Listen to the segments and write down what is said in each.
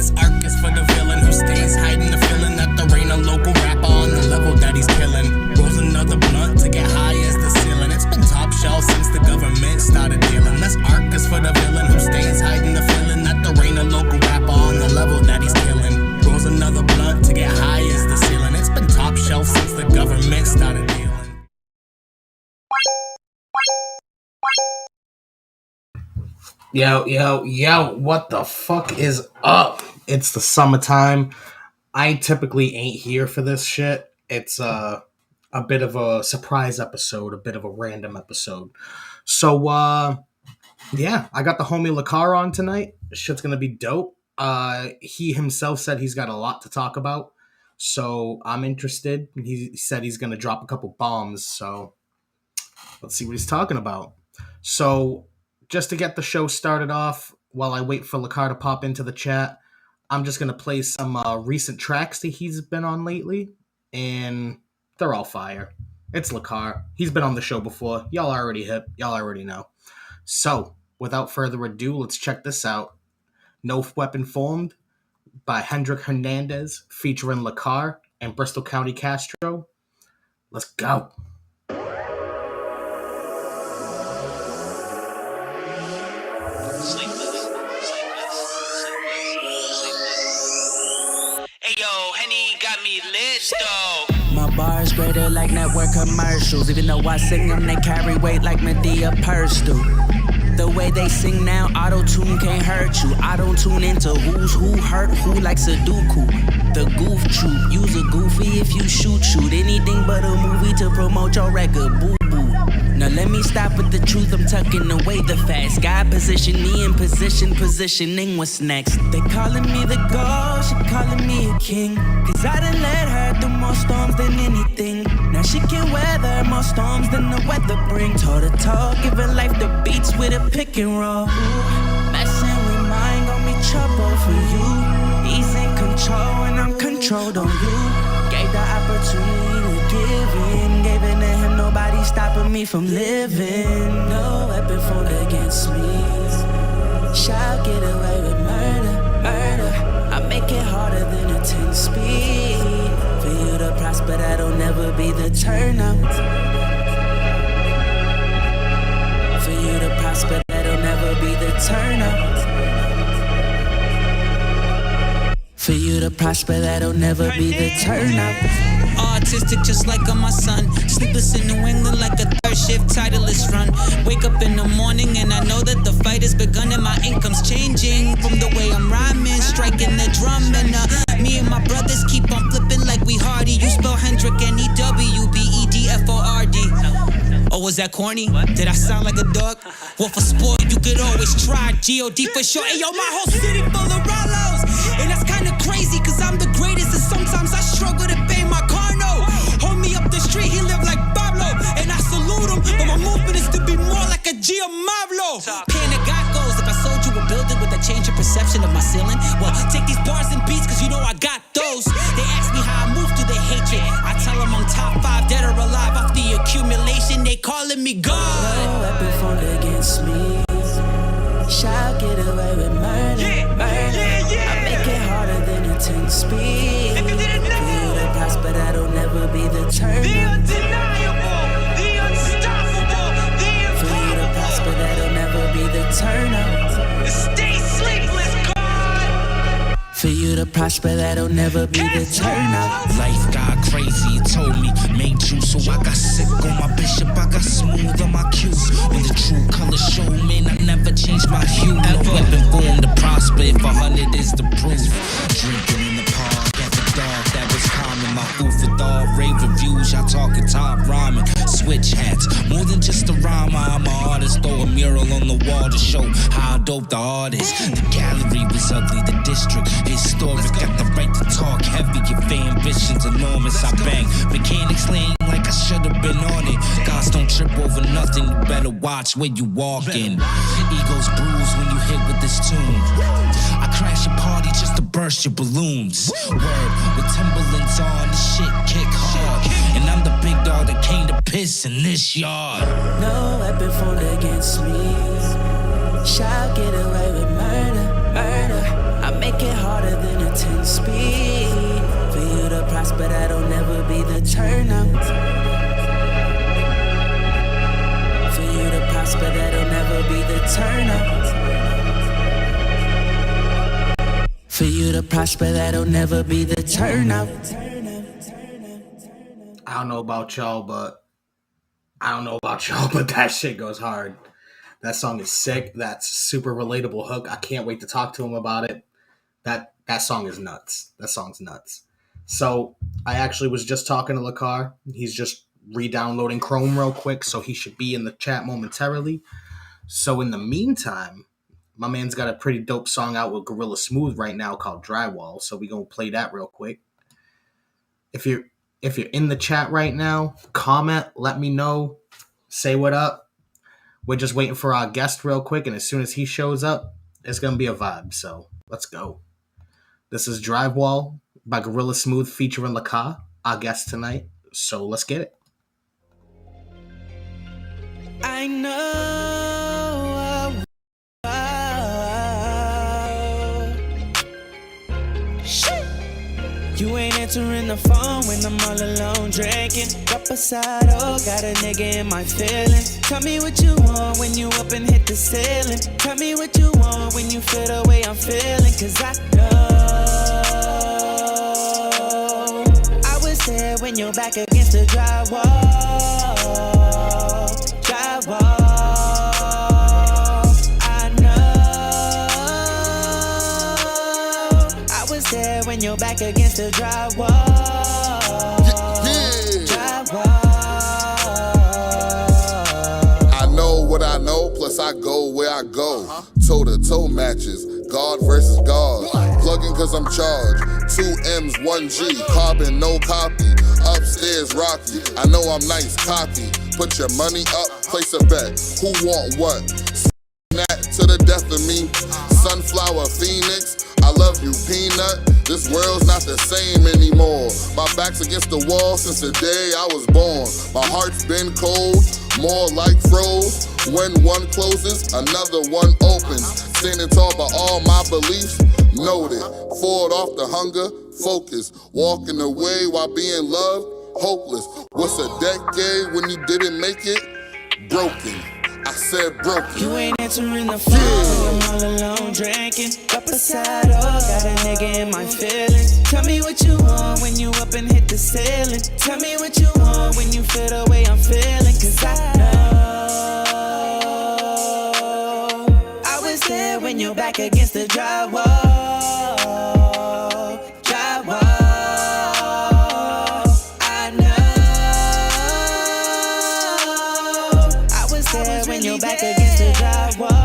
This arc is for the villain who stays hiding the feeling that there ain't a local rapper on the level that he's killing. Rolls another blunt to get high as the ceiling. It's been top shelf since the government started dealing. This arc is for the villain who stays hiding the feeling that there ain't a local rapper on the level that he's killing. Rolls another blunt to get high as the ceiling. It's been top shelf since the government started dealing. Yo, what the fuck is up? It's the summertime. I typically ain't here for this shit. It's a bit of a surprise episode, a bit of a random episode. So, yeah, I got the homie LaCar on tonight. Shit's gonna be dope. He himself said he's got a lot to talk about, so I'm interested. He said he's gonna drop a couple bombs, so let's see what he's talking about. So, just to get the show started off, while I wait for LaCar to pop into the chat, I'm just going to play some recent tracks that he's been on lately, and they're all fire. It's LaCar. He's been on the show before. Y'all already hip. Y'all already know. So, without further ado, let's check this out. No Weapon Formed by Hendrik Hernandez, featuring LaCar and Bristol County Castro. Let's go. My bars greater like network commercials. Even though I sing them, they carry weight like Medea purse do. The way they sing now, auto-tune can't hurt you. I don't tune into who's who, hurt who like Sudoku. The goof troop, use a goofy if you shoot anything but a movie to promote your record, boo-boo. Now let me stop with the truth, I'm tucking away the facts. God positioned me in positioning what's next. They calling me the god, she calling me a king. Cause I done let her through more storms than anything. Now she can weather more storms than the weather bring. Toe to toe, giving life the beats with a pick and roll. Messing with mine gon' be trouble for you. He's in control and I'm controlled on you. Gave the opportunity to give in. Gave in to him, nobody stopping me from living. No weapon formed against me shall get away with murder. I make it harder than a 10-speed. For you to prosper, that'll never be the turnout. For you to prosper, that'll never be the turnout. For you to prosper, that'll never be the turnout. Autistic just like on my son. Sleepless in New England like a third shift titleist run. Wake up in the morning and I know that the fight has begun and my income's changing. From the way I'm rhyming, striking the drum. And me and my brothers keep on flipping like we Hardy. You spell Hendrik N-E-W-B-E-D-F-O-R-D. Oh, was that corny? Did I sound like a dog? Well, for sport, you could always try G-O-D for sure. Hey, yo, my whole city full of Rollos. And that's kind of crazy, cause I'm the greatest. And sometimes I struggle to pay my car note. Hold me up the street, he live like Pablo. And I salute him, but my movement is to be more like a Giamavlo. Paying the God goes, if I sold you a building with a change of perception of my ceiling. Well, take these bars and beats, cause you know I got those. They ask me how I move through the hatred. I tell them I'm top 5, dead or alive. Off the accumulation, they calling me God. No weapon formed against me shall get away with murder. I make it harder than a 10-speed. If you didn't know. For you to prosper, that'll never be the turn. The undeniable, the unstoppable, the impossible. For you to prosper, that'll never be the turnout. Stay sleepless, God. For you to prosper, that'll never be the turnout. Life got crazy, it told me, made you. So I got sick on my bishop, I got smooth on my cue. When the true color show, man, I never changed my hue. No weapon formed to prosper if 100 is the proof. Drinking in the park at the dark, that was common. My food for thought, rave reviews, y'all talking top rhyming. Switch hats, more than just a rhymer, I'm a all to show how dope the art is. The gallery was ugly, the district historic. Got the right to talk heavy if ambition's enormous. I bang mechanics lane like I should have been on it. Gods don't trip over nothing, you better watch where you walking. Egos bruise when you hit with this tune. I crash your party just to burst your balloons. Word, with Timberlands on, the shit kick hard. And I'm the big dog that came to piss in this yard. No weapon formed against me shall get away with murder. I make it harder than a 10-speed. For you to prosper, that'll never be the turnout. For you to prosper, that'll never be the turnout. For you to prosper, that'll never be the turnout. I don't know about y'all, but that shit goes hard. That song is sick. That's a super relatable hook. I can't wait to talk to him about it. That song is nuts. That song's nuts. So I actually was just talking to LaCar. He's just re-downloading Chrome real quick, so he should be in the chat momentarily. So in the meantime, my man's got a pretty dope song out with Gorilla Smooth right now called Drywall. So we gonna play that real quick. If you're in the chat right now, comment, let me know, say what up. We're just waiting for our guest real quick, and as soon as he shows up, it's gonna be a vibe. So let's go. This is Drywall by Gorilla Smooth featuring LaCar, our guest tonight. So let's get it. I know. You ain't answering the phone when I'm all alone drinking. Up beside, oh, got a nigga in my feelings. Tell me what you want when you up and hit the ceiling. Tell me what you want when you feel the way I'm feeling. Cause I know I was there when you're back against the drywall. When you're back against the drywall. Drywall. I know what I know, plus I go where I go. Toe-to-toe matches, God versus God. Plugging cause I'm charged. 2 M's, 1 G. Carbon, no copy. Upstairs, Rocky. I know I'm nice, cocky. Put your money up, place a bet. Who want what? That to the death of me. Sunflower, Phoenix. I love you, Peanut. This world's not the same anymore. My back's against the wall since the day I was born. My heart's been cold, more like froze. When one closes, another one opens. Standing tall by all my beliefs, noted. Forward off the hunger, focus. Walking away while being loved, hopeless. What's a decade when you didn't make it? Broken. I said broken. You ain't answering the phone when I'm all alone drinking. Up beside, oh, got a nigga in my feelings. Tell me what you want when you up and hit the ceiling. Tell me what you want when you feel the way I'm feeling. Cause I know I was there when you're back against the drywall. When you're back against the drywall.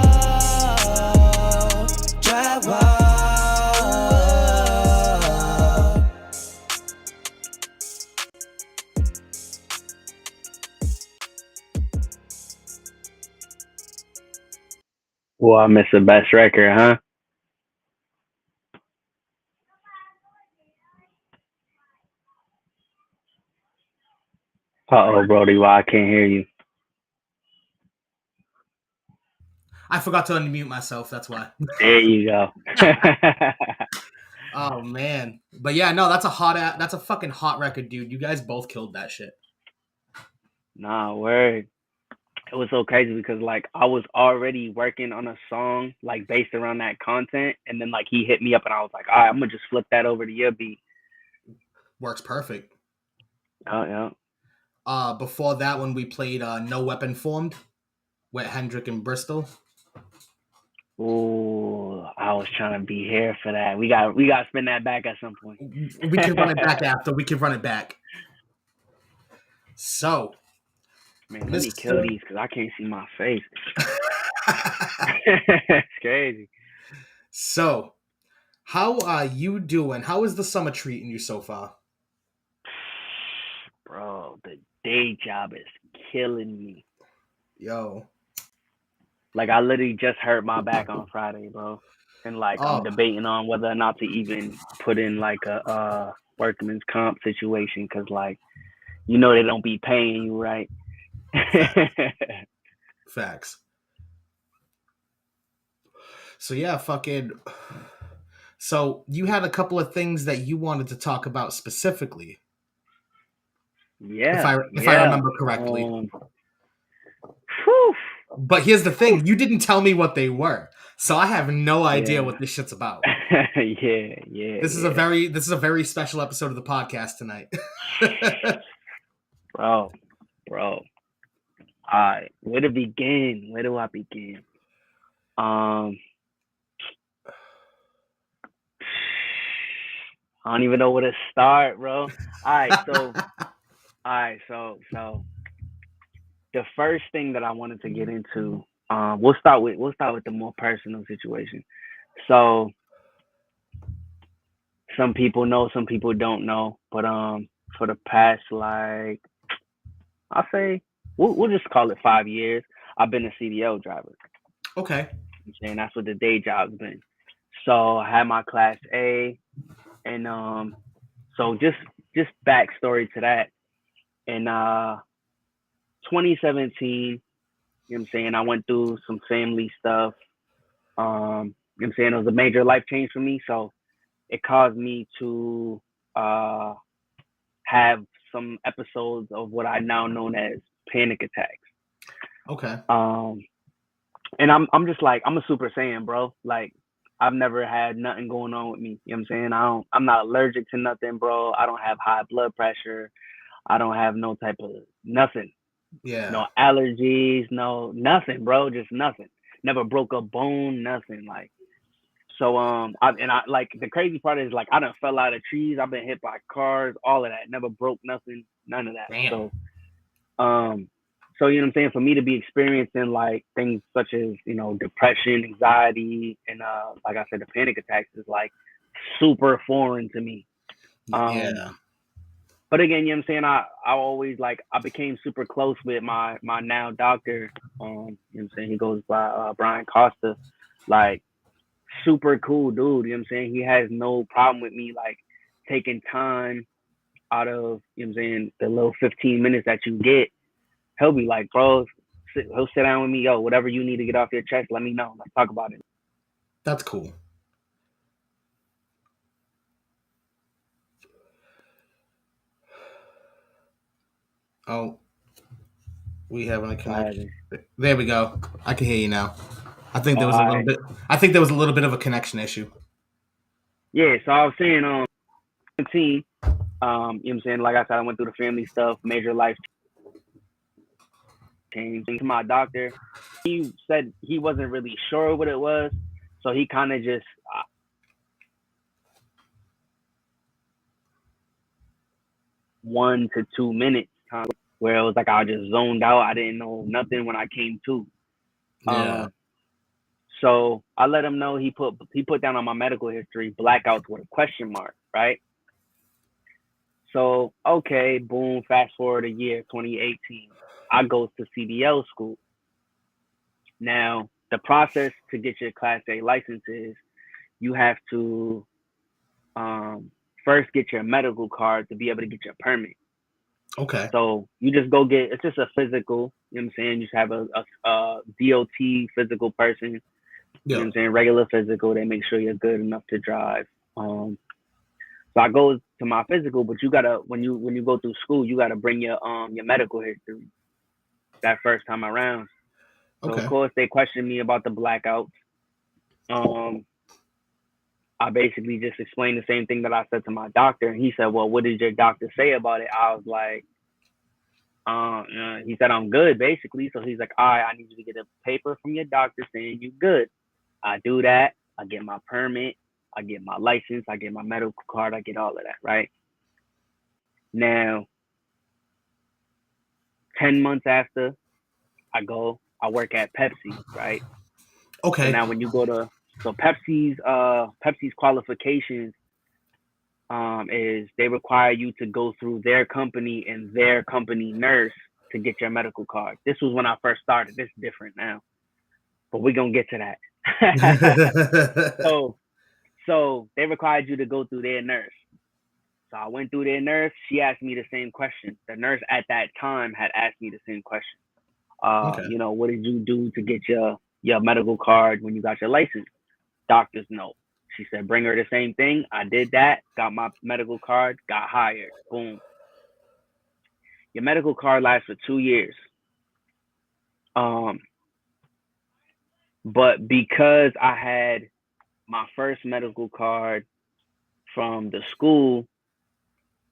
Well, I missed the best record, huh? Uh-oh, Brody, why I can't hear you? I forgot to unmute myself, that's why. There you go. Oh man. But yeah, no, that's a fucking hot record, dude. You guys both killed that shit. Nah, word. It was so crazy because like I was already working on a song like based around that content, and then like he hit me up and I was like, all right, I'm gonna just flip that over to your beat. Works perfect. Oh yeah. Before that one we played No Weapon Formed with Hendrick and Bristol. Ooh, I was trying to be here for that. We got to spin that back at some point. We can run it back after. We can run it back. So, man, let me kill these because I can't see my face. It's crazy. So, how are you doing? How is the summer treating you so far? Bro, the day job is killing me. Yo. Like, I literally just hurt my back on Friday, bro. And, like, I'm Oh, debating on whether or not to even put in, like, a workman's comp situation because, like, you know they don't be paying you, right? facts. So, yeah, fucking. So, you had a couple of things that you wanted to talk about specifically, Yeah, if I yeah. remember correctly. Whew. But here's the thing, you didn't tell me what they were. So I have no idea Yeah. what this shit's about. Yeah. This is a very special episode of the podcast tonight. Bro. Alright, where to begin? Where do I begin? I don't even know where to start, bro. Alright, so the first thing that I wanted to get into, we'll start with the more personal situation. So some people know, some people don't know, but for the past, like, I'll say we'll just call it 5 years, I've been a CDL driver. Okay. I'm saying that's what the day job's been. So I had my class A, and so just backstory to that. In 2017, you know what I'm saying, I went through some family stuff. You know what I'm saying, it was a major life change for me, so it caused me to have some episodes of what I now known as panic attacks. Okay. And I'm just like, I'm a Super Saiyan, bro. Like, I've never had nothing going on with me. You know what I'm saying? I'm not allergic to nothing, bro. I don't have high blood pressure. I don't have no type of nothing. Yeah. No allergies, no nothing, bro. Just nothing. Never broke a bone, nothing. Like, so I like, the crazy part is, like, I done fell out of trees. I've been hit by cars, all of that. Never broke nothing, none of that. Damn. So you know what I'm saying, for me to be experiencing, like, things such as, you know, depression, anxiety, and like I said, the panic attacks is, like, super foreign to me. Yeah. But again, you know what I'm saying, I always, like, I became super close with my now doctor. You know what I'm saying, he goes by Brian Costa. Like, super cool dude. You know what I'm saying, he has no problem with me, like, taking time out of, you know what I'm saying, the little 15 minutes that you get. He'll be like, bro, he'll sit down with me, yo, whatever you need to get off your chest, let me know. Let's talk about it. That's cool. Oh, we having a connection. There we go. I can hear you now. I think there was a little bit. I think there was a little bit of a connection issue. Yeah, so I was saying, 17, you know what I'm saying, like I said, I went through the family stuff, major life change. To my doctor, he said he wasn't really sure what it was, so he kind of just 1 to 2 minutes, where it was like I just zoned out. I didn't know nothing when I came to. Yeah. So I let him know. He put down on my medical history blackouts with a question mark, right? So, okay, boom, fast forward a year, 2018. I go to CDL school. Now, the process to get your Class A license is you have to first get your medical card to be able to get your permit. Okay. So you just go get, it's just a physical, you know what I'm saying? You just have a DOT physical person, you know what I'm saying? Regular physical. They make sure you're good enough to drive. So I go to my physical, but you gotta, when you go through school, you gotta bring your medical history that first time around. So of course they questioned me about the blackouts. I basically just explained the same thing that I said to my doctor, and he said, "Well, what did your doctor say about it?" I was like, he said, "I'm good," basically. So he's like, "All right, I need you to get a paper from your doctor saying you good." I do that. I get my permit. I get my license. I get my medical card. I get all of that, right? Now, 10 months after, I work at Pepsi, right? Okay. So now when you go to Pepsi's qualifications is they require you to go through their company and their company nurse to get your medical card. This was when I first started. This is different now, but we're gonna get to that. So they required you to go through their nurse. So I went through their nurse. She asked me the same question. The nurse at that time had asked me the same question. Okay. You know, what did you do to get your medical card when you got your license? Doctor's note. She said, bring her the same thing. I did that, got my medical card, got hired. Boom. Your medical card lasts for 2 years. But because I had my first medical card from the school,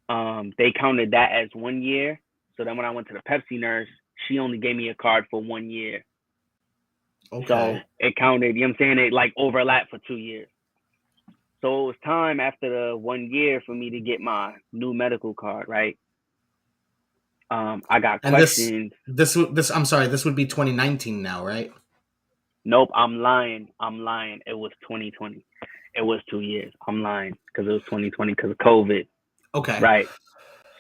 they counted that as 1 year. So then when I went to the Pepsi nurse, she only gave me a card for 1 year. Okay. So it counted, you know what I'm saying? It like overlapped for 2 years. So it was time after the 1 year for me to get my new medical card, right? I got And questions. this I'm sorry, this would be 2019 now, right? Nope, I'm lying. It was 2020. It was 2 years. I'm lying because it was 2020 because of COVID. Okay. Right.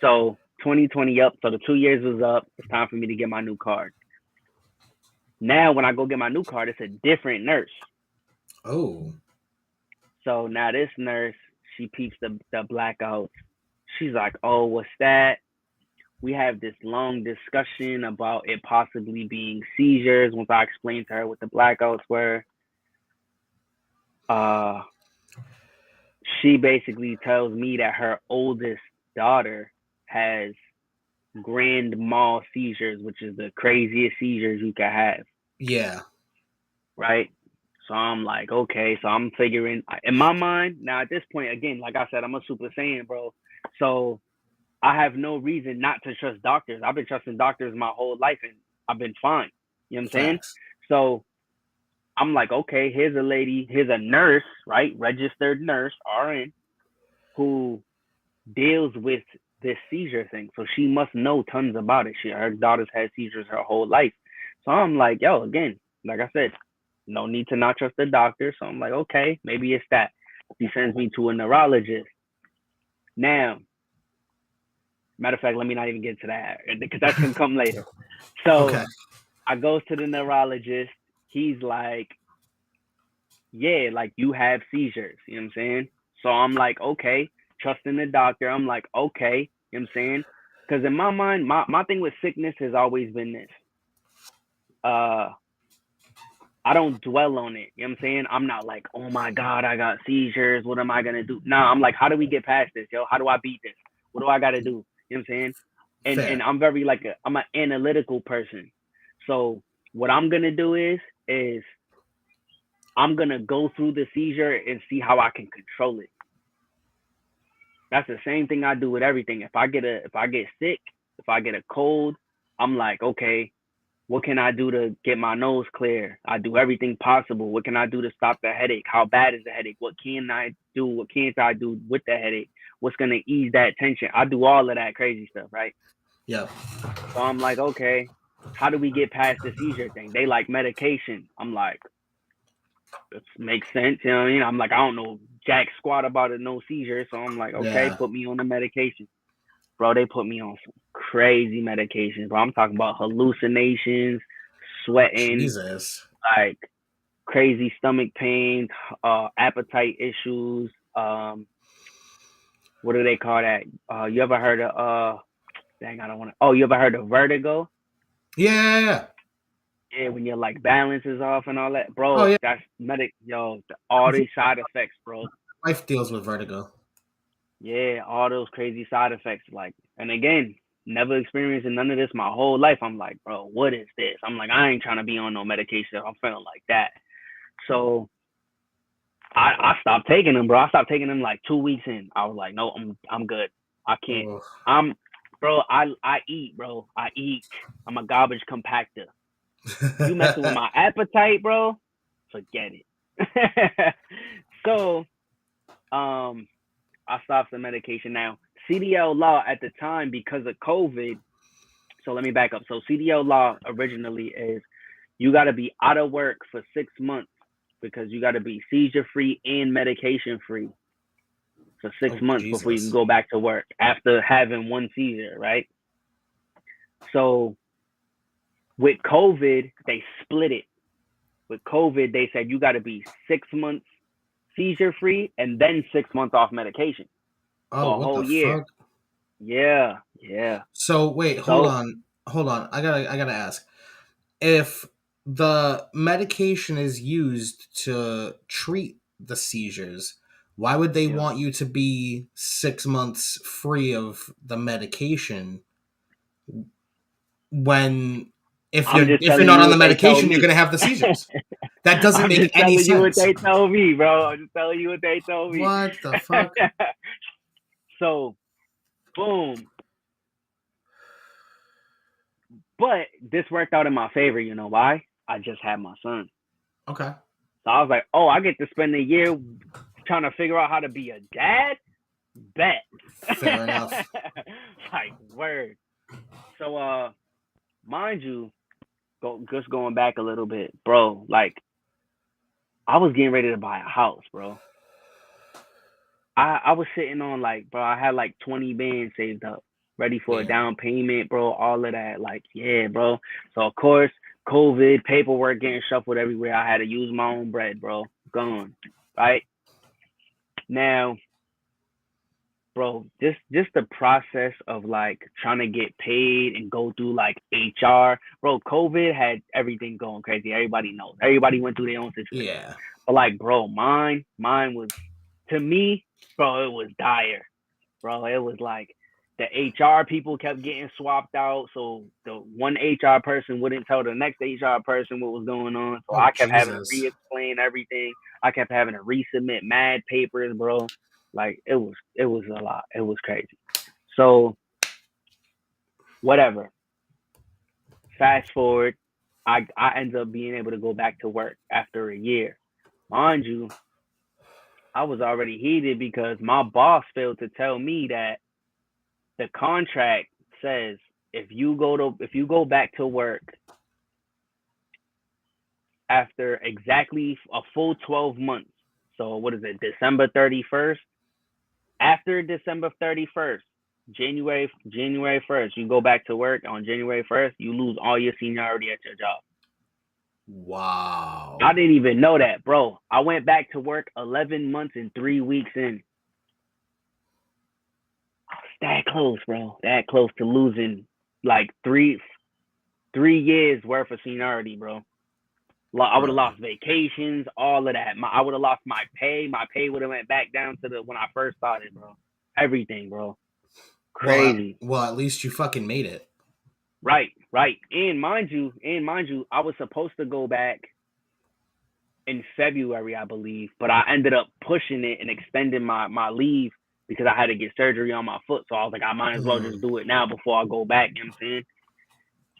So 2020 up. So the 2 years was up. It's time for me to get my new card. Now when I go get my new card, it's a different nurse. Oh. So now this nurse, she peeps the blackouts. She's like, oh, what's that? We have this long discussion about it possibly being seizures. Once I explained to her what the blackouts were, she basically tells me that her oldest daughter has grand mal seizures, which is the craziest seizures you can have. Yeah. Right? So I'm like, okay. So I'm figuring, in my mind, now at this point, again, like I said, I'm a Super Saiyan, bro. So I have no reason not to trust doctors. I've been trusting doctors my whole life and I've been fine. You know what I'm saying? So I'm like, okay, here's a nurse, right? Registered nurse, RN, who deals with this seizure thing. So she must know tons about it. Her daughter's had seizures her whole life. So I'm like, yo, again, like I said, no need to not trust the doctor. So I'm like, okay, maybe it's that. He sends me to a neurologist. Now, matter of fact, let me not even get to that because that's going to come later. So okay. I goes to the neurologist. He's like, yeah, like you have seizures. You know what I'm saying? So I'm like, okay, trusting the doctor. I'm like, okay, you know what I'm saying? Because in my mind, my thing with sickness has always been this. I don't dwell on it. You know what I'm saying? I'm not like, oh my God, I got seizures. What am I going to do? Nah, I'm like, how do we get past this, yo? How do I beat this? What do I got to do? You know what I'm saying? And I'm very I'm an analytical person. So what I'm going to do is I'm going to go through the seizure and see how I can control it. That's the same thing I do with everything. If I get sick, if I get a cold, I'm like, okay, what can I do to get my nose clear? I do everything possible. What can I do to stop the headache? How bad is the headache? What can I do? What can't I do with the headache? What's going to ease that tension? I do all of that crazy stuff, right? Yeah. So I'm like, okay, how do we get past the seizure thing? They like medication. I'm like, it makes sense. You know what I mean? I'm like, I don't know jack squat about it, no seizure. So I'm like, okay, put me on the medication. Bro, they put me on some crazy medications, bro. I'm talking about hallucinations, sweating, Jesus. like crazy stomach pain, appetite issues. What do they call that? You ever heard of you ever heard of vertigo? Yeah. Yeah, when your like balance is off and all that, bro. That's all these side effects, bro. Life deals with vertigo. Yeah, all those crazy side effects. Like, and again, never experiencing none of this my whole life. I'm like, bro, what is this? I'm like, I ain't trying to be on no medication. I'm feeling like that. So I stopped taking them, bro. I stopped taking them like 2 weeks in. I was like, no, I'm good. I can't. I eat, bro. I eat. I'm a garbage compactor. You messing with my appetite, bro? Forget it. So, I stopped the medication. Now, CDL law at the time, because of COVID, so let me back up. So CDL law originally is you got to be out of work for 6 months because you got to be seizure free and medication free for 6 months before you can go back to work after having one seizure, right? So with COVID, they split it. With COVID, they said you got to be 6 months seizure free and then 6 months off medication. Oh, what the year. fuck? Yeah. So wait, hold on. I gotta ask. If the medication is used to treat the seizures, why would they want you to be 6 months free of the medication when if you're not on the medication, you're gonna have the seizures? That doesn't make any sense. I'm just telling you what they told me, bro. I'm just telling you what they told me. What the fuck? So, boom. But this worked out in my favor. You know why? I just had my son. Okay. So I was like, oh, I get to spend a year trying to figure out how to be a dad? Bet. Fair enough. Like, word. So, mind you, just going back a little bit, bro, like, I was getting ready to buy a house, bro. I was sitting on, like, bro, I had like 20 bands saved up, ready for a down payment, bro, all of that. Like, yeah, bro. So, of course, COVID, paperwork getting shuffled everywhere. I had to use my own bread, bro. Gone, right? Now, bro, just the process of, like, trying to get paid and go through, like, HR. Bro, COVID had everything going crazy. Everybody knows. Everybody went through their own situation. Yeah. But, like, bro, mine was, to me, bro, it was dire. Bro, it was like the HR people kept getting swapped out. So the one HR person wouldn't tell the next HR person what was going on. So I kept having to re-explain everything. I kept having to resubmit mad papers, bro. Like, it was a lot. It was crazy. So, whatever. Fast forward, I ended up being able to go back to work after a year. Mind you, I was already heated because my boss failed to tell me that the contract says if you go back to work after exactly a full 12 months. So what is it? December 31st. After December 31st, January 1st, you go back to work on January 1st, you lose all your seniority at your job. Wow. I didn't even know that, bro. I went back to work 11 months and 3 weeks in. I was that close, bro. That close to losing like 3 years worth of seniority, bro. I would have lost vacations, all of that. I would have lost my pay. My pay would have went back down to when I first started, bro. Everything, bro. Crazy. Well, at least you fucking made it. Right. And mind you, I was supposed to go back in February, I believe, but I ended up pushing it and extending my leave because I had to get surgery on my foot. So I was like, I might as well just do it now before I go back. You know what I'm saying?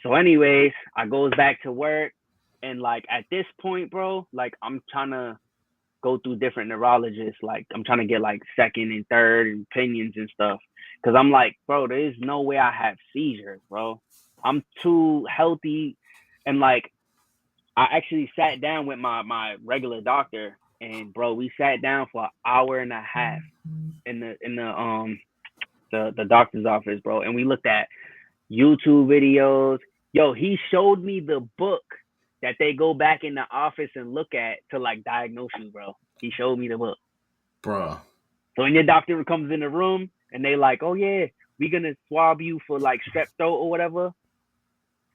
So anyways, I goes back to work. And, like, at this point, bro, like, I'm trying to go through different neurologists. Like, I'm trying to get, like, second and third opinions and stuff. Because I'm like, bro, there's no way I have seizures, bro. I'm too healthy. And, like, I actually sat down with my regular doctor. And, bro, we sat down for an hour and a half in the doctor's office, bro. And we looked at YouTube videos. Yo, he showed me the book that they go back in the office and look at to, like, diagnose you, bro. He showed me the book. Bro. So when your doctor comes in the room and they like, oh, yeah, we're going to swab you for, like, strep throat or whatever.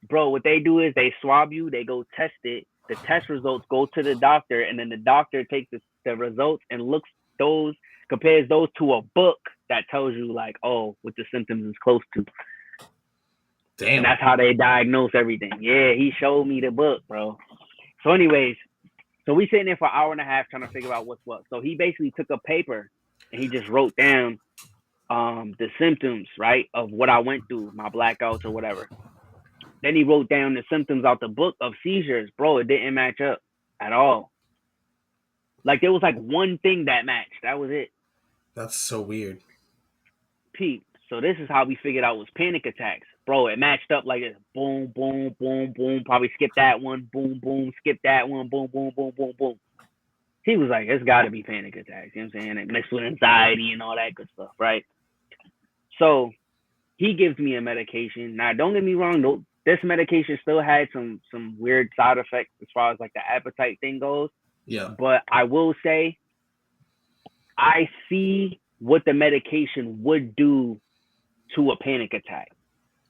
Bro, what they do is they swab you, they go test it. The test results go to the doctor, and then the doctor takes the results and compares those to a book that tells you, like, oh, what the symptoms is close to. Damn. And that's how they diagnose everything. Yeah, he showed me the book, bro. So anyways, so we sitting there for an hour and a half trying to figure out what's what. So he basically took a paper and he just wrote down the symptoms, right, of what I went through, my blackouts or whatever. Then he wrote down the symptoms out the book of seizures. Bro, it didn't match up at all. Like, there was, like, one thing that matched. That was it. That's so weird. Pete, so this is how we figured out it was panic attacks. Bro, it matched up like this. Boom, boom, boom, boom. Probably skip that one. Boom, boom. Skip that one. Boom, boom, boom, boom, boom. He was like, it's got to be panic attacks. You know what I'm saying? And mixed with anxiety and all that good stuff, right? So he gives me a medication. Now, don't get me wrong, though, this medication still had some weird side effects as far as like the appetite thing goes. Yeah. But I will say, I see what the medication would do to a panic attack.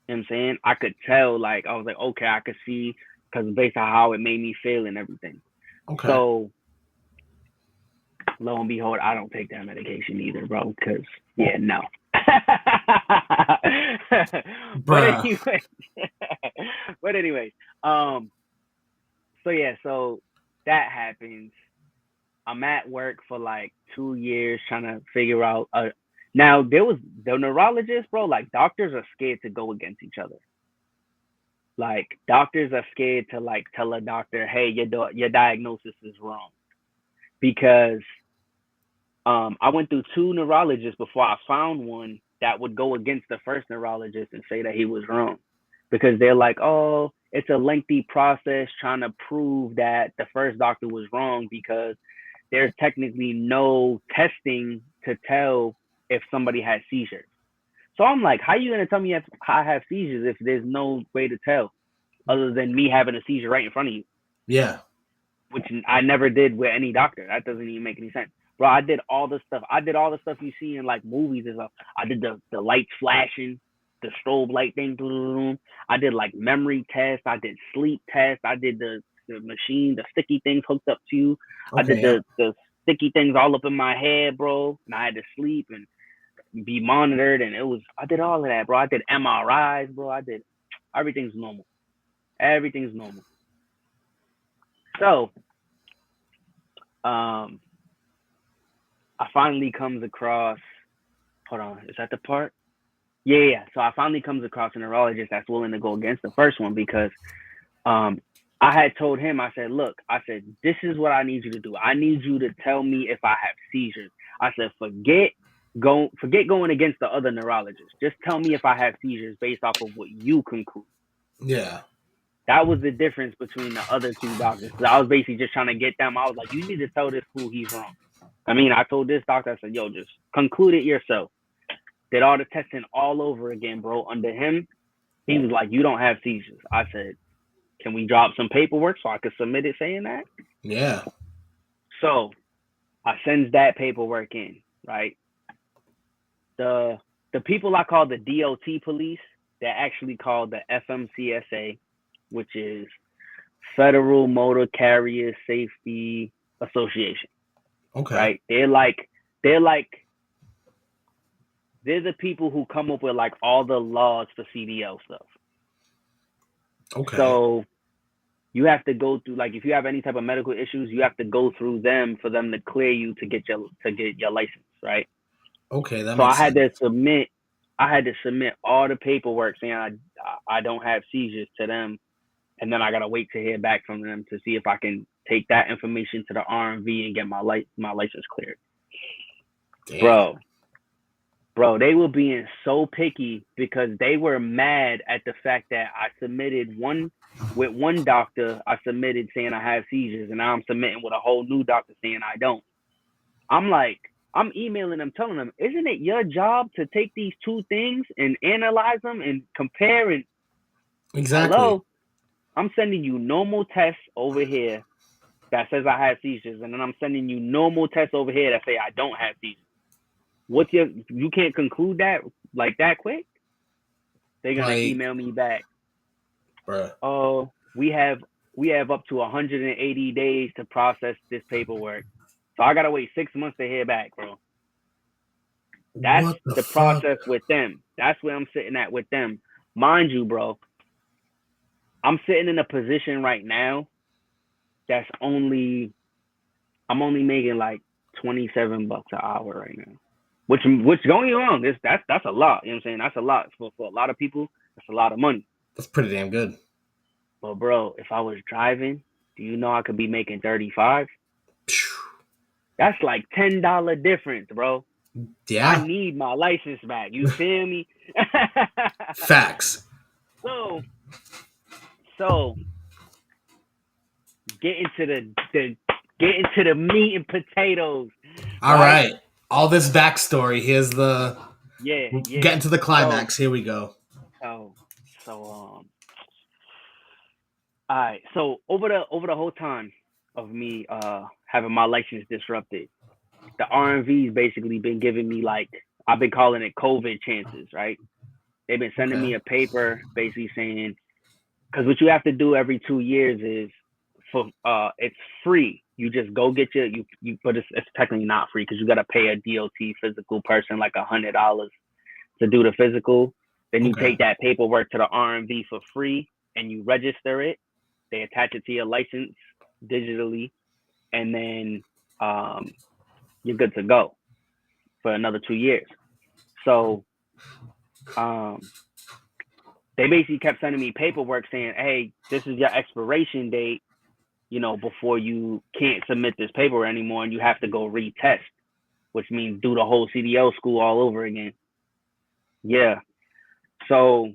You know what I'm saying? I could tell, like, I was like, okay, I could see, because based on how it made me feel and everything. Okay. So, lo and behold, I don't take that medication either, bro, because, yeah, no. But anyway, so that happens. I'm at work for like 2 years trying to figure out. Now there was the neurologist, bro. Like doctors are scared to go against each other. Like doctors are scared to like tell a doctor, "Hey, your diagnosis is wrong," because I went through 2 neurologists before I found one that would go against the first neurologist and say that he was wrong, because they're like, "Oh, it's a lengthy process trying to prove that the first doctor was wrong because there's technically no testing to tell if somebody has seizures." So I'm like, how are you going to tell me if I have seizures if there's no way to tell other than me having a seizure right in front of you? Yeah. Which I never did with any doctor. That doesn't even make any sense. Bro, I did all the stuff. I did all the stuff you see in like movies and stuff. I did the lights flashing, the strobe light thing. I did like memory tests. I did sleep tests. I did the machine, the sticky things hooked up to you. Okay, I did the sticky things all up in my head, bro. And I had to sleep and be monitored. And I did all of that, bro. I did MRIs, bro. Everything's normal. Everything's normal. So, I finally comes across, hold on, is that the part? Yeah. So I finally comes across a neurologist that's willing to go against the first one because, I had told him, I said, look, this is what I need you to do. I need you to tell me if I have seizures. I said, forget going against the other neurologist. Just tell me if I have seizures based off of what you conclude. Yeah. That was the difference between the other 2 doctors. Because I was basically just trying to get them. I was like, you need to tell this fool he's wrong. I mean, I told this doctor, I said, yo, just conclude it yourself. Did all the testing all over again, bro. Under him, he was like, you don't have seizures. I said, can we drop some paperwork so I could submit it saying that? Yeah. So I sends that paperwork in, right? The people I call the DOT police, they're actually called the FMCSA, which is Federal Motor Carrier Safety Association. Okay. Right? They're the people who come up with like all the laws for CDL stuff. Okay. So you have to go through, like, if you have any type of medical issues, you have to go through them for them to clear you to get your license, right? Okay, that so makes sense. I had to submit all the paperwork saying I don't have seizures to them, and then I gotta wait to hear back from them to see if I can take that information to the RMV and get my license cleared. Damn. Bro, they were being so picky because they were mad at the fact that I submitted with one doctor. I submitted saying I have seizures, and now I'm submitting with a whole new doctor saying I don't. I'm emailing them, telling them, isn't it your job to take these 2 things and analyze them and compare? And exactly. Hello, I'm sending you normal tests over here that says I have seizures, and then I'm sending you normal tests over here that say I don't have seizures. You can't conclude that like that quick? They're gonna email me back. Bruh. Oh, we have up to 180 days to process this paperwork. So I gotta wait 6 months to hear back, bro. That's the process with them. That's where I'm sitting at with them. Mind you, bro, I'm sitting in a position right now I'm only making like $27 an hour right now. Which don't get me wrong, that's a lot. You know what I'm saying? That's a lot. For a lot of people, that's a lot of money. That's pretty damn good. But bro, if I was driving, do you know I could be making 35? That's like $10 difference, bro. Yeah. I need my license back. You feel me? Facts. So getting to Getting to the meat and potatoes. All right. All this backstory. Here's the Yeah. getting to the climax. Here we go. All right. So over the whole time of me having my license disrupted, the RMV's basically been giving me, like, I've been calling it COVID chances, right? They've been sending me a paper basically saying, because what you have to do every 2 years is it's free. You just go get but it's technically not free because you got to pay a DOT physical person like $100 to do the physical. Then you take that paperwork to the RMV for free and you register it. They attach it to your license digitally, and then you're good to go for another 2 years. So they basically kept sending me paperwork saying, hey, this is your expiration date, before you can't submit this paper anymore, and you have to go retest, which means do the whole CDL school all over again. Yeah. So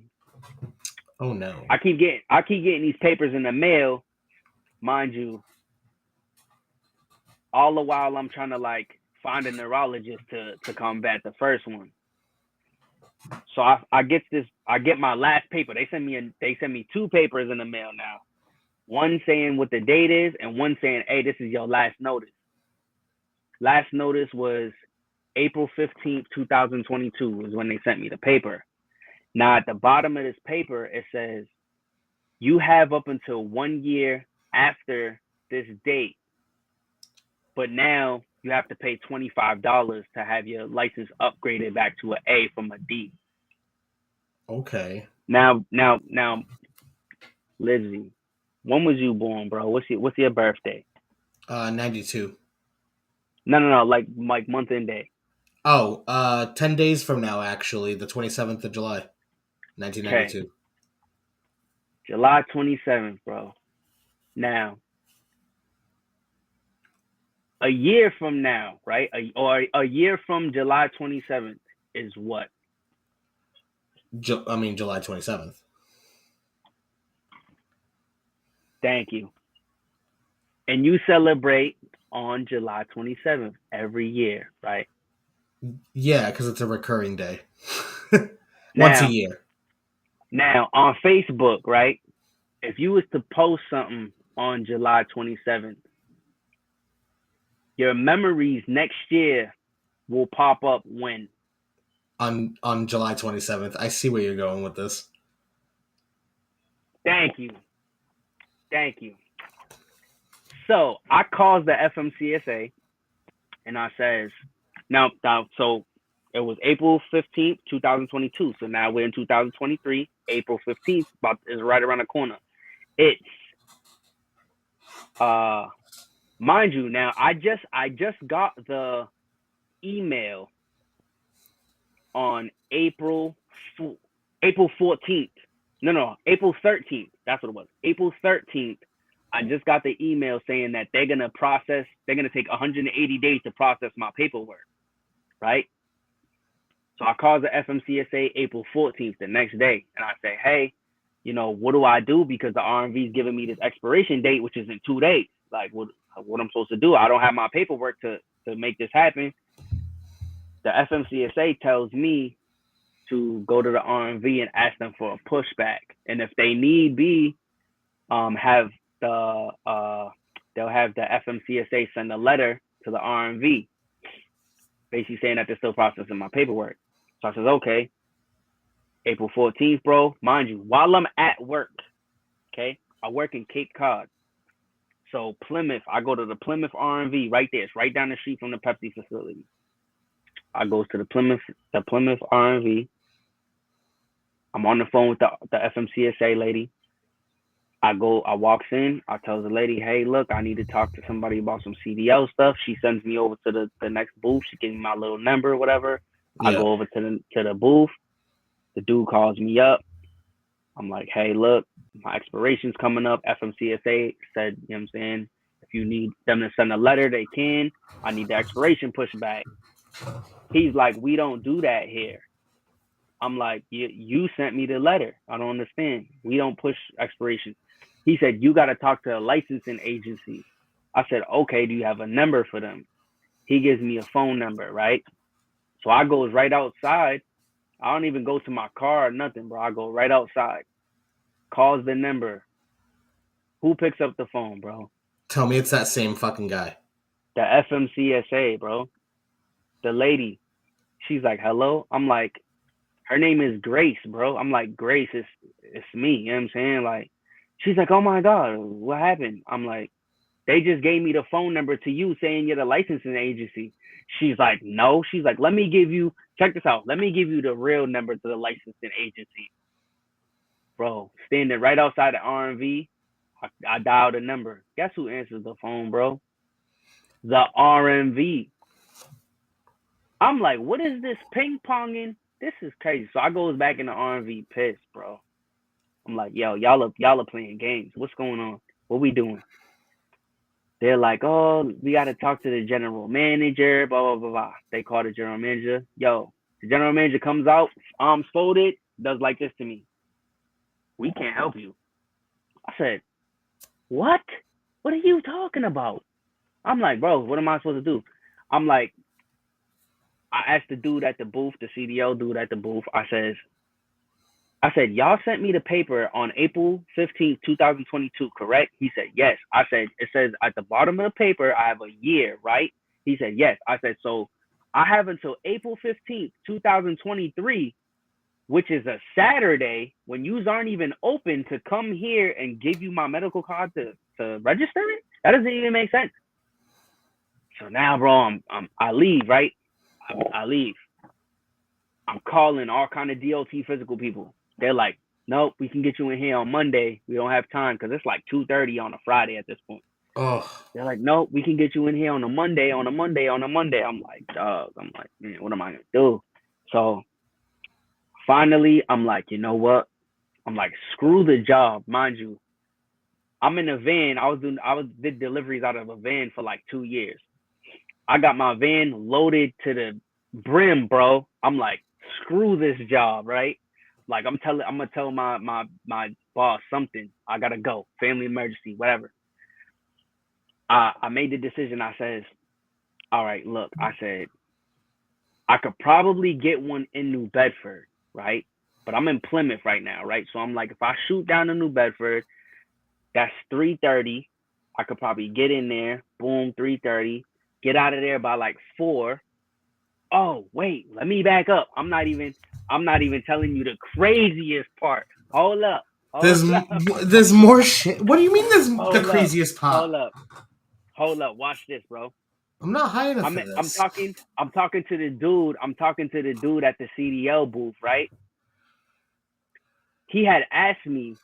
oh no. I keep getting these papers in the mail, mind you. All the while I'm trying to like find a neurologist to combat the first one. So I get my last paper. They send me 2 papers in the mail now. One saying what the date is, and one saying, hey, this is your last notice. Last notice was April 15th, 2022 is when they sent me the paper. Now, at the bottom of this paper, it says, you have up until 1 year after this date, but now you have to pay $25 to have your license upgraded back to an A from a D. Okay. Now, Libsey, when was you born, bro? What's your birthday? 92. No, like month and day. Oh, 10 days from now, actually, the 27th of July, 1992. Okay. July 27th, bro. Now, a year from now, right? A year from July 27th is what? July 27th. Thank you. And you celebrate on July 27th every year, right? Yeah, because it's a recurring day. Once a year. Now, on Facebook, right? If you was to post something on July 27th, your memories next year will pop up when? On July 27th. I see where you're going with this. Thank you. So I calls the FMCSA and I says, now, so it was April 15th, 2022. So now we're in 2023. April 15th is right around the corner. It's mind you, now I just got the email on April 14th. No, April 13th. That's what it was. April 13th. I just got the email saying that they're gonna take 180 days to process my paperwork. Right? So I called the FMCSA April 14th, the next day, and I say, hey, what do I do? Because the RMV is giving me this expiration date, which is in 2 days. Like, what I'm supposed to do? I don't have my paperwork to make this happen. The FMCSA tells me to go to the RMV and ask them for a pushback. And if they need be, they'll have the FMCSA send a letter to the RMV, basically saying that they're still processing my paperwork. So I says, okay. April 14th, bro. Mind you, while I'm at work, okay, I work in Cape Cod. So Plymouth, I go to the Plymouth RMV right there. It's right down the street from the Pepsi facility. I go to the Plymouth RMV. I'm on the phone with the FMCSA lady. I walks in. I tell the lady, hey, look, I need to talk to somebody about some CDL stuff. She sends me over to the next booth. She gives me my little number or whatever. Yeah. I go over to the booth. The dude calls me up. I'm like, hey, look, my expiration's coming up. FMCSA said, you know what I'm saying? If you need them to send a letter, they can. I need the expiration pushed back. He's like, we don't do that here. I'm like, you sent me the letter. I don't understand. We don't push expiration. He said, you got to talk to a licensing agency. I said, okay, do you have a number for them? He gives me a phone number, right? So I goes right outside. I don't even go to my car or nothing, bro. I go right outside. Calls the number. Who picks up the phone, bro? Tell me it's that same fucking guy. The FMCSA, bro. The lady. She's like, hello? I'm like, her name is Grace, bro. I'm like, Grace, it's me. You know what I'm saying? Like, she's like, oh my God, what happened? I'm like, they just gave me the phone number to you saying you're the licensing agency. She's like, no. She's like, let me give you, check this out. Let me give you the real number to the licensing agency. Bro, standing right outside the R&V, I dialed a number. Guess who answers the phone, bro? The R&V. I'm like, what is this ping-ponging? This is crazy. So I goes back in the R&V pissed, bro. I'm like, yo, y'all are playing games. What's going on? What we doing? They're like, oh, we got to talk to the general manager, blah, blah, blah, blah. They call the general manager. Yo, the general manager comes out, arms folded, does like this to me. We can't help you. I said, what? What are you talking about? I'm like, bro, what am I supposed to do? I'm like, I asked the dude at the booth, the CDL dude at the booth, I said, y'all sent me the paper on April 15th, 2022, correct? He said, yes. I said, it says at the bottom of the paper, I have a year, right? He said, yes. I said, so I have until April 15th, 2023, which is a Saturday, when yous aren't even open, to come here and give you my medical card to register it? That doesn't even make sense. So now, bro, I leave, right? I leave. I'm calling all kind of DOT physical people. They're like, nope, we can get you in here on Monday. We don't have time because it's like 2:30 on a Friday at this point. Oh. They're like, nope, we can get you in here on a Monday. I'm like, dog. I'm like, man, what am I going to do? So finally, I'm like, you know what? I'm like, screw the job. Mind you, I'm in a van. I did deliveries out of a van for like 2 years. I got my van loaded to the brim, bro. I'm like, screw this job, right? Like I'm gonna tell my boss something. I gotta go. Family emergency, whatever. I made the decision. I says, all right, look, I said, I could probably get one in New Bedford, right? But I'm in Plymouth right now, right? So I'm like, if I shoot down to New Bedford, that's 3:30. I could probably get in there, boom, 3:30, get out of there by like 4. Oh, wait, let me back up. I'm not even telling you the craziest part. Hold up. There's more shit. What do you mean there's the craziest part? Hold up. Watch this, bro. I'm not high enough for this. I'm talking to the dude at the CDL booth, right? He had asked me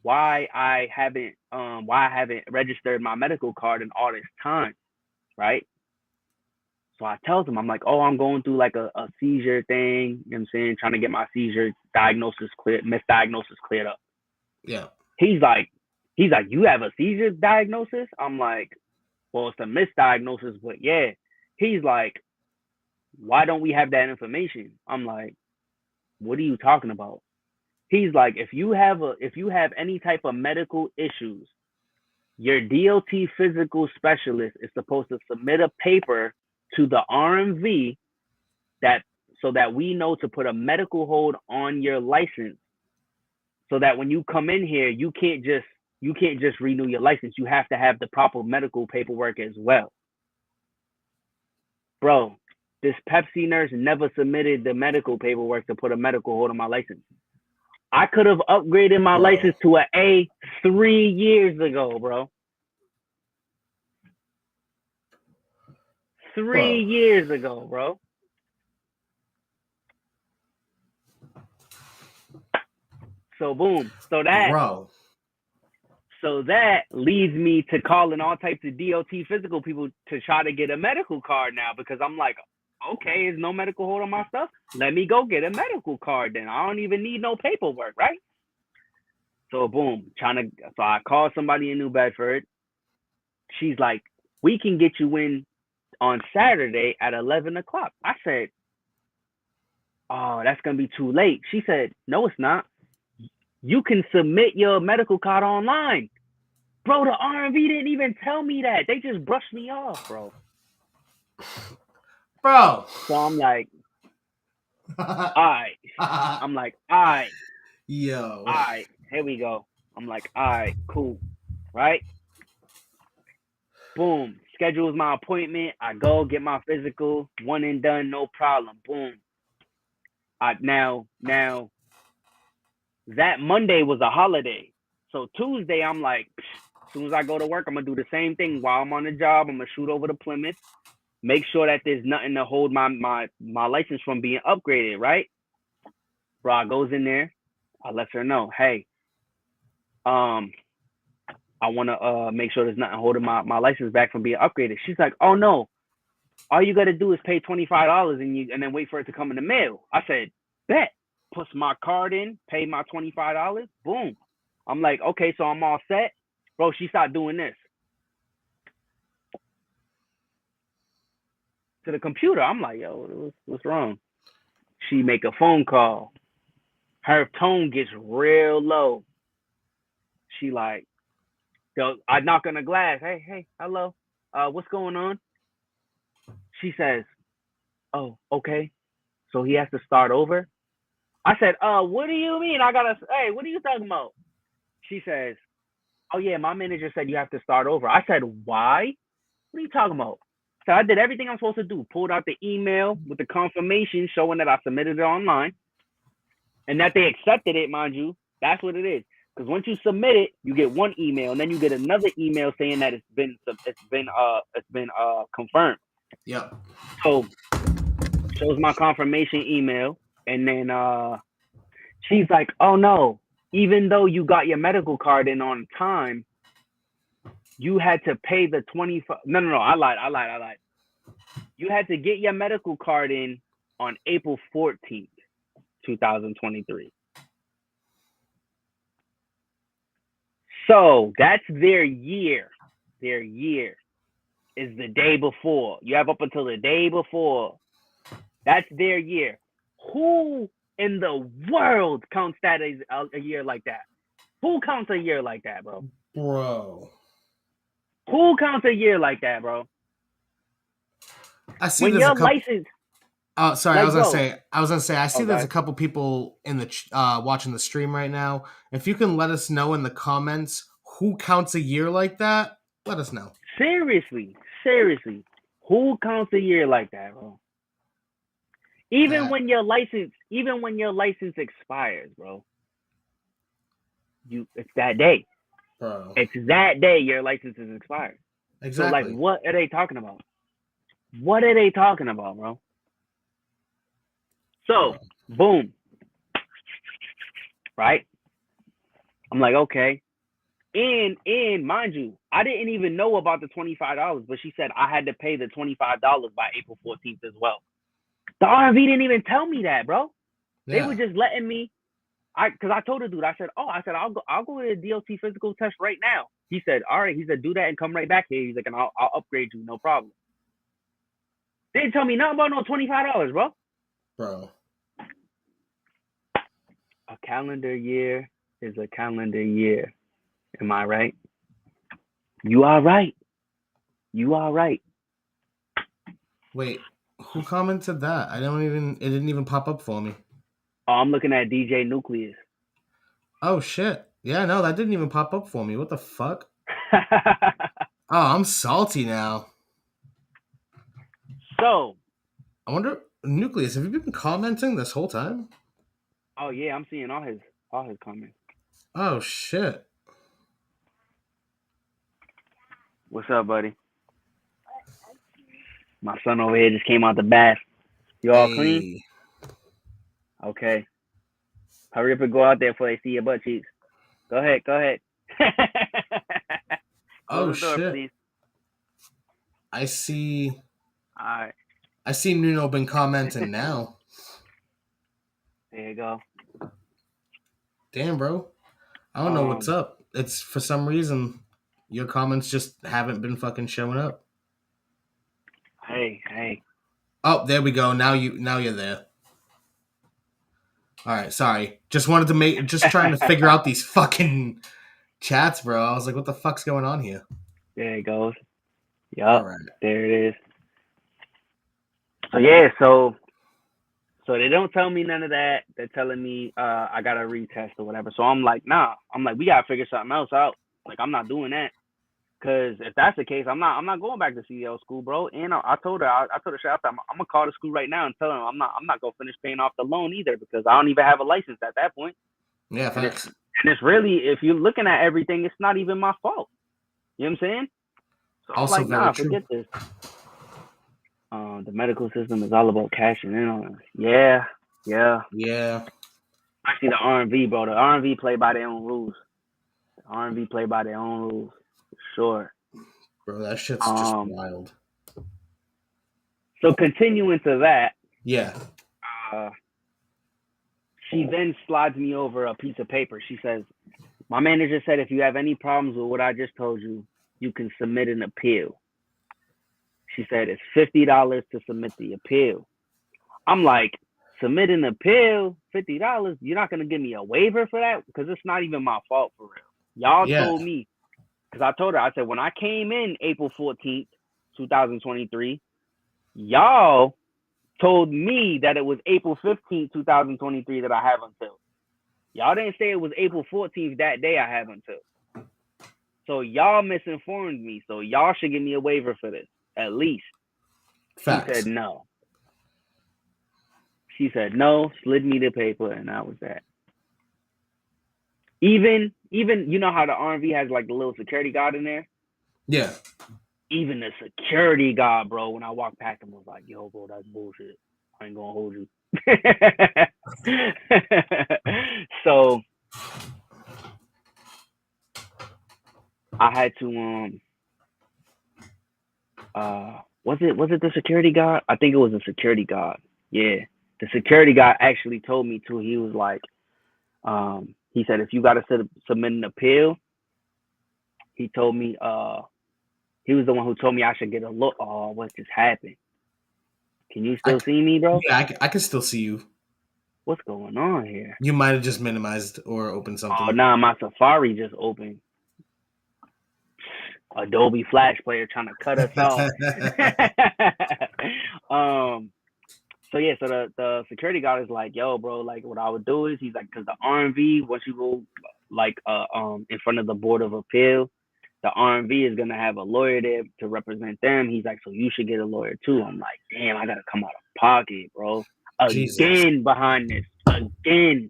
why I haven't registered my medical card in all this time, right? So I tells him, I'm like, oh, I'm going through like a seizure thing, you know what I'm saying, trying to get my seizure misdiagnosis cleared up. Yeah. He's like, you have a seizure diagnosis? I'm like, well, it's a misdiagnosis, but yeah. He's like, why don't we have that information? I'm like, what are you talking about? He's like, if you have any type of medical issues, your DOT physical specialist is supposed to submit a paper to the RMV so that we know to put a medical hold on your license, so that when you come in here, you can't just renew your license. You have to have the proper medical paperwork as well. Bro, this Pepsi nurse never submitted the medical paperwork to put a medical hold on my license. I could have upgraded my license to an A 3 years ago, bro. 3 years ago, bro. So boom. So that leads me to calling all types of DOT physical people to try to get a medical card now, because I'm like, okay, there's no medical hold on my stuff. Let me go get a medical card then. I don't even need no paperwork, right? So boom, so I called somebody in New Bedford. She's like, we can get you in on Saturday at 11 o'clock. I said, oh, that's going to be too late. She said, no, it's not. You can submit your medical card online. Bro, the R&B didn't even tell me that. They just brushed me off, bro. Bro. So I'm like, all right. I'm like, all right. Yo. All right. Here we go. I'm like, all right, cool. Right? Boom. Schedules my appointment. I go get my physical. One and done, no problem. Boom. Now, that Monday was a holiday. So Tuesday, I'm like, as soon as I go to work, I'm going to do the same thing. While I'm on the job, I'm going to shoot over to Plymouth. Make sure that there's nothing to hold my license from being upgraded, right? Bro goes in there. I let her know, hey, I want to make sure there's nothing holding my license back from being upgraded. She's like, oh, no. All you got to do is pay $25 and then wait for it to come in the mail. I said, bet. Puts my card in, pay my $25. Boom. I'm like, okay, so I'm all set. Bro, she started doing this to the computer. I'm like, yo, what's wrong? She make a phone call. Her tone gets real low. She like, yo, I knock on the glass. Hey, hello. What's going on? She says, oh, okay. So he has to start over? I said, what do you mean? Hey, what are you talking about? She says, oh yeah, my manager said you have to start over. I said, why? What are you talking about? So I did everything I'm supposed to do. Pulled out the email with the confirmation showing that I submitted it online and that they accepted it, mind you. That's what it is. Because once you submit it, you get one email and then you get another email saying that it's been confirmed. Yep. So shows my confirmation email and then she's like, oh no, even though you got your medical card in on time, you had to pay the 25. No, I lied. You had to get your medical card in on April 14th, 2023. So that's their year. Their year is the day before. You have up until the day before. That's their year. Who in the world counts that as a year like that? Who counts a year like that, bro? Bro. Who counts a year like that, bro? I see when there's your a couple... license. Oh, sorry. Like, I was gonna say. I see there's okay. a couple people in the watching the stream right now. If you can let us know in the comments who counts a year like that, let us know. Seriously, who counts a year like that, bro? Even when your license expires, bro. It's that day. Bro. It's that day your license is expired. Exactly. So like, what are they talking about? What are they talking about, bro? So, boom. Right? I'm like, okay. And mind you, I didn't even know about the $25, but she said I had to pay the $25 by April 14th as well. The RV didn't even tell me that, bro. Yeah. They were just letting me. Because I told the dude, I said, I'll go to the DOT physical test right now. He said, all right. He said, do that and come right back here. He's like, and I'll upgrade you, no problem. They didn't tell me nothing about no $25, bro. Bro. A calendar year is a calendar year. Am I right? You are right. You are right. Wait, who commented that? It didn't even pop up for me. Oh, I'm looking at DJ Nucleus. Oh shit. Yeah, no, that didn't even pop up for me. What the fuck? Oh, I'm salty now. So, I wonder, Nucleus, have you been commenting this whole time? Oh yeah, I'm seeing all his comments. Oh shit. What's up, buddy? My son over here just came out the bath. You all clean? Okay. Hurry up and go out there before they see your butt cheeks. Go ahead. Oh shit. Door, please. I see. All right. I see Nuno been commenting now. There you go. Damn, bro. I don't know what's up. It's for some reason your comments just haven't been fucking showing up. Hey. Oh, there we go. Now you're there. All right, sorry. Just wanted to just trying to figure out these fucking chats, bro. I was like, what the fuck's going on here? There it goes. All Yup. right. There it is. So yeah, so they don't tell me none of that. They're telling me I gotta retest or whatever. So I'm like, nah. I'm like, we gotta figure something else out. Like, I'm not doing that. Cause if that's the case, I'm not going back to CDL school, bro. And I told her, I told her, shit, I'm gonna call the school right now and tell them I'm not gonna finish paying off the loan either, because I don't even have a license at that point. Yeah, And thanks. it's really, if you're looking at everything, it's not even my fault. You know what I'm saying? So I'm Also like, very nah, true. forget this. The medical system is all about cashing in on us. Yeah. Yeah. Actually, the R&V, bro. The R&V play by their own rules. For sure. Bro, that shit's just wild. So continuing to that, Yeah. she then slides me over a piece of paper. She says, my manager said if you have any problems with what I just told you, you can submit an appeal. She said it's $50 to submit the appeal. I'm like, submit an appeal, $50? You're not going to give me a waiver for that? Because it's not even my fault, for real. Y'all told me, because I told her, I said, when I came in April 14th, 2023, y'all told me that it was April 15th, 2023 that I have until. Y'all didn't say it was April 14th that day I have until. So y'all misinformed me. So y'all should give me a waiver for this, at least. Facts. She said no. She said no, slid me the paper, and that was that. Even you know how the R&V has like the little security guard in there? Yeah. Even the security guard, bro, when I walked past him, was like, yo, bro, that's bullshit. I ain't gonna hold you. So I had to was it the security guard? I think it was the security guard. Yeah. The security guy actually told me too. He was like, he said, if you got to submit an appeal, he told me, he was the one who told me I should get a look. Oh, what just happened? Can you still see me, bro? Yeah, I can still see you. What's going on here? You might have just minimized or opened something. Oh, nah, my Safari just opened. Adobe Flash Player trying to cut us off. So yeah, so the security guard is like, yo, bro, like what I would do is, he's like, because the R&V, once you go like in front of the Board of Appeal, the R&V is gonna have a lawyer there to represent them. He's like, so you should get a lawyer too. I'm like, damn, I gotta come out of pocket, bro. Jesus. Again behind this. Again.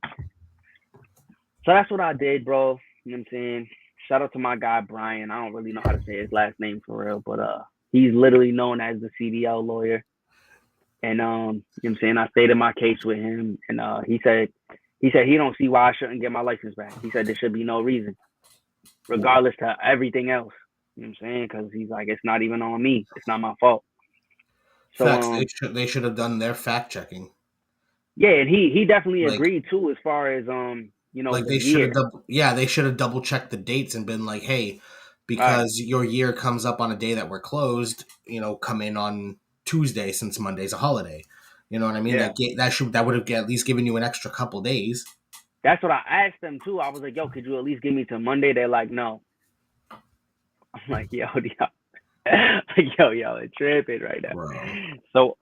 So that's what I did, bro. You know what I'm saying? Shout out to my guy Brian. I don't really know how to say his last name for real, but he's literally known as the CDL lawyer. And you know what I'm saying? I stated my case with him, and he said he don't see why I shouldn't get my license back. He said there should be no reason, regardless to everything else. You know what I'm saying? Because he's like, it's not even on me. It's not my fault. So Facts. They should have done their fact checking. Yeah, and he definitely agreed too, as far as you know, like the they should year. they should have double checked the dates and been like, hey, because your year comes up on a day that we're closed, you know, come in on Tuesday since Monday's a holiday. You know what I mean? Yeah. That would have at least given you an extra couple days. That's what I asked them too. I was like, yo, could you at least give me to Monday? They're like, no. I'm like, yo, it's tripping right now. Bro. So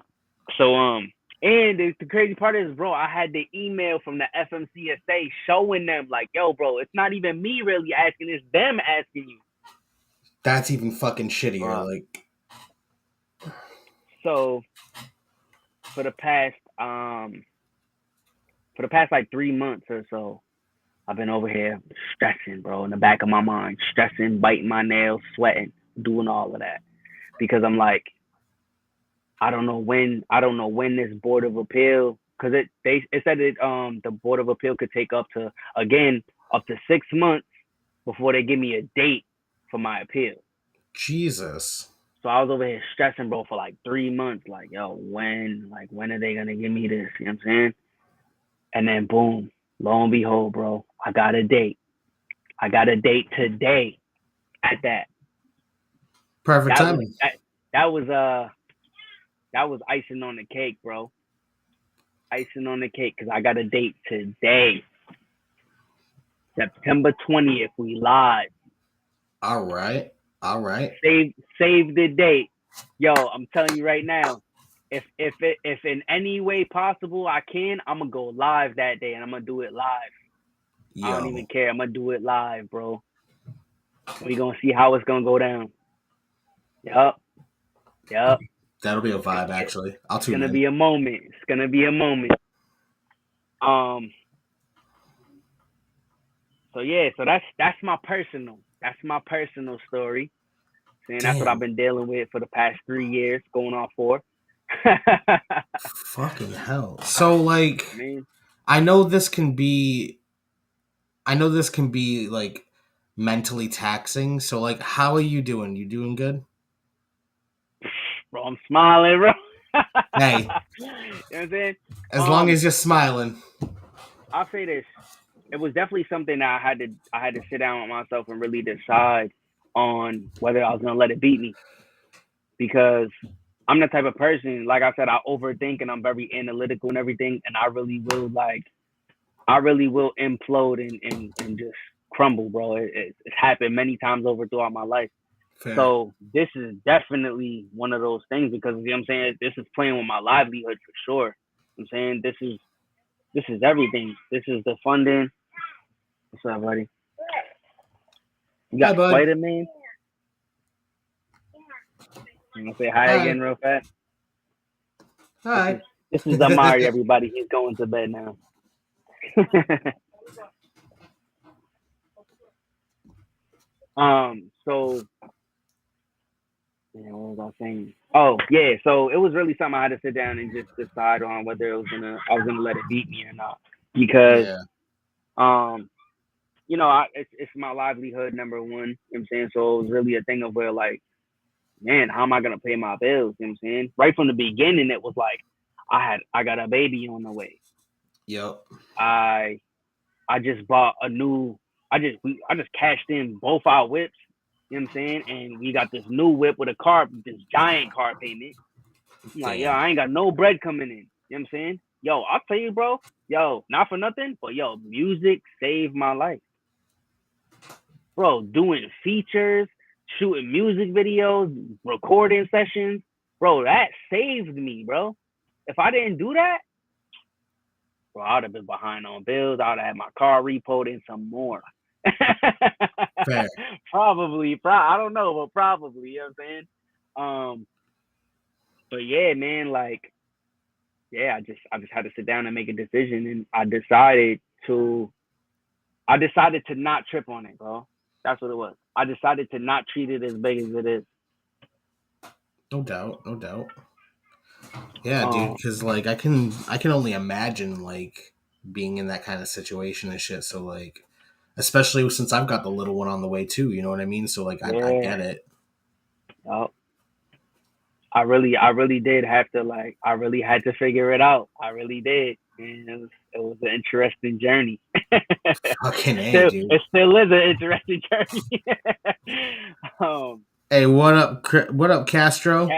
and the crazy part is, bro, I had the email from the FMCSA showing them like, yo, bro, it's not even me really asking, it's them asking you. That's even fucking shittier. Like, so for the past like 3 months or so, I've been over here stressing, bro, in the back of my mind, stressing, biting my nails, sweating, doing all of that, because I'm like, I don't know when this Board of Appeal, because it said the Board of Appeal could take up to 6 months before they give me a date for my appeal. Jesus. So I was over here stressing, bro, for like 3 months, like, yo, when are they gonna give me this? You know what I'm saying? And then boom, lo and behold, bro, I got a date. I got a date today at that. Perfect timing. That was icing on the cake, bro. Icing on the cake, because I got a date today. September 20th, we live. All right. Save the date. Yo, I'm telling you right now, if in any way possible I can, I'm gonna go live that day and I'm gonna do it live. Yo. I don't even care. I'm gonna do it live, bro. We gonna see how it's gonna go down. Yup. That'll be a vibe, actually. It's gonna be a moment. It's gonna be a moment. So yeah, so that's my personal story. And that's what I've been dealing with for the past 3 years, going on 4. Fucking hell. So like, Man. I know this can be like mentally taxing. So like, how are you doing? You doing good? Bro, I'm smiling, bro. Hey. You know what I'm saying? As long as you're smiling. I'll say this. It was definitely something that I had to sit down with myself and really decide on whether I was gonna let it beat me. Because I'm the type of person, like I said, I overthink and I'm very analytical and everything, and I really will implode and just crumble, bro. It's happened many times over throughout my life. Fair. So this is definitely one of those things because you know what I'm saying, this is playing with my livelihood for sure. You know what I'm saying this is everything. This is the funding. What's up, buddy? You got Spider-Man? You want to say hi again real fast? Hi. This is Amari, everybody. He's going to bed now. So, what was I saying? Oh, yeah. So it was really something I had to sit down and just decide on whether I was gonna let it beat me or not. Because, you know, it's my livelihood, number one. You know what I'm saying? So it was really a thing of where, like, man, how am I gonna pay my bills? You know what I'm saying? Right from the beginning, it was like I got a baby on the way. Yep. I just bought a new. I just cashed in both our whips. You know what I'm saying? And we got this new whip with this giant car payment. I'm like, yo, I ain't got no bread coming in. You know what I'm saying? Yo, I'll tell you, bro. Yo, not for nothing, but yo, music saved my life. Bro, doing features, shooting music videos, recording sessions. Bro, that saved me, bro. If I didn't do that, bro, I would have been behind on bills. I would have had my car repoed and some more. Fair. Probably. I don't know, but probably. You know what I'm saying? But yeah, man, like, yeah, I just had to sit down and make a decision, and I decided to not trip on it, bro. That's what it was. I decided to not treat it as big as it is. No doubt. Yeah, dude, because like I can only imagine like being in that kind of situation and shit. So like, especially since I've got the little one on the way too, you know what I mean? So like, I get it. Yep. I really did have to, like, I really had to figure it out. I really did. And it was an interesting journey. Fucking A, dude. It still is an interesting journey. Hey, what up, Castro?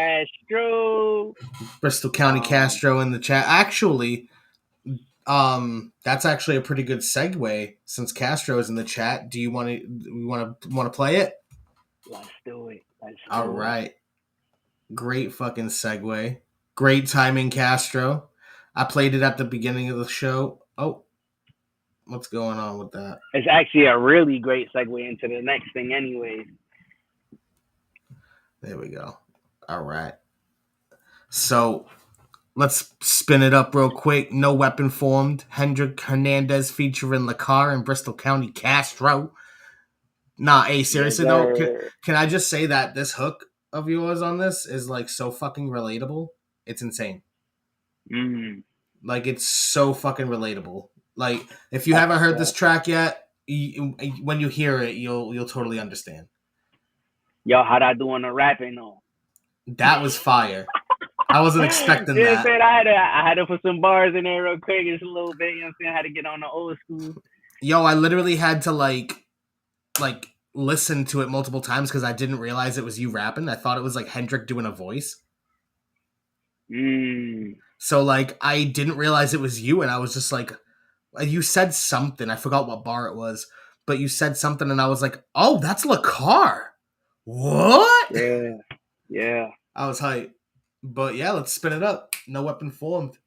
Bristol County Castro in the chat. Actually, that's actually a pretty good segue since Castro is in the chat. Do you want to play it? Let's do it. All right. Great fucking segue. Great timing, Castro. I played it at the beginning of the show. Oh, what's going on with that? It's actually a really great segue into the next thing anyways. There we go. All right. So let's spin it up real quick. No Weapon Formed. Hendrik Hernandez featuring LaCar and Bristol County Castro. Nah, hey, seriously though, can I just say that this hook of yours on this is like so fucking relatable? It's insane. Like, it's so fucking relatable. Like, if you haven't heard this track yet, when you hear it, you'll totally understand. Yo, how'd I do on the rapping though? That was fire. I wasn't expecting that. I had to put some bars in there real quick, just a little bit. You know what I'm saying? I had to get on the old school. Yo, I literally had to like listen to it multiple times because I didn't realize it was you rapping. I thought it was like Hendrik doing a voice. So like I didn't realize it was you, and I was just like, you said something. I forgot what bar it was, but you said something and I was like, oh, that's LaCar. What? Yeah. I was hyped. But yeah, let's spin it up. No Weapon Formed.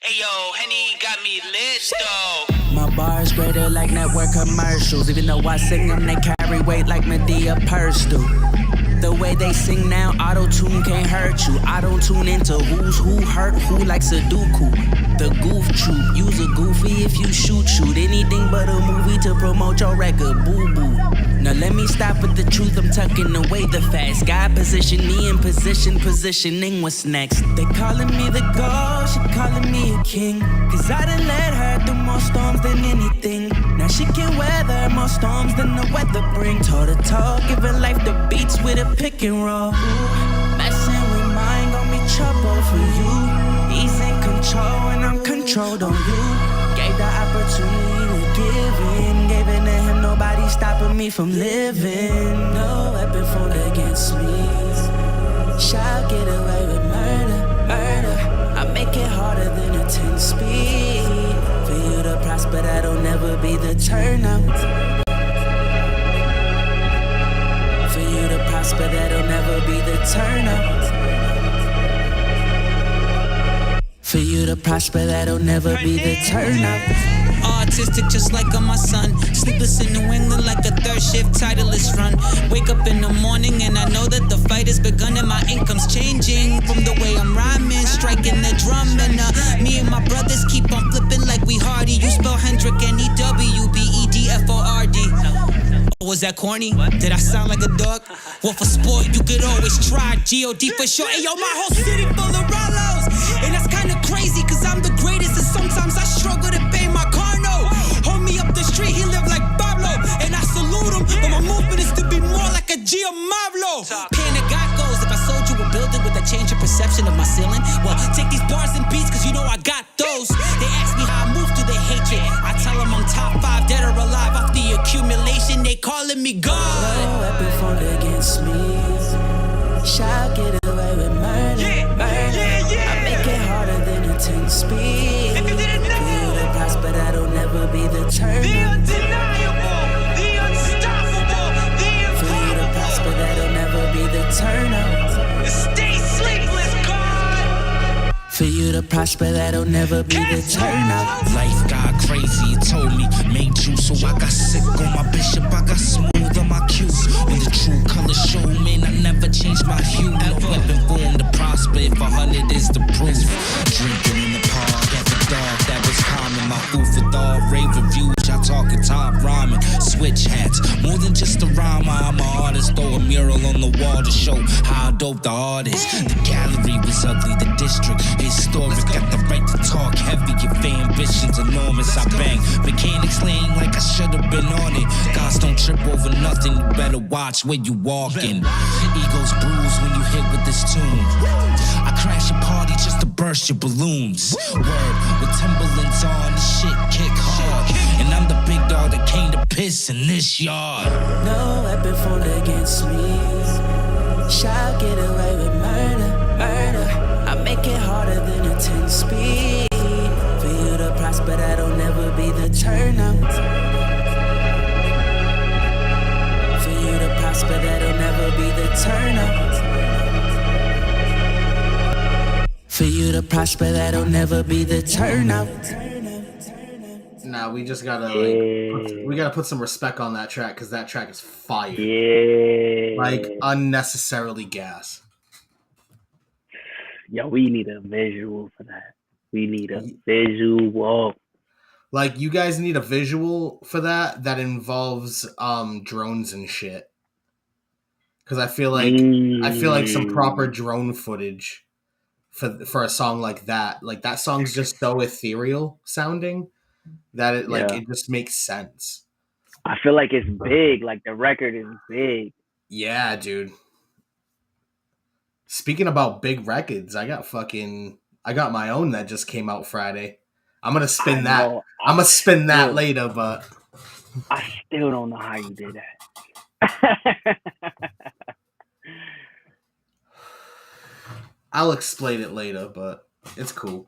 Hey yo, Henny got me lit though. My bars greater like network commercials. Even though I sing them, they carry weight like Medea purse do. The way they sing now, auto-tune can't hurt you. I don't tune into who's who, hurt who like Sudoku. The goof troop, use a goofy if you shoot. Anything but a movie to promote your record, boo-boo. Now let me stop with the truth, I'm tucking away the facts. God position me in position, positioning what's next. They calling me the god, she calling me a king. Cause I done let her through more storms than anything. Now she can weather more storms than the weather bring. Toe to toe, giving life the beats with a pick and roll. Messing with mine gon' be trouble for you. He's in control and I'm controlled on you. Gave the opportunity to give in. Gave in to him, nobody stopping me from living. No weapon formed against me shall get away with murder. I make it harder than a 10 speed. For you to prosper, that'll never be the turnout. For you to prosper, that'll never be the turnout. For you to prosper, that'll never be the turnout. Autistic just like on my son. Sleepless in New England like a third shift Titleist run. Wake up in the morning and I know that the fight has begun and my income's changing. From the way I'm rhyming, striking the drum. And me and my brothers keep on flipping like we Hardy. You spell Hendrick N-E-W-B-E-D-F-O-R-D. Was that corny? Did I sound like a dog? Well, for sport, you could always try G.O.D. for sure. Hey, yo, my whole city full of Rollos. And that's kind of crazy, cause I'm the greatest. And sometimes I struggle to pay my car note. Homie up the street, he live like Pablo. And I salute him, but my movement is to be more like a Giamavlo. Paying the goes. If I sold you a building, would that change your perception of my ceiling? Well, take these bars and beats, cause you know I got those. They ask me how I move through the hatred. I tell them I'm top 5, dead or alive. Off the accumulation, they calling me God. No weapon formed against me shall get away with murder. I make it harder than a 10 speed. If you didn't know. For you to prosper, that'll never be the turn. The undeniable, the unstoppable, For you to prosper, that'll never be the turnout. Stay sleepless, God. For you to prosper, that'll never be the turnout. Life got crazy, it told me, made you. So I got sick on my bishop, I got smooth on my cues. When the true color show, man, I never changed my hue. No weapon formed to prosper if 100 is the proof. Drinking in the park at the dark, that was common. My food for thought, rave reviews, y'all talking top rhyming. Switch hats, more than just a rhymer. I'm an artist, throw a mural on the wall to show how dope the art is. The gallery was ugly, the district historic. Got the right to talk heavy, if ambition's enormous. I bang mechanics lane like I should've been on it. Guys don't trip over nothing, you better watch where you walking. Egos bruise when you hit with this tune. I crash your party just to burst your balloons. Word, with Timberlands on, the shit kick hard. And I'm the big dog that came to piss in this yard. No weapon formed against me shall get away with murder. I make it harder than a 10 speed. For you to prosper, that'll never be the turnout. For you to prosper, that'll never be the turnout. For you to prosper, that'll never be the turnout. Nah, we just gotta we gotta put some respect on that track because that track is fire. Yeah. Like unnecessarily gas. Yo, we need a visual for that. We need a visual. Like you guys need a visual for that involves drones and shit. Cause I feel like some proper drone footage for a song like that. Like that song's just so ethereal sounding that it it just makes sense. I feel like it's big. Like the record is big. Yeah, dude. Speaking about big records, I got my own that just came out Friday. I'm gonna spin that. I'm gonna spin that later, but I still don't know how you did that. I'll explain it later, but it's cool.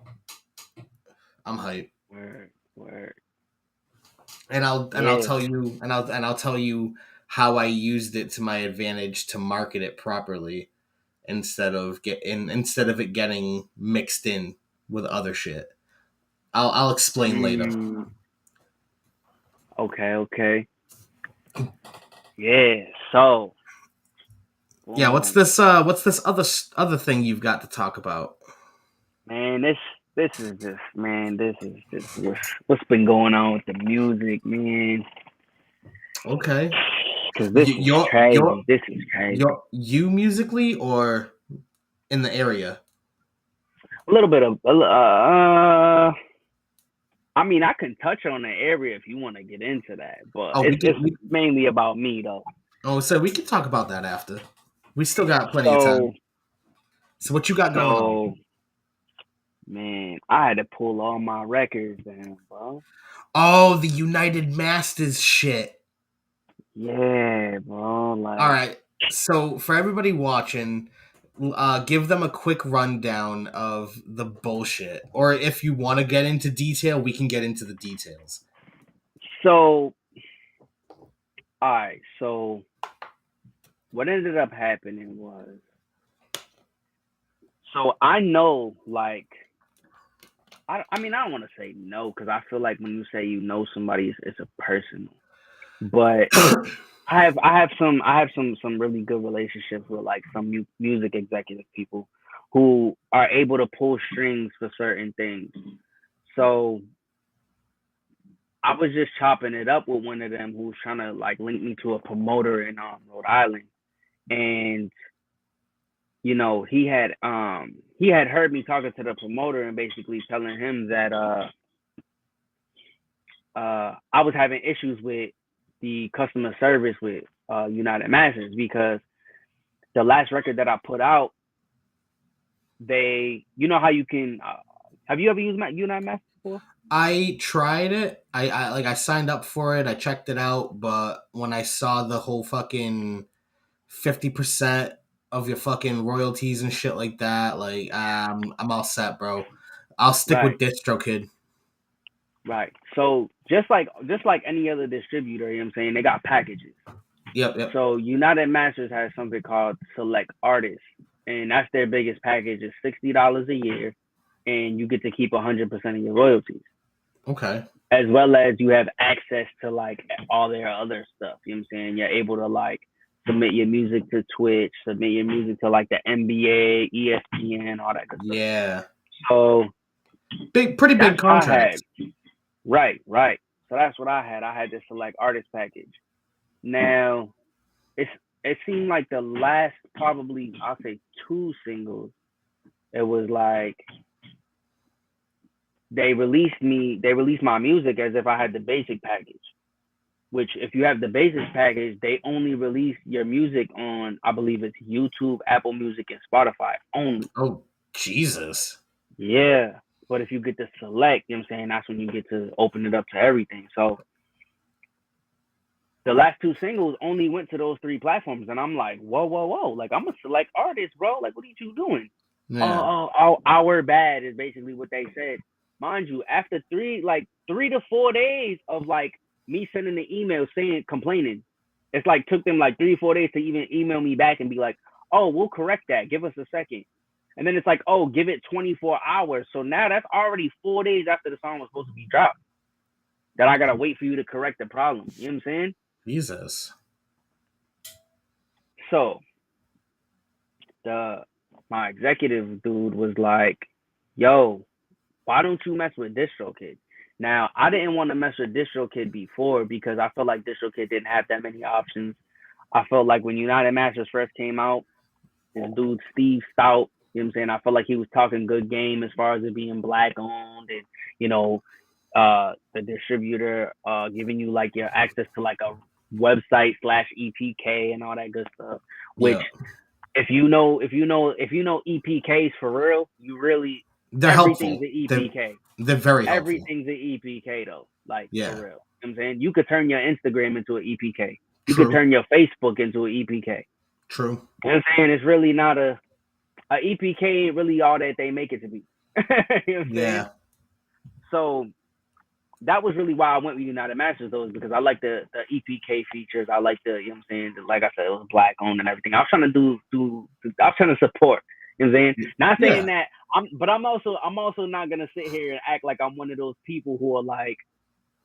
I'm hyped. Word. And I'll tell you and I'll tell you how I used it to my advantage to market it properly instead of it getting mixed in with other shit. I'll explain later. Okay. Yeah. So. Yeah, what's this other thing you've got to talk about? Man, this is just what's been going on with the music, man. Okay. Because this is crazy. This is crazy. You musically or in the area? A little bit of I mean, I can touch on the area if you want to get into that, but it's mainly about me though. Oh, so we can talk about that after. We still got plenty of time. So what you got going on? Man, I had to pull all my records down, bro. Oh, the United Masters shit. Yeah, bro. Like, all right. So for everybody watching, give them a quick rundown of the bullshit. Or if you want to get into detail, we can get into the details. So, all right. So, what ended up happening was, so I know, like, I mean, I don't want to say no because I feel like when you say you know somebody, it's a personal. But I have some really good relationships with like some music executive people who are able to pull strings for certain things. So I was just chopping it up with one of them who was trying to like link me to a promoter in Rhode Island, and you know he had heard me talking to the promoter and basically telling him that I was having issues with the customer service with United Masters because the last record that I put out, you know how you can, have you ever used United Masters before? I tried it. I signed up for it. I checked it out, but when I saw the whole fucking 50% of your fucking royalties and shit like that, like I'm all set, bro. I'll stick with DistroKid. Right. So just like any other distributor, you know what I'm saying, they got packages. Yep. So United Masters has something called Select Artists, and that's their biggest package. It's $60 a year, and you get to keep 100% of your royalties. Okay. As well as you have access to like all their other stuff. You know what I'm saying? You're able to like submit your music to Twitch, submit your music to like the NBA, ESPN, all that good stuff. Yeah. So pretty big contract. Right. So that's what I had. I had this Select Artist package. Now, it seemed like the last probably I'll say 2 singles, it was like they released my music as if I had the basic package. Which if you have the basic package, they only release your music on, I believe it's YouTube, Apple Music, and Spotify only. Oh, Jesus. Yeah. But if you get to select, you know what I'm saying, that's when you get to open it up to everything. So the last 2 singles only went to those 3 platforms. And I'm like, whoa. Like, I'm a Select Artist, bro. Like, what are you doing? Yeah. Our bad is basically what they said. Mind you, after 3 to 4 days of like me sending the email complaining, it's like took them like 3 or 4 days to even email me back and be like, oh, we'll correct that. Give us a second. And then it's like, oh, give it 24 hours. So now that's already 4 days after the song was supposed to be dropped that I got to wait for you to correct the problem. You know what I'm saying? Jesus. So my executive dude was like, yo, why don't you mess with DistroKid? Now, I didn't want to mess with DistroKid before because I felt like DistroKid didn't have that many options. I felt like when United Masters first came out, this dude, Steve Stout, you know what I'm saying? I felt like he was talking good game as far as it being black owned and, you know, the distributor giving you like your access to like a website /EPK and all that good stuff. Which if you know EPKs for real, you really they're everything's helpful. An EPK. They're very helpful. Everything's an EPK though. Like for real. You know what I'm saying? You could turn your Instagram into an EPK. You could turn your Facebook into an EPK. True. You know what I'm saying? It's really not a EPK ain't really all that they make it to be. You know what I'm saying? Yeah. So that was really why I went with United Masters, though, is because I like the EPK features. I like the, you know what I'm saying? Like I said, it was black owned and everything. I was trying to I was trying to support. You know what I'm saying? Not saying that I'm also not gonna sit here and act like I'm one of those people who are like,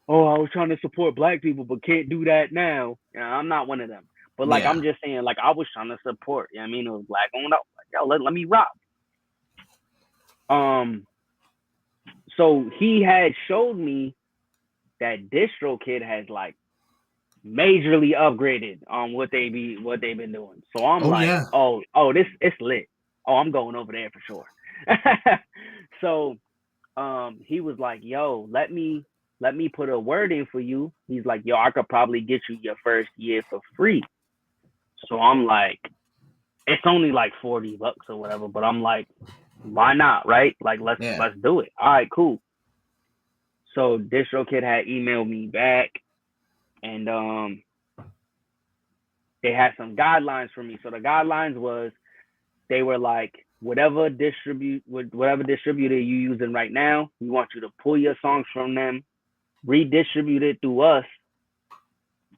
oh, I was trying to support black people but can't do that now. You know, I'm not one of them. But like I'm just saying, like I was trying to support. You know what I mean? It was black owned. I was like, yo, let me rock. So he had showed me that DistroKid has like majorly upgraded on what they've been doing. So I'm oh, this it's lit. Oh, I'm going over there for sure. So he was like, yo, let me put a word in for you. He's like, yo, I could probably get you your first year for free. So I'm like, it's only like $40 or whatever, but I'm like, why not, right? Like let's do it. All right, cool. So DistroKid had emailed me back, and they had some guidelines for me. So the guidelines was, they were like, whatever distributor you're using right now, we want you to pull your songs from them, redistribute it through us,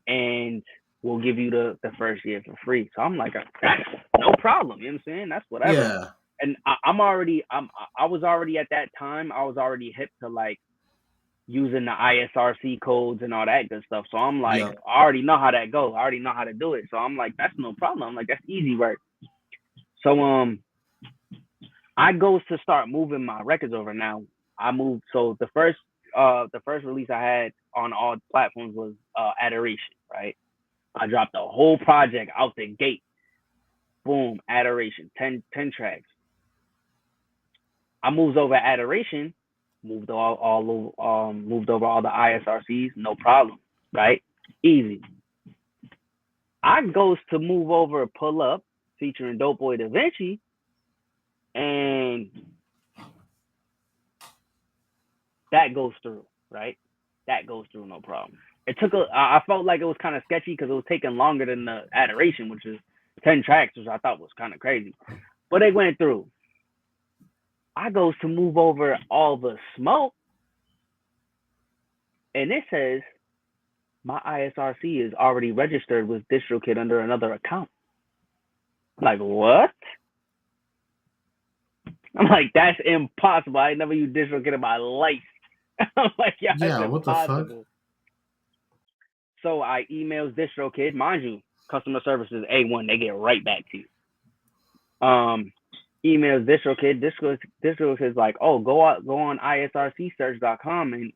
and we'll give you the first year for free. So I'm like, that's no problem. You know what I'm saying? That's whatever. Yeah. And I was already at that time, I was already hip to like using the ISRC codes and all that good stuff. So I'm like, I already know how that goes. I already know how to do it. So I'm like, that's no problem. I'm like, that's easy work. So I goes to start moving my records over now. I moved. So the first release I had on all platforms was Adoration, right? I dropped the whole project out the gate. Boom, Adoration, 10 tracks. I moved over Adoration, moved over all the ISRCs, no problem, right? Easy. I goes to move over Pull Up, featuring Dope Boy Da Vinci, and that goes through, right? That goes through, no problem. It took I felt like it was kind of sketchy because it was taking longer than the Adoration, which is 10 tracks, which I thought was kind of crazy. But they went through. I goes to move over All the Smoke, and it says my ISRC is already registered with DistroKid under another account. Like, what? I'm like, that's impossible. I never used DistroKid in my life. I'm like, yeah, what impossible. The fuck? So I emails DistroKid, mind you, customer service is A1. They get right back to you. Emails DistroKid. DistroKid's like, oh, go on isrcsearch.com and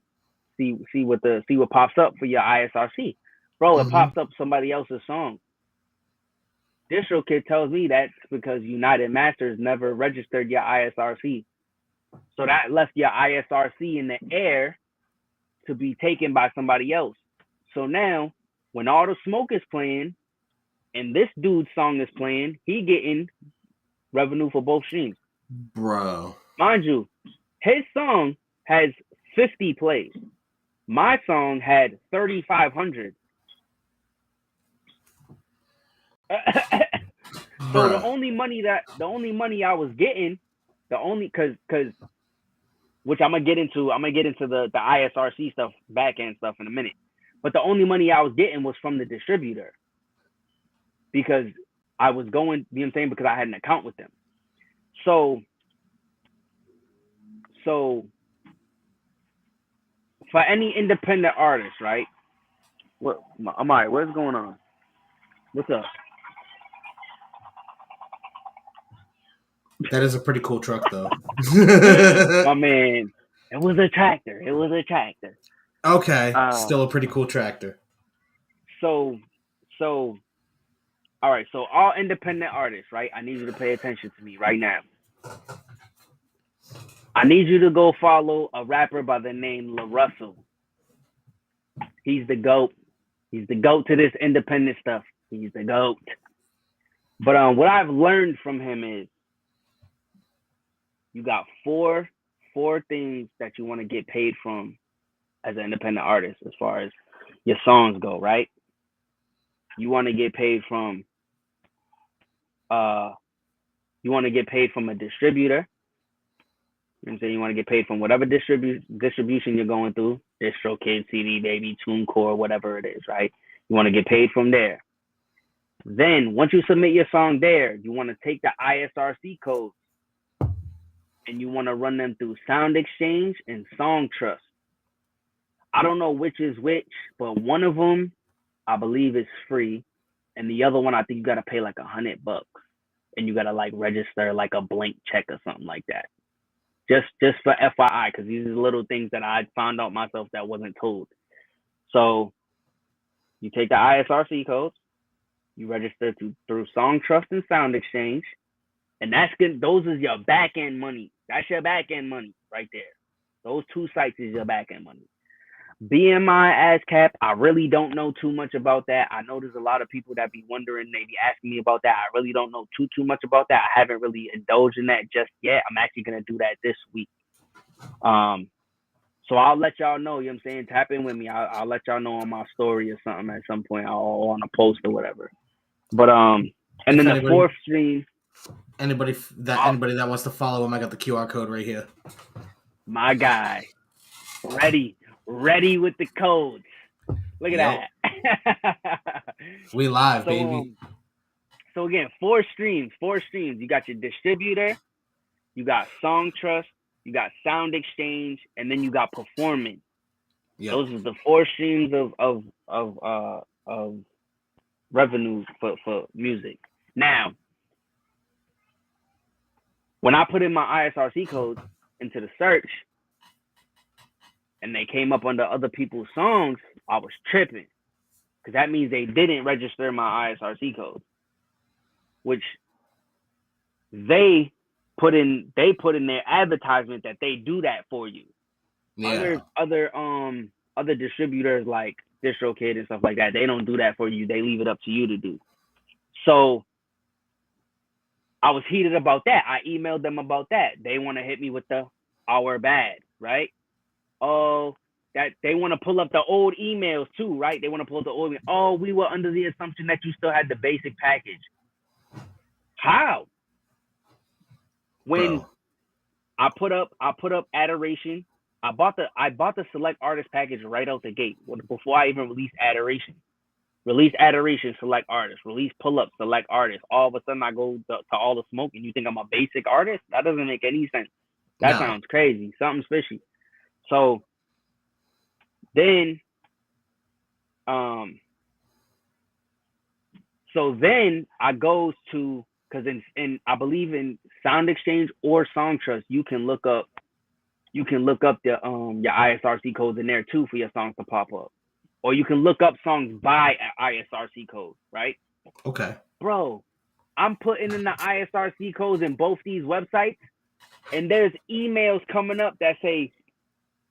see what pops up for your ISRC. Bro, it pops up somebody else's song. DistroKid tells me that's because United Masters never registered your ISRC. So that left your ISRC in the air to be taken by somebody else. So now, when All the Smoke is playing and this dude's song is playing, he getting revenue for both streams. Bro. Mind you, his song has 50 plays. My song had 3,500. So the only money I was getting, cause which I'm gonna get into the ISRC stuff, back end stuff in a minute. But the only money I was getting was from the distributor, because I was going, you know what I'm saying, because I had an account with them. So for any independent artist, right? What, Amari, what's going on? What's up? That is a pretty cool truck, though. My man, it was a tractor. Okay, still a pretty cool tractor. So, all right. So all independent artists, right? I need you to pay attention to me right now. I need you to go follow a rapper by the name La Russell. He's the GOAT. He's the GOAT to this independent stuff. He's the GOAT. But what I've learned from him is, you got four things that you want to get paid from as an independent artist as far as your songs go, right? You want to get paid from You want to get paid from a distributor. You know what I'm saying? You want to get paid from whatever distribution you're going through. DistroKid, CD Baby, TuneCore, whatever it is, right? You want to get paid from there. Then, once you submit your song there, you want to take the ISRC codes and you want to run them through Sound Exchange and Song Trust. I don't know which is which, but one of them, I believe, is free. And the other one, I think you got to pay like $100. And you got to like register like a blank check or something like that. Just for FYI, because these are little things that I found out myself that wasn't told. So you take the ISRC codes, you register through Song Trust and Sound Exchange, and that's good. Those is your back end money. That's your back end money right there. Those two sites is your back end money. BMI, ASCAP, I really don't know too much about that. I know there's a lot of people that be wondering, they be asking me about that. I really don't know too much about that. I haven't really indulged in that just yet. I'm actually going to do that this week. So I'll let y'all know, you know what I'm saying? Tap in with me. I'll let y'all know on my story or something at some point, or on a post or whatever. But, and then the fourth stream. Anybody that wants to follow him, I got the QR code right here. My guy. Ready with the codes. Look at that. We live, baby. So again, four streams. You got your distributor, you got Song Trust, you got Sound Exchange, and then you got performance. Yep. Those are the four streams of revenue for music. Now, when I put in my ISRC codes into the search, and they came up under other people's songs, I was tripping. Because that means they didn't register my ISRC code. Which they put in their advertisement that they do that for you. Yeah. Other distributors like DistroKid and stuff like that, they don't do that for you. They leave it up to you to do. So I was heated about that. I emailed them about that. They want to hit me with the our bad, right? Oh, that they want to pull up the old emails too, right? They want to pull up the old emails. Oh, we were under the assumption that you still had the basic package. How? When I put up Adoration, I bought the select artist package right out the gate before I even released Adoration. Release Adoration, select artist. Release pull up, select artist. All of a sudden I go to All the Smoke and you think I'm a basic artist? That doesn't make any sense. That sounds crazy. Something's fishy. So then I goes to, because in I believe in Sound Exchange or Song Trust, you can look up the your ISRC codes in there too for your songs to pop up. Or you can look up songs by ISRC code, right? Okay. Bro, I'm putting in the ISRC codes in both these websites, and there's emails coming up that say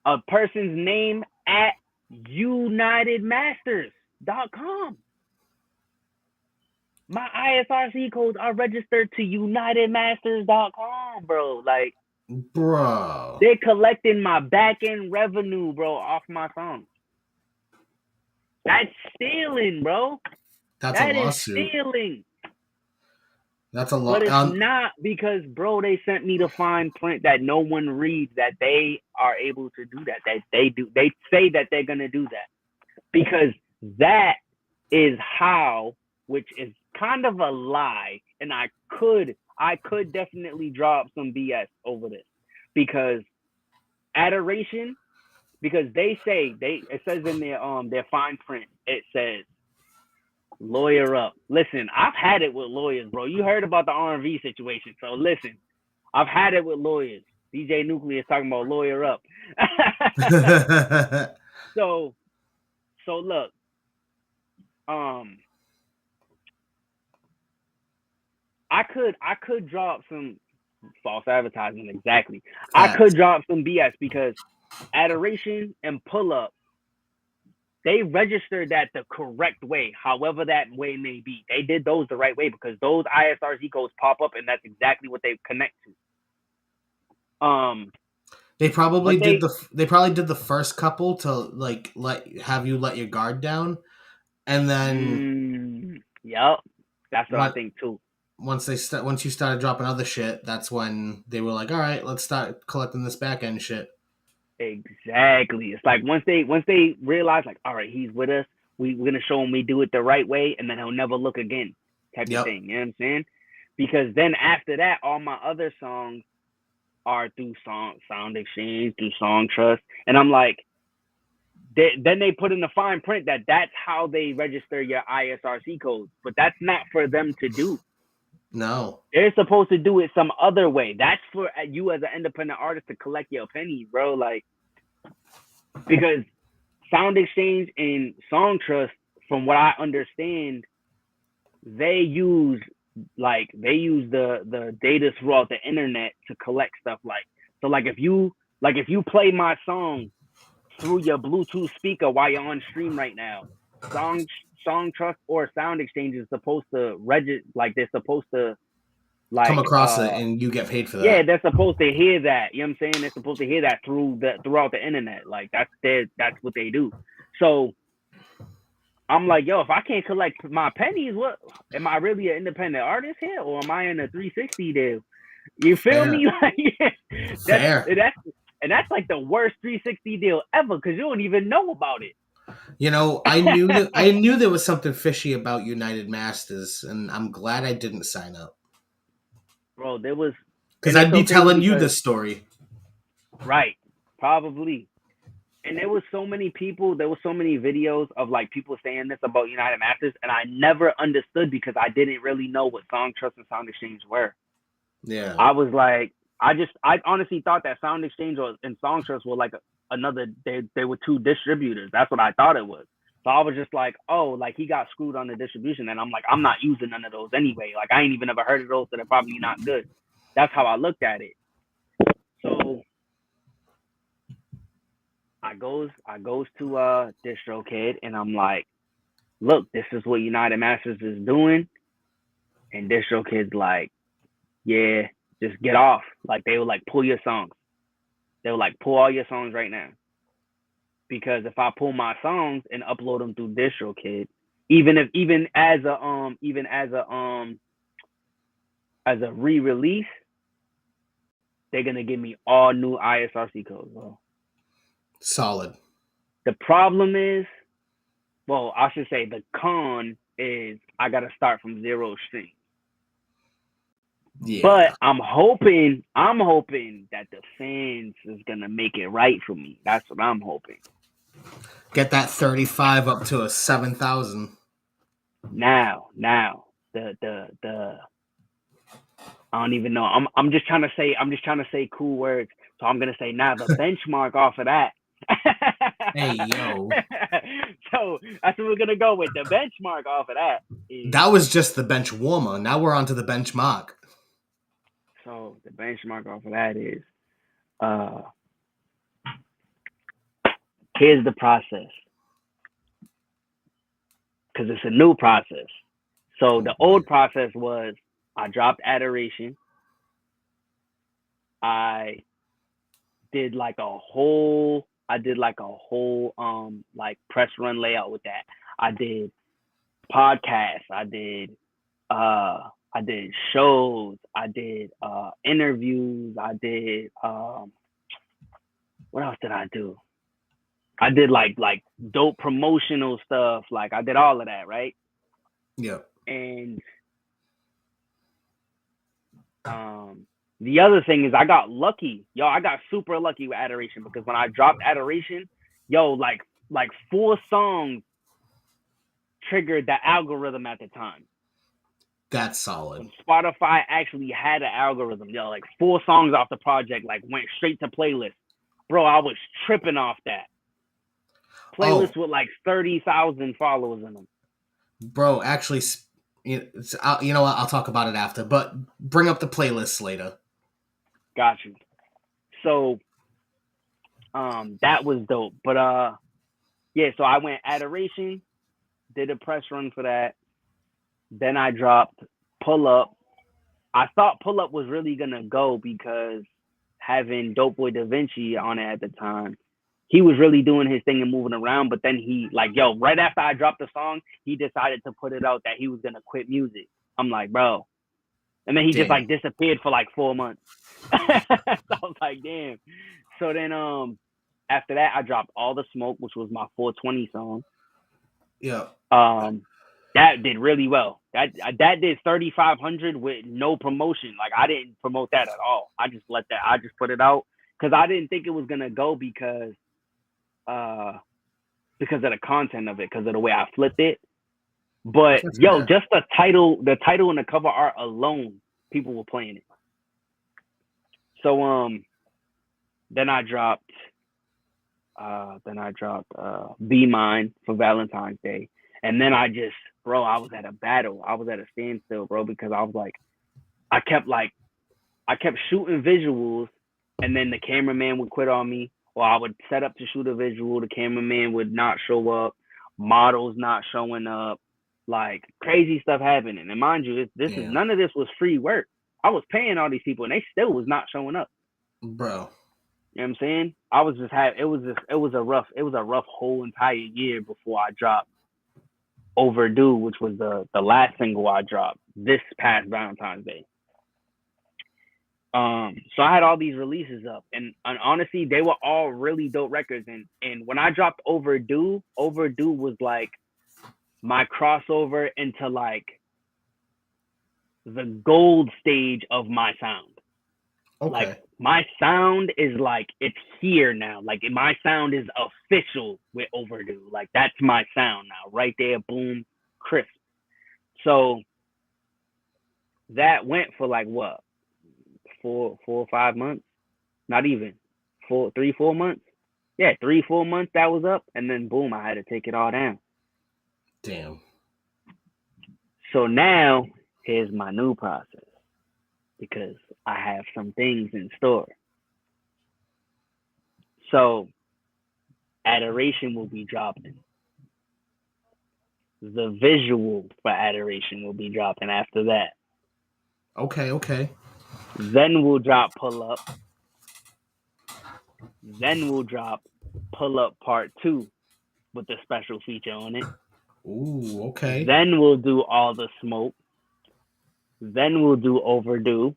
a person's name at UnitedMasters.com. My ISRC codes are registered to UnitedMasters.com, bro. Like, bro, they're collecting my back end revenue, bro, off my songs. That's stealing, bro. That is stealing. That's a lot. But it's not, because, bro, they sent me the fine print that no one reads, that they are able to do that. That they do. They say that they're gonna do that because that is how, which is kind of a lie, and I could definitely drop some BS over this, because Adoration, because they say it says in their fine print, it says lawyer up. Listen, I've had it with lawyers, bro. You heard about the R&V situation, so listen, I've had it with lawyers. DJ Nuclear is talking about lawyer up. So look, I could drop some false advertising, exactly. I could drop some BS because Adoration and Pull Up, they registered that the correct way, however that way may be. They did those the right way because those ISRC codes pop up, and that's exactly what they connect to. They probably did the first couple to like have you let your guard down, and then yep, that's what I think too. once you started dropping other shit, that's when they were like, all right, let's start collecting this back end shit. Exactly. It's like once they realize, like, all right, he's with us, we're gonna show him we do it the right way, and then he'll never look again, type of thing. You know what I'm saying? Because then after that, all my other songs are through Sound Exchange, through Song Trust, and I'm like, then they put in the fine print that that's how they register your ISRC codes, but that's not for them to do. No, they're supposed to do it some other way. That's for you as an independent artist to collect your pennies, bro. Like, because Sound Exchange and Song Trust, from what I understand, they use the data throughout the internet to collect stuff. Like, so like if you play my song through your Bluetooth speaker while you're on stream right now, Song Trust or Sound Exchange is supposed to register, like they're supposed to come across it and you get paid for that. Yeah, they're supposed to hear that. You know what I'm saying? They're supposed to hear that throughout the internet. Like that's what they do. So I'm like, yo, if I can't collect my pennies, what am I really an independent artist here, or am I in a 360 deal? You feel me? Like, that's like the worst 360 deal ever, because you don't even know about it. You know, I knew there was something fishy about United Masters, and I'm glad I didn't sign up. Bro, there was, because I'd be telling you this story. Right, probably. And there was so many people, there were so many videos of like people saying this about United Masters, and I never understood because I didn't really know what Song Trust and Sound Exchange were. Yeah. I was like, I honestly thought that Sound Exchange and Song Trust were like they were two distributors. That's what I thought it was. So I was just like, oh, like he got screwed on the distribution. And I'm like, I'm not using none of those anyway. Like I ain't even ever heard of those, so they're probably not good. That's how I looked at it. So I goes to DistroKid, and I'm like, look, this is what United Masters is doing. And DistroKid's like, yeah, just get off. Like they were like, pull your songs. They were like, pull all your songs right now. Because if I pull my songs and upload them through DistroKid, even as a re-release, they're gonna give me all new ISRC codes, bro. Solid. The problem is, well, I should say the con is I gotta start from zero stream. Yeah. But I'm hoping that the fans is gonna make it right for me. That's what I'm hoping. Get that 35 up to a 7,000. Now, the I don't even know. I'm just trying to say cool words. So I'm gonna say now the benchmark off of that. Hey yo. So that's what we're gonna go with. The benchmark off of that. That was just the bench warmer. Now we're on to the benchmark. So the benchmark off of that is here's the process. Because it's a new process. So the old process was I dropped Adoration. I did like a whole like press run layout with that. I did podcasts, I did shows, I did interviews, I did what else did I do? I did like dope promotional stuff. Like I did all of that, right? Yeah. And the other thing is I got lucky. Yo, I got super lucky with Adoration, because when I dropped Adoration, yo, like 4 songs triggered the algorithm at the time. That's solid. When Spotify actually had an algorithm. Yo, like 4 songs off the project like went straight to playlist. Bro, I was tripping off that. Playlist with like 30,000 followers in them. Bro, actually, you know what? I'll talk about it after, but bring up the playlists later. Got you. So, that was dope. But, yeah, so I went Adoration, did a press run for that. Then I dropped Pull Up. I thought Pull Up was really going to go because having Dope Boy Da Vinci on it at the time, he was really doing his thing and moving around. But then he, like, yo, right after I dropped the song, he decided to put it out that he was going to quit music. I'm like, bro, And then he just Damn. like disappeared for like 4 months. So I was like, damn. So then after that I dropped All the Smoke, which was my 420 song. Yeah. That did really well. That did 3,500 with no promotion. Like I didn't promote that at all. I just put it out because I didn't think it was gonna go because of the content of it, because of the way I flipped it. But just the title and the cover art alone, people were playing it. So then I dropped Be Mine for Valentine's Day. And then I was at a battle. I was at a standstill, bro, because I was like, I kept shooting visuals, and then the cameraman would quit on me, or I would set up to shoot a visual, the cameraman would not show up, models not showing up, like crazy stuff happening. And mind you, none of this was free work. I was paying all these people, and they still was not showing up, bro. You know what I'm saying? It was a rough whole entire year before I dropped Overdue, which was the last single I dropped this past Valentine's Day. So I had all these releases up, and honestly, they were all really dope records. And when I dropped Overdue was like my crossover into like the gold stage of my sound. Okay. Like my sound is like, it's here now. Like my sound is official with Overdue. Like that's my sound now, right there, boom, crisp. So that went for like what, 4 or 5 months? Not even 3-4 months. Yeah, 3-4 months that was up, and then boom, I had to take it all down. Damn. So now here's my new process, because I have some things in store. So Adoration will be dropping. The visual for Adoration will be dropping after that. Okay. Then we'll drop Pull Up. Then we'll drop Pull Up Part 2 with the special feature on it. Ooh, okay. Then we'll do All the Smoke. Then we'll do Overdue.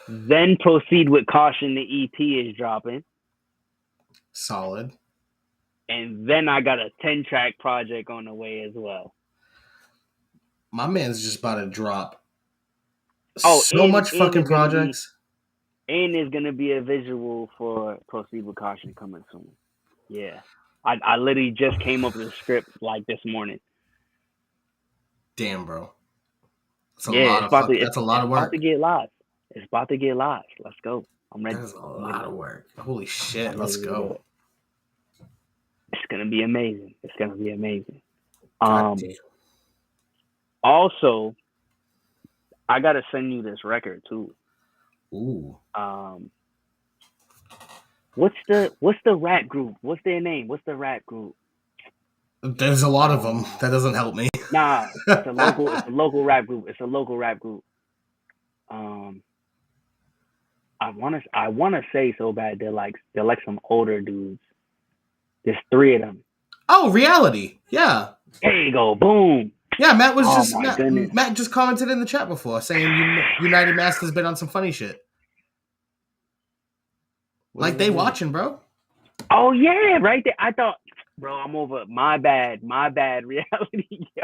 Then Proceed with Caution, the EP is dropping. Solid. And then I got a 10-track project on the way as well. My man's just about to drop much fucking projects. And there's going to be a visual for Proceed with Caution coming soon. Yeah. I literally just came up with a script like this morning. Damn, bro. That's a lot of work. It's about to get live. Let's go. I'm ready. That's a lot of work. Holy shit. Let's go. It's going to be amazing. God damn. Also, I got to send you this record too. Ooh. What's the rap group? What's their name? What's the rap group? There's a lot of them. That doesn't help me. Nah, it's a local rap group. I wanna say so bad they're like some older dudes. There's 3 of them. Oh, Reality. Yeah. There you go. Boom. Yeah, Matt just commented in the chat before saying United Master's been on some funny shit. Like they watching, bro. Oh yeah, right there. I thought, bro, I'm over. My bad. Reality. Yo.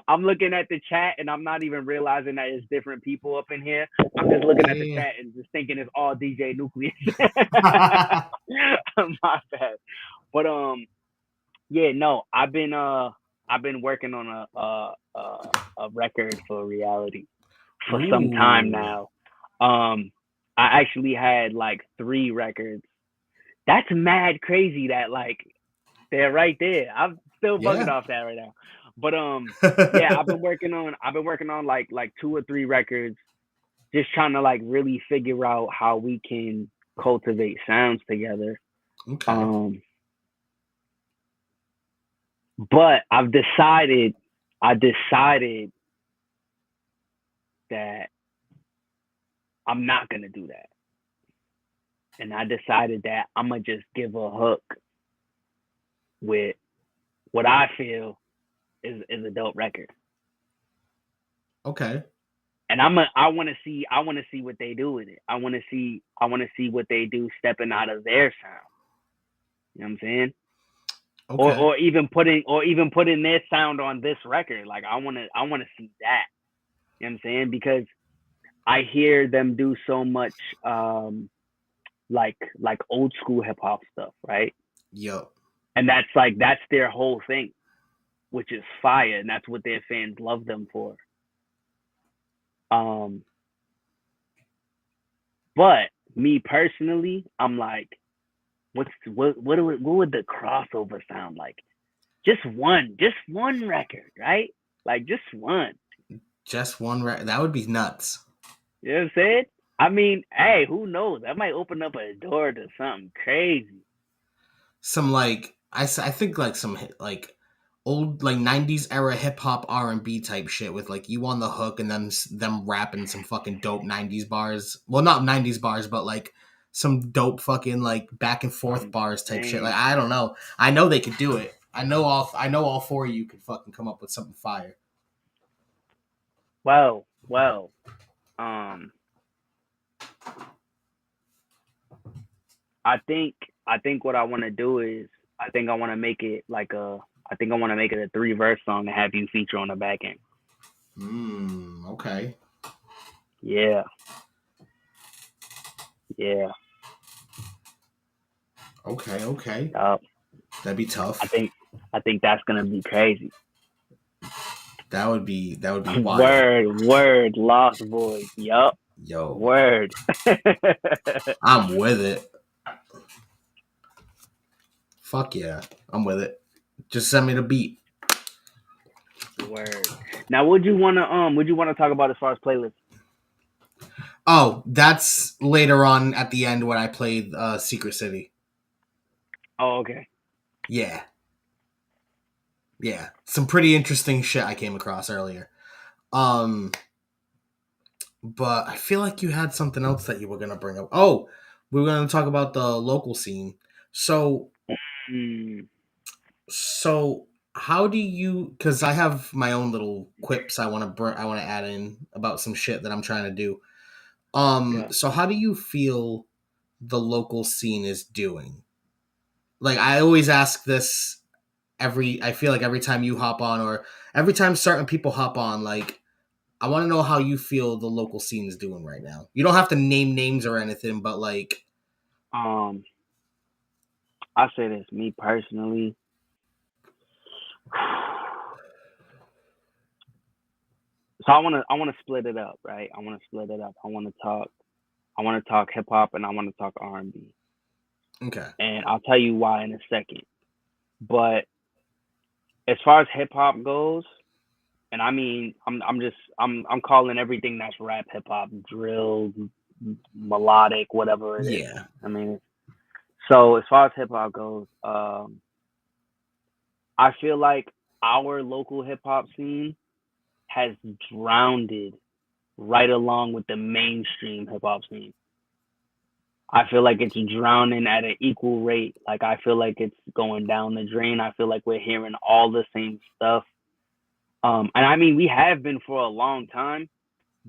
I'm looking at the chat and I'm not even realizing that it's different people up in here. I'm just looking at the chat and just thinking it's all DJ Nucleus. My bad. But yeah, no, I've been working on a record for Reality for some time now. I actually had like 3 records. That's mad crazy that like they're right there. I'm still bugging off that right now. But yeah, I've been working on like 2 or 3 records, just trying to like really figure out how we can cultivate sounds together. Okay. But I decided that I'm not gonna do that. And I decided that I'm gonna just give a hook with what I feel is a dope record. Okay. And I want to see what they do with it. I want to see what they do stepping out of their sound. You know what I'm saying? Okay. Or even putting their sound on this record. Like I want to see that. You know what I'm saying? Because I hear them do so much like old school hip hop stuff, right? Yo. And that's their whole thing, which is fire, and that's what their fans love them for. But me personally, I'm like, what would the crossover sound like? Just one record, right? Like just one. Just one record. That would be nuts. You know what I'm saying? I mean, hey, who knows? That might open up a door to something crazy. Some like I think like some like old like 90s era hip hop R&B type shit with like You on the Hook and then them rapping some fucking dope 90s bars. Well, not 90s bars, but like some dope fucking like back and forth bars type shit. Like I don't know. I know they could do it. I know all four of you could fucking come up with something fire. Well, I think what I want to do is I think I want to make it a 3-verse song and have you feature on the back end. Okay. Yeah. Okay. That'd be tough. I think that's gonna be crazy. That would be wild. Word, Lost Boys. Yup. Yo. Word. I'm with it. Fuck yeah. I'm with it. Just send me the beat. Word. Now would you wanna talk about as far as playlists? Oh, that's later on at the end when I played Secret City. Oh, okay. Yeah. Some pretty interesting shit I came across earlier. But I feel like you had something else that you were gonna bring up. Oh, we were gonna talk about the local scene. So how do you? Because I have my own little quips I want to add in about some shit that I'm trying to do. So how do you feel the local scene is doing? Like I always ask this I feel like every time you hop on or every time certain people hop on, like I want to know how you feel the local scene is doing right now. You don't have to name names or anything, but like I say this, me personally. So I want to split it up, right? I want to talk hip hop and I want to talk R&B. Okay. And I'll tell you why in a second. But as far as hip hop goes, and I mean, I'm calling everything that's rap, hip hop, drill, melodic, whatever it is. Yeah. I mean, so as far as hip hop goes, I feel like our local hip hop scene has drowned right along with the mainstream hip hop scene. I feel like it's drowning at an equal rate. Like I feel like it's going down the drain. I feel like we're hearing all the same stuff. And I mean we have been for a long time,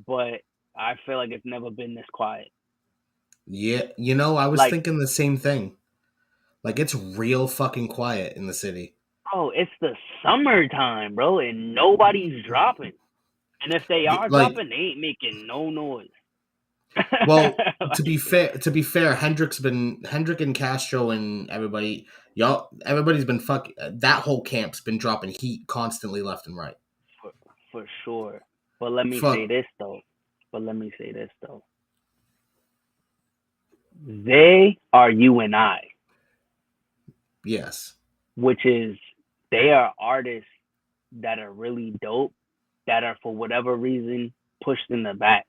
but I feel like it's never been this quiet. Yeah, I was thinking the same thing. Like it's real fucking quiet in the city. Oh, it's the summertime, bro, and nobody's dropping. And if they are dropping, they ain't making no noise. Well, to be fair, Hendrick and Castro and everybody, everybody's been that whole camp's been dropping heat constantly left and right. For sure. But let me say this though. They are you and I. Yes. Which is they are artists that are really dope that are for whatever reason pushed in the back.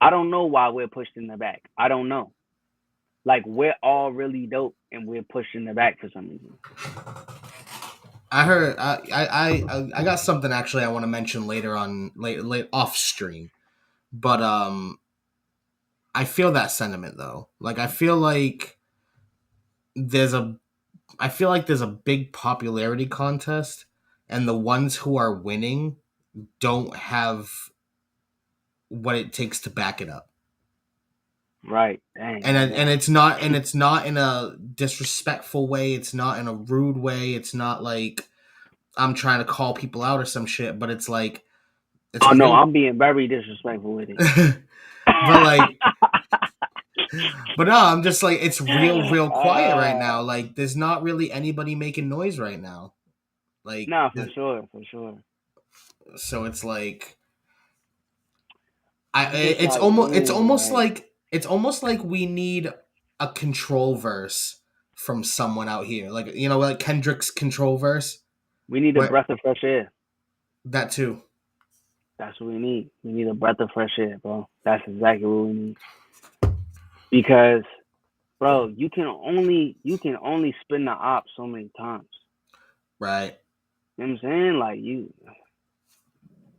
I don't know why we're pushed in the back. I don't know. Like we're all really dope and we're pushed in the back for some reason. I heard I got something actually I want to mention later on late off stream. But I feel that sentiment though. Like I feel like there's a big popularity contest and the ones who are winning don't have what it takes to back it up. Right. Dang. And it's not in a disrespectful way. It's not in a rude way. It's not like I'm trying to call people out or some shit. But it's like, it's no, I'm being very disrespectful with it. But like, but no, I'm just like, it's real quiet right now. Like, there's not really anybody making noise right now. Like, nah, for sure. So it's like, it's almost like we need a control verse from someone out here, like, you know, like Kendrick's control verse. We need a breath of fresh air. That too. That's what we need. We need a breath of fresh air, bro. That's exactly what we need. Because, bro, you can only spin the op so many times. Right. You know what I'm saying? Like, you,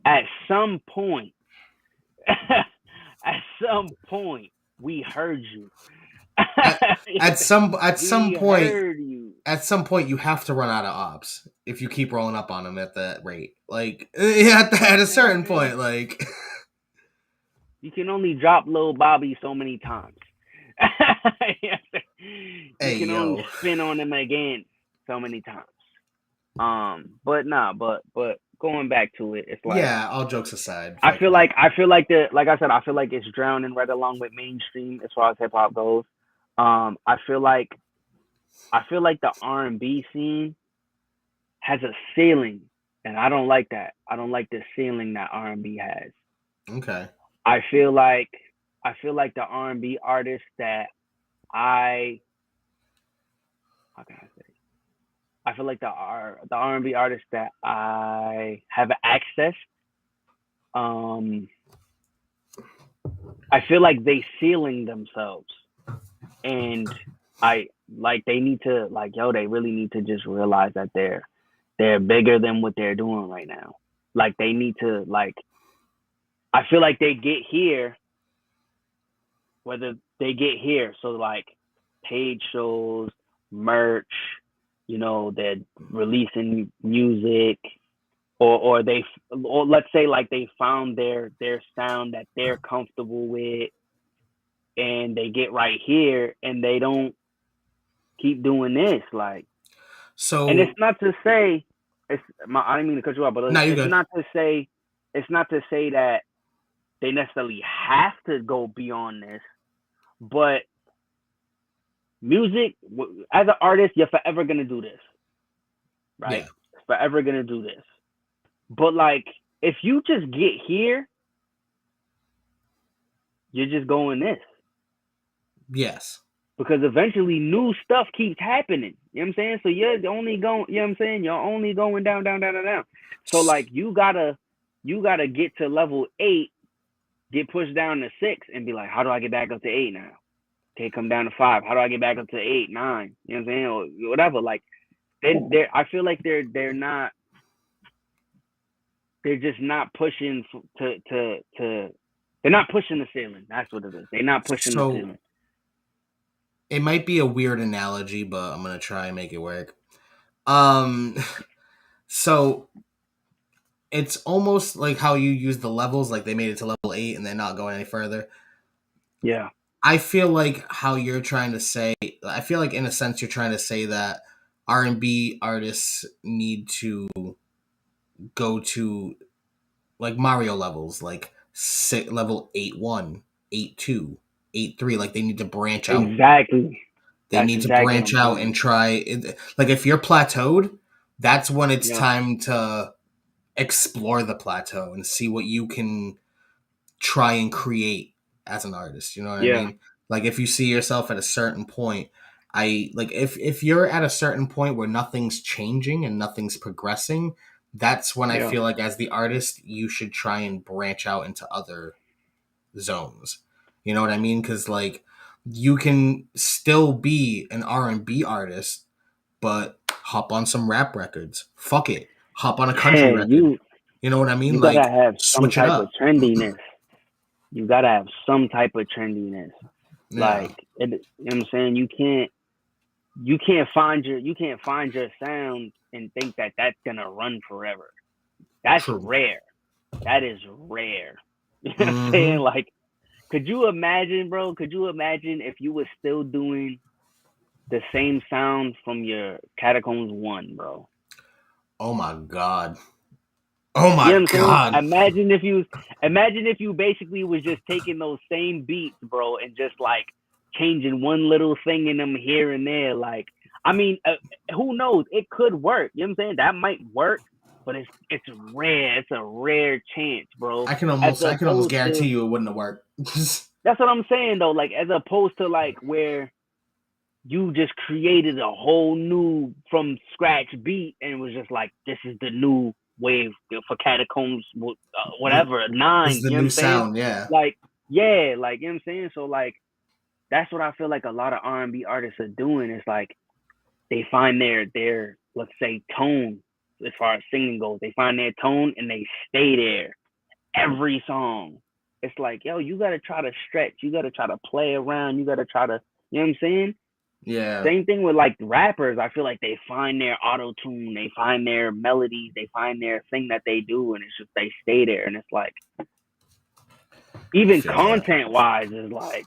at some point, we heard you. At some point, you have to run out of ops if you keep rolling up on them at that rate. Like, at a certain point, like, you can only drop Lil Bobby so many times. You can only spin on him again so many times. But going back to it, it's like, yeah, all jokes aside, I feel like it's drowning right along with mainstream as far as hip hop goes. I feel like the R&B scene has a ceiling, and I don't like that. I don't like the ceiling that R&B has. Okay. I feel like the R&B artists that how can I say? I feel like the R&B artists that I have access, I feel like they ceiling themselves, and they need to, like, they really need to just realize that they're bigger than what they're doing right now. Like, they need to, like, I feel like they get here, so like paid shows, merch, you know, they're releasing music, or let's say like they found their sound that they're comfortable with, and they get right here and they don't keep doing this, like. So, and it's not to say I didn't mean to cut you off, but it's not to say that they necessarily have to go beyond this, but music, as an artist, you're forever gonna do this, right? Yeah. Forever gonna do this. But like, if you just get here, you're just going this. Yes. Because eventually new stuff keeps happening. You know what I'm saying? So you're only going, you know what I'm saying? You're only going down. So like, you gotta get to level 8, get pushed down to 6, and be like, how do I get back up to 8 now? Okay, come down to 5. How do I get back up to 8, 9? You know what I'm saying? Or whatever. Like, I feel like they're just not pushing they're not pushing the ceiling. That's what it is. They're not pushing the ceiling. It might be a weird analogy, but I'm gonna try and make it work. So it's almost like how you use the levels, like they made it to level 8 and they're not going any further. Yeah. I feel like how you're trying to say, I feel like in a sense you're trying to say that R&B artists need to go to like Mario levels, like level 8-1, 8-2, 8-3, like they need to branch out. Exactly. They need to branch out and try. Like, if you're plateaued, that's when it's time to explore the plateau and see what you can try and create as an artist. You know what I mean? Like, if you see yourself at a certain point, if you're at a certain point where nothing's changing and nothing's progressing, that's when I feel like as the artist, you should try and branch out into other zones. You know what I mean? Because like, you can still be an R&B artist, but hop on some rap records. Fuck it. Hop on a country record. You know what I mean? You gotta have some type of trendiness. You gotta have some type of trendiness. Yeah. Like, you know what I'm saying? You can't find your sound and think that that's gonna run forever. That's rare. That is rare. You know what I'm saying? Like, could you imagine, bro? Could you imagine if you were still doing the same sound from your Catacombs 1, bro? Oh my god. Oh You know my what I'm saying? god. Imagine if you basically was just taking those same beats, bro, and just like changing one little thing in them here and there. Like, I mean, who knows? It could work. You know what I'm saying? That might work, but it's rare. It's a rare chance, bro. I can As almost opposed guarantee to you it wouldn't have worked. that's what I'm saying though. Like, as opposed to like where you just created a whole new from scratch beat and was just like, this is the new wave for Catacombs, whatever, This is 9. the You know what new I'm saying? sound, yeah. Like, yeah, like, you know what I'm saying? So like, that's what I feel like a lot of R&B artists are doing. It's like they find their let's say tone as far as singing goes. They find their tone and they stay there every song. It's like, yo, you gotta try to stretch. You gotta try to play around. You gotta try to, you know what I'm saying? Yeah. Same thing with like rappers. I feel like they find their auto tune, they find their melodies, they find their thing that they do, and it's just they stay there. And it's like, even content wise, is like,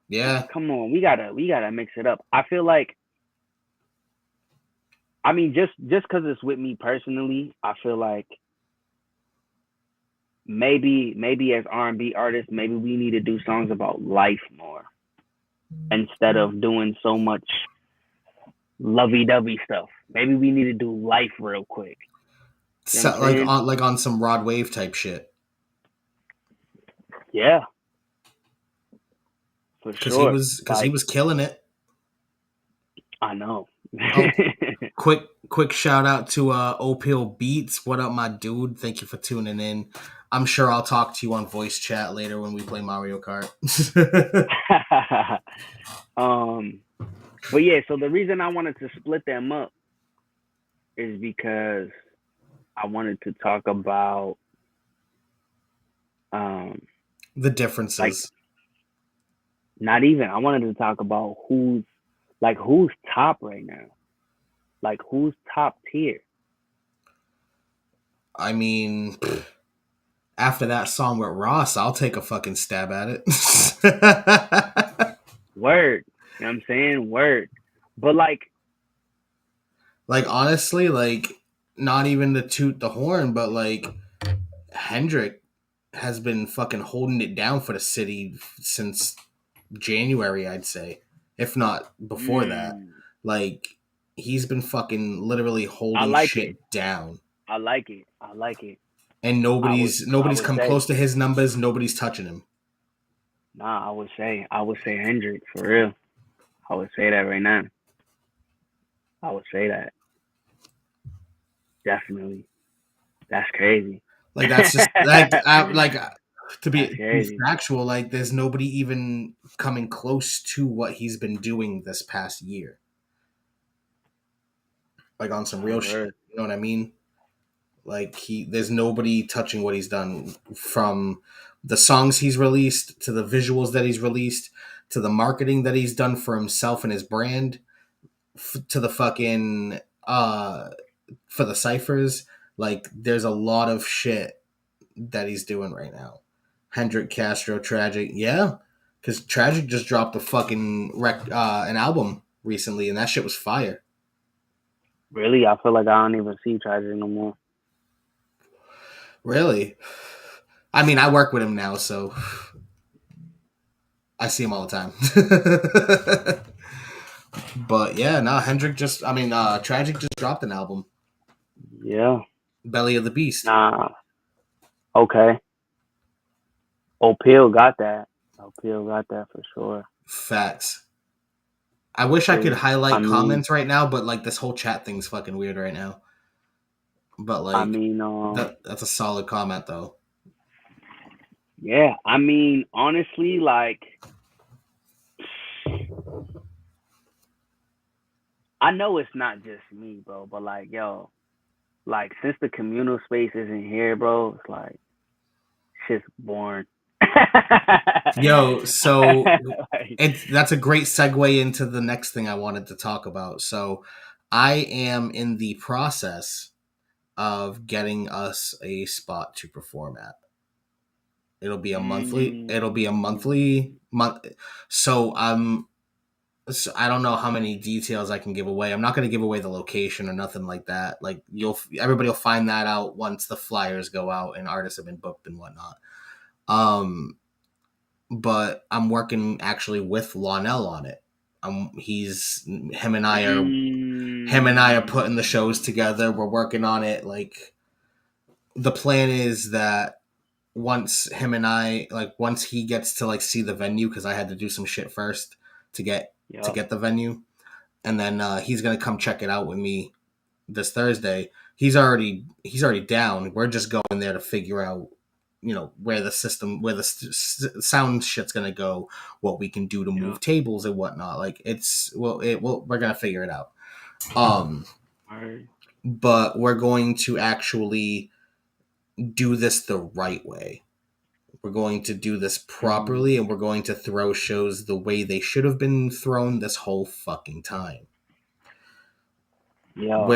yeah. come on, we gotta mix it up. I feel like, I mean, just because it's with me personally, I feel like maybe as R&B artists, maybe we need to do songs about life more instead of doing so much lovey-dovey stuff. Maybe we need to do life real quick. You know So, like on some Rod Wave type shit. Yeah, for sure. Because he was killing it. I know. Oh, quick shout out to Opil Beats. What up, my dude? Thank you for tuning in. I'm sure I'll talk to you on voice chat later when we play Mario Kart. But yeah, so the reason I wanted to split them up is because I wanted to talk about the differences. Like, not even. I wanted to talk about who's top right now. Like, who's top tier? I mean, after that song with Ross, I'll take a fucking stab at it. Word. You know what I'm saying? Word. But like honestly, like, not even to toot the horn, but like Hendrick has been fucking holding it down for the city since January, I'd say, if not before that. Like, he's been fucking literally holding shit down. I like it. And nobody's come close to his numbers. Nobody's touching him. Nah, I would say Hendrick, for real. I would say that right now. I would say that. Definitely. That's crazy. Like, that's just to be factual, like, there's nobody even coming close to what he's been doing this past year. Like, on some real shit. You know what I mean? Like, there's nobody touching what he's done, from the songs he's released to the visuals that he's released to the marketing that he's done for himself and his brand to the fucking for the ciphers. Like, there's a lot of shit that he's doing right now. Hendrick Castro, Tragic, yeah, because Tragic just dropped a fucking an album recently, and that shit was fire. Really? I feel like I don't even see Tragic no more. Really? I mean, I work with him now, so I see him all the time. But yeah, no, Hendrick Tragic just dropped an album. Yeah. Belly of the Beast. Nah. Okay. Opil got that. For sure. Facts. I wish I could highlight comments right now, but like, this whole chat thing's fucking weird right now. But like, I mean, that's a solid comment though. Yeah, I mean, honestly, like, I know it's not just me, bro, but like, yo, like, since the communal space isn't here, bro, it's like, shit's boring. Yo, so that's a great segue into the next thing I wanted to talk about. So I am in the process of getting us a spot to perform at. It'll be a monthly month. So I don't know how many details I can give away. I'm not going to give away the location or nothing like that. Like everybody will find that out once the flyers go out and artists have been booked and whatnot. But I'm working actually with Lonell on it. Him and I are putting the shows together. We're working on it. Like, the plan is that once he gets to like see the venue, because I had to do some shit first to get the venue, and then he's gonna come check it out with me this Thursday. He's already down. We're just going there to figure out, where the sound shit's gonna go, what we can do to move tables and whatnot. Like, we're gonna figure it out. But we're going to actually do this the right way. We're going to do this properly, and we're going to throw shows the way they should have been thrown this whole fucking time. Yeah.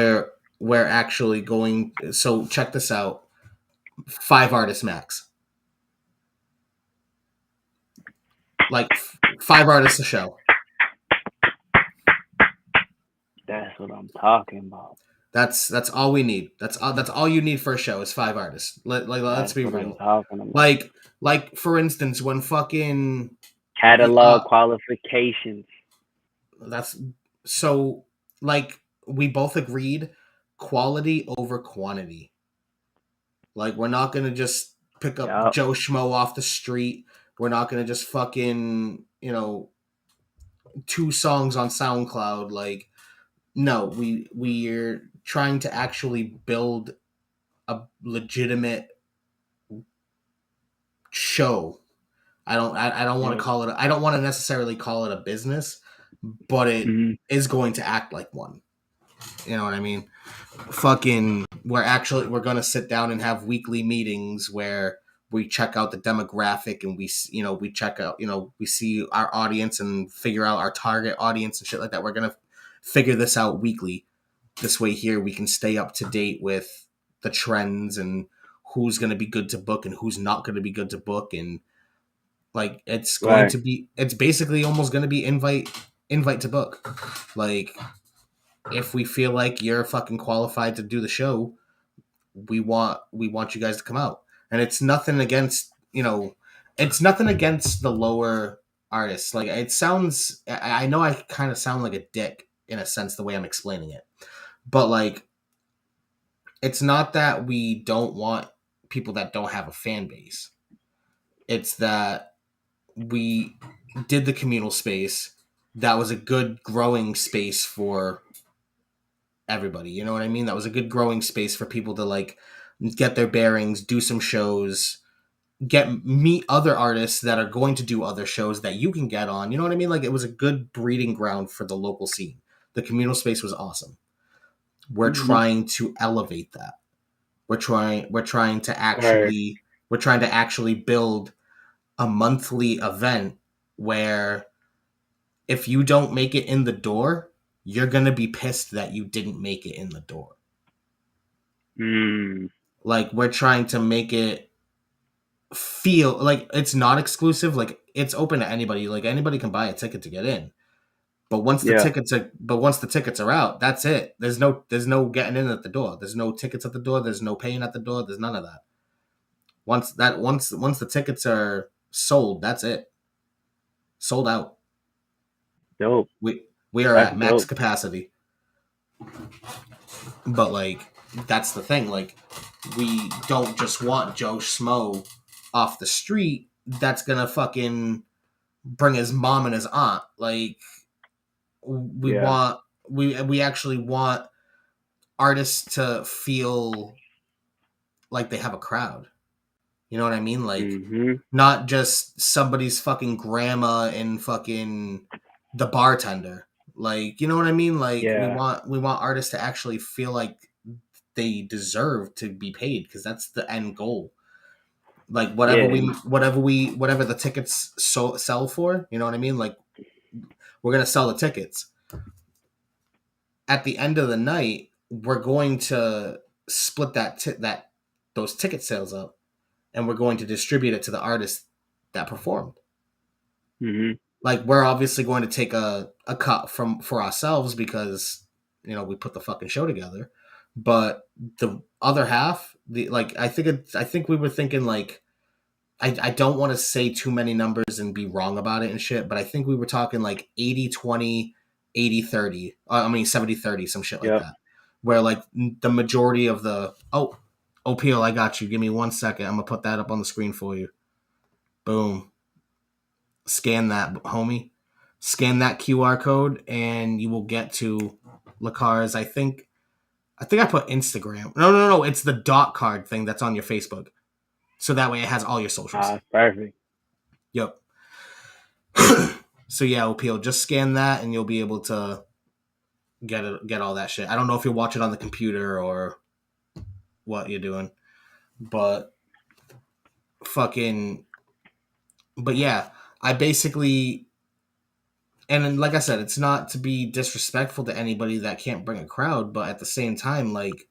We're actually going... So, check this out. 5 artists max. Like, 5 artists a show. That's what I'm talking about. That's all we need. That's all you need for a show is 5 artists. Let's be real. Like for instance, when fucking catalog qualifications. That's so, like, we both agreed quality over quantity. Like, we're not gonna just pick up Joe Schmo off the street. We're not gonna just fucking 2 songs on SoundCloud. Like, no, we're trying to actually build a legitimate show. I don't want to call it. I don't want to necessarily call it a business, but it is going to act like one. You know what I mean? Fucking, we're gonna sit down and have weekly meetings where we check out the demographic and we check out, we see our audience and figure out our target audience and shit like that. We're gonna figure this out weekly. This way here we can stay up to date with the trends and who's going to be good to book and who's not going to be good to book. And like, it's basically almost going to be invite to book. Like, if we feel like you're fucking qualified to do the show, we want you guys to come out. And it's nothing against, it's nothing against the lower artists. Like, I know I kind of sound like a dick in a sense, the way I'm explaining it. But, like, it's not that we don't want people that don't have a fan base. It's that we did the communal space. That was a good growing space for everybody. You know what I mean? That was a good growing space for people to, like, get their bearings, do some shows, meet other artists that are going to do other shows that you can get on. You know what I mean? Like, it was a good breeding ground for the local scene. The communal space was awesome. We're trying to elevate that. We're trying to actually build a monthly event where if you don't make it in the door, you're going to be pissed that you didn't make it in the door. Like, we're trying to make it feel like it's not exclusive. Like, it's open to anybody. Like, anybody can buy a ticket to get in. But once the tickets are out, that's it. There's no getting in at the door. There's no tickets at the door. There's no paying at the door. There's none of that. Once the tickets are sold, that's it. Sold out. Dope. We are at max capacity. But, like, that's the thing. Like, we don't just want Joe Schmo off the street that's gonna fucking bring his mom and his aunt. Like, we actually want artists to feel like they have a crowd. You know what I mean? Like, not just somebody's fucking grandma and fucking the bartender. Like, you know what I mean? Like, we want artists to actually feel like they deserve to be paid, because that's the end goal. Like, whatever the tickets sell for, you know what I mean? Like, we're gonna sell the tickets. At the end of the night, we're going to split those ticket sales up. and we're going to distribute it to the artists that performed. Mm-hmm. Like, we're obviously going to take a cut for ourselves because, you know, we put the fucking show together. But the other half, I think we were thinking, like, I don't want to say too many numbers and be wrong about it and shit, but I think we were talking like 80-20, 80-30. 70-30, some shit like Yep. that. Where, like, the majority of the... Oh, OPL, I got you. Give me 1 second. I'm going to put that up on the screen for you. Boom. Scan that, homie. Scan that QR code, and you will get to LaCar's, I think I put Instagram. No. It's the dot card thing that's on your Facebook. So that way it has all your socials. Perfect. Yep. So yeah, OPL, just scan that and you'll be able to get all that shit. I don't know if you'll watch it on the computer or what you're doing, but yeah, I basically, and then, like I said, it's not to be disrespectful to anybody that can't bring a crowd, but at the same time, like,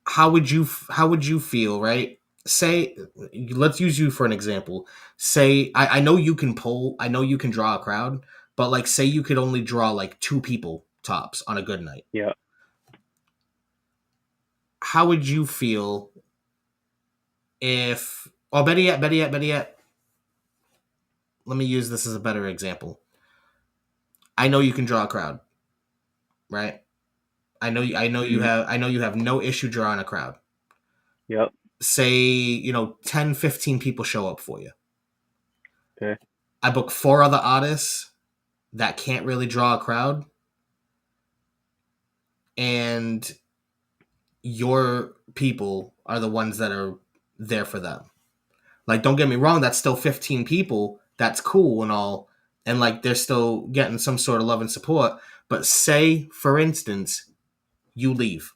how would you feel, right? Say, let's use you for an example. Say, I know you can draw a crowd, but, like, say you could only draw like 2 people tops on a good night. Yeah. How would you feel if, or better yet, let me use this as a better example. I know you can draw a crowd, right? I know you have no issue drawing a crowd. Yep. Say, 10, 15 people show up for you. Okay. I book 4 other artists that can't really draw a crowd, and your people are the ones that are there for them. Like, don't get me wrong, that's still 15 people. That's cool and all, and, like, they're still getting some sort of love and support. But say, for instance, you leave.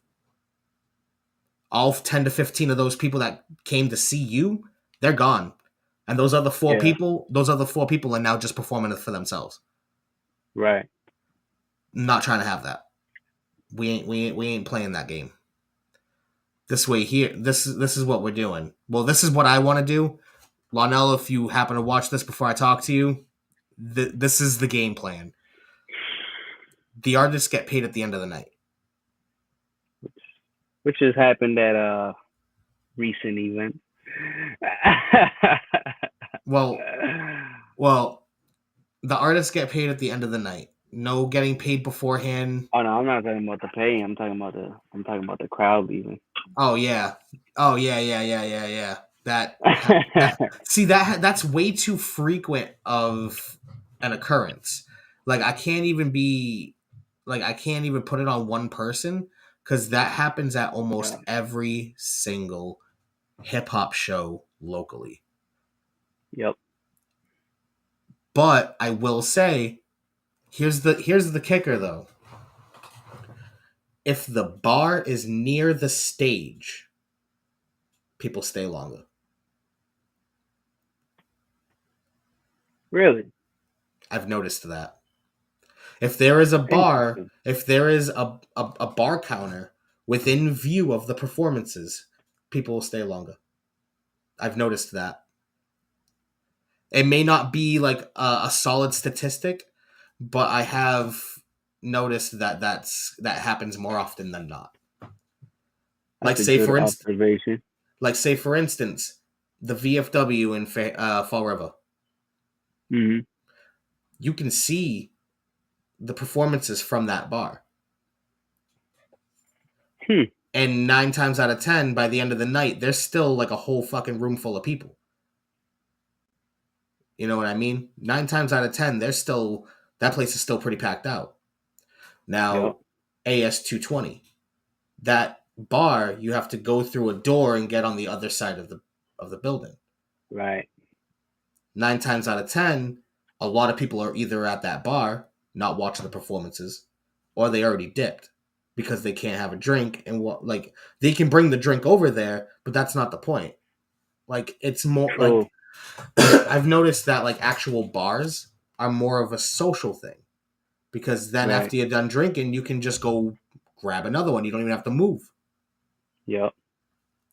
All 10 to 15 of those people that came to see you, they're gone. And those other 4 people are now just performing for themselves. Right. Not trying to have that. We ain't playing that game. This way here, this is what we're doing. Well, this is what I want to do. Lonell, if you happen to watch this before I talk to you, this is the game plan. The artists get paid at the end of the night. Which has happened at recent events. Well, the artists get paid at the end of the night. No getting paid beforehand. Oh no, I'm not talking about the pay. I'm talking about the crowd leaving. Oh yeah. That see, that's way too frequent of an occurrence. Like, I can't even put it on one person, because that happens at almost every single hip hop show locally. Yep. But I will say, here's the kicker though. If the bar is near the stage, people stay longer. Really? I've noticed that. If there is a bar, if there is a bar counter within view of the performances, people will stay longer. I've noticed that. It may not be like a solid statistic, but I have noticed that happens more often than not. Like, say for instance, the VFW in Fall River. Mm-hmm. You can see the performances from that bar. And 9 times out of 10, by the end of the night, there's still like a whole fucking room full of people. You know what I mean? 9 times out of 10, that place is still pretty packed out. Now, AS220, that bar, you have to go through a door and get on the other side of the building. Right. 9 times out of 10, a lot of people are either at that bar, not watching the performances, or they already dipped because they can't have a drink, and they can bring the drink over there, but that's not the point. Like, it's more like I've noticed that, like, actual bars are more of a social thing, because then after you're done drinking, you can just go grab another one. You don't even have to move. Yep.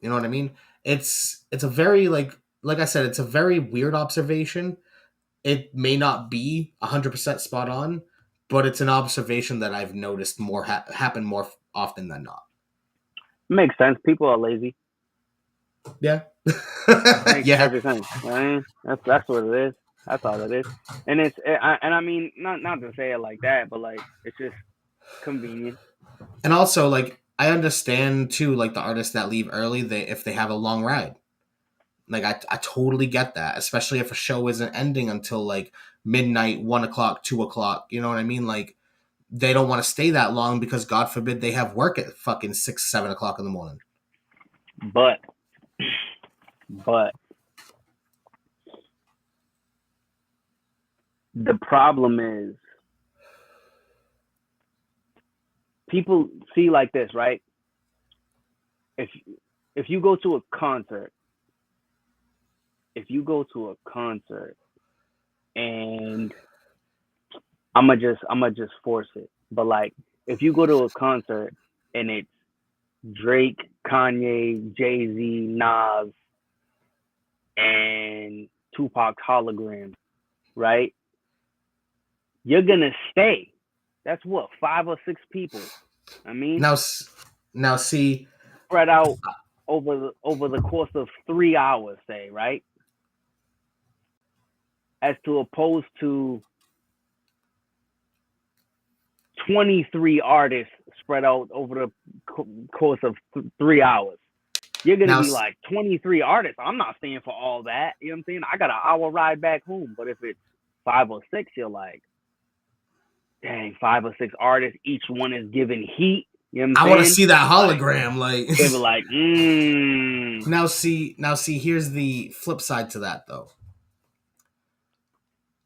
You know what I mean? it's a very like I said, it's a very weird observation. It may not be 100% spot on, but it's an observation that I've noticed more happen more often than not. Makes sense. People are lazy. Yeah. Makes Yeah. perfect sense. Right? That's what it is. That's all it is. And I mean, not to say it like that, but like it's just convenient. And also, like, I understand too, like the artists that leave early, if they have a long ride. Like I totally get that, especially if a show isn't ending until like midnight, 1 o'clock, 2 o'clock. You know what I mean? Like they don't want to stay that long because God forbid they have work at fucking 6, 7 o'clock in the morning. But the problem is people see like this, right? If you go to a concert, and I'ma just force it. But like if you go to a concert and it's Drake, Kanye, Jay-Z, Nas, and Tupac's hologram, right? You're gonna stay. That's what, 5 or 6 people. I mean, now see, spread out over the course of 3 hours, say, right? As to opposed to 23 artists spread out over the course of 3 hours. You're going to be like, 23 artists. I'm not staying for all that. You know what I'm saying? I got an hour ride back home. But if it's 5 or 6, you're like, dang, 5 or 6 artists. Each one is giving heat. You know what I'm saying? I want to see that hologram. Like they were like, Now see, here's the flip side to that, though.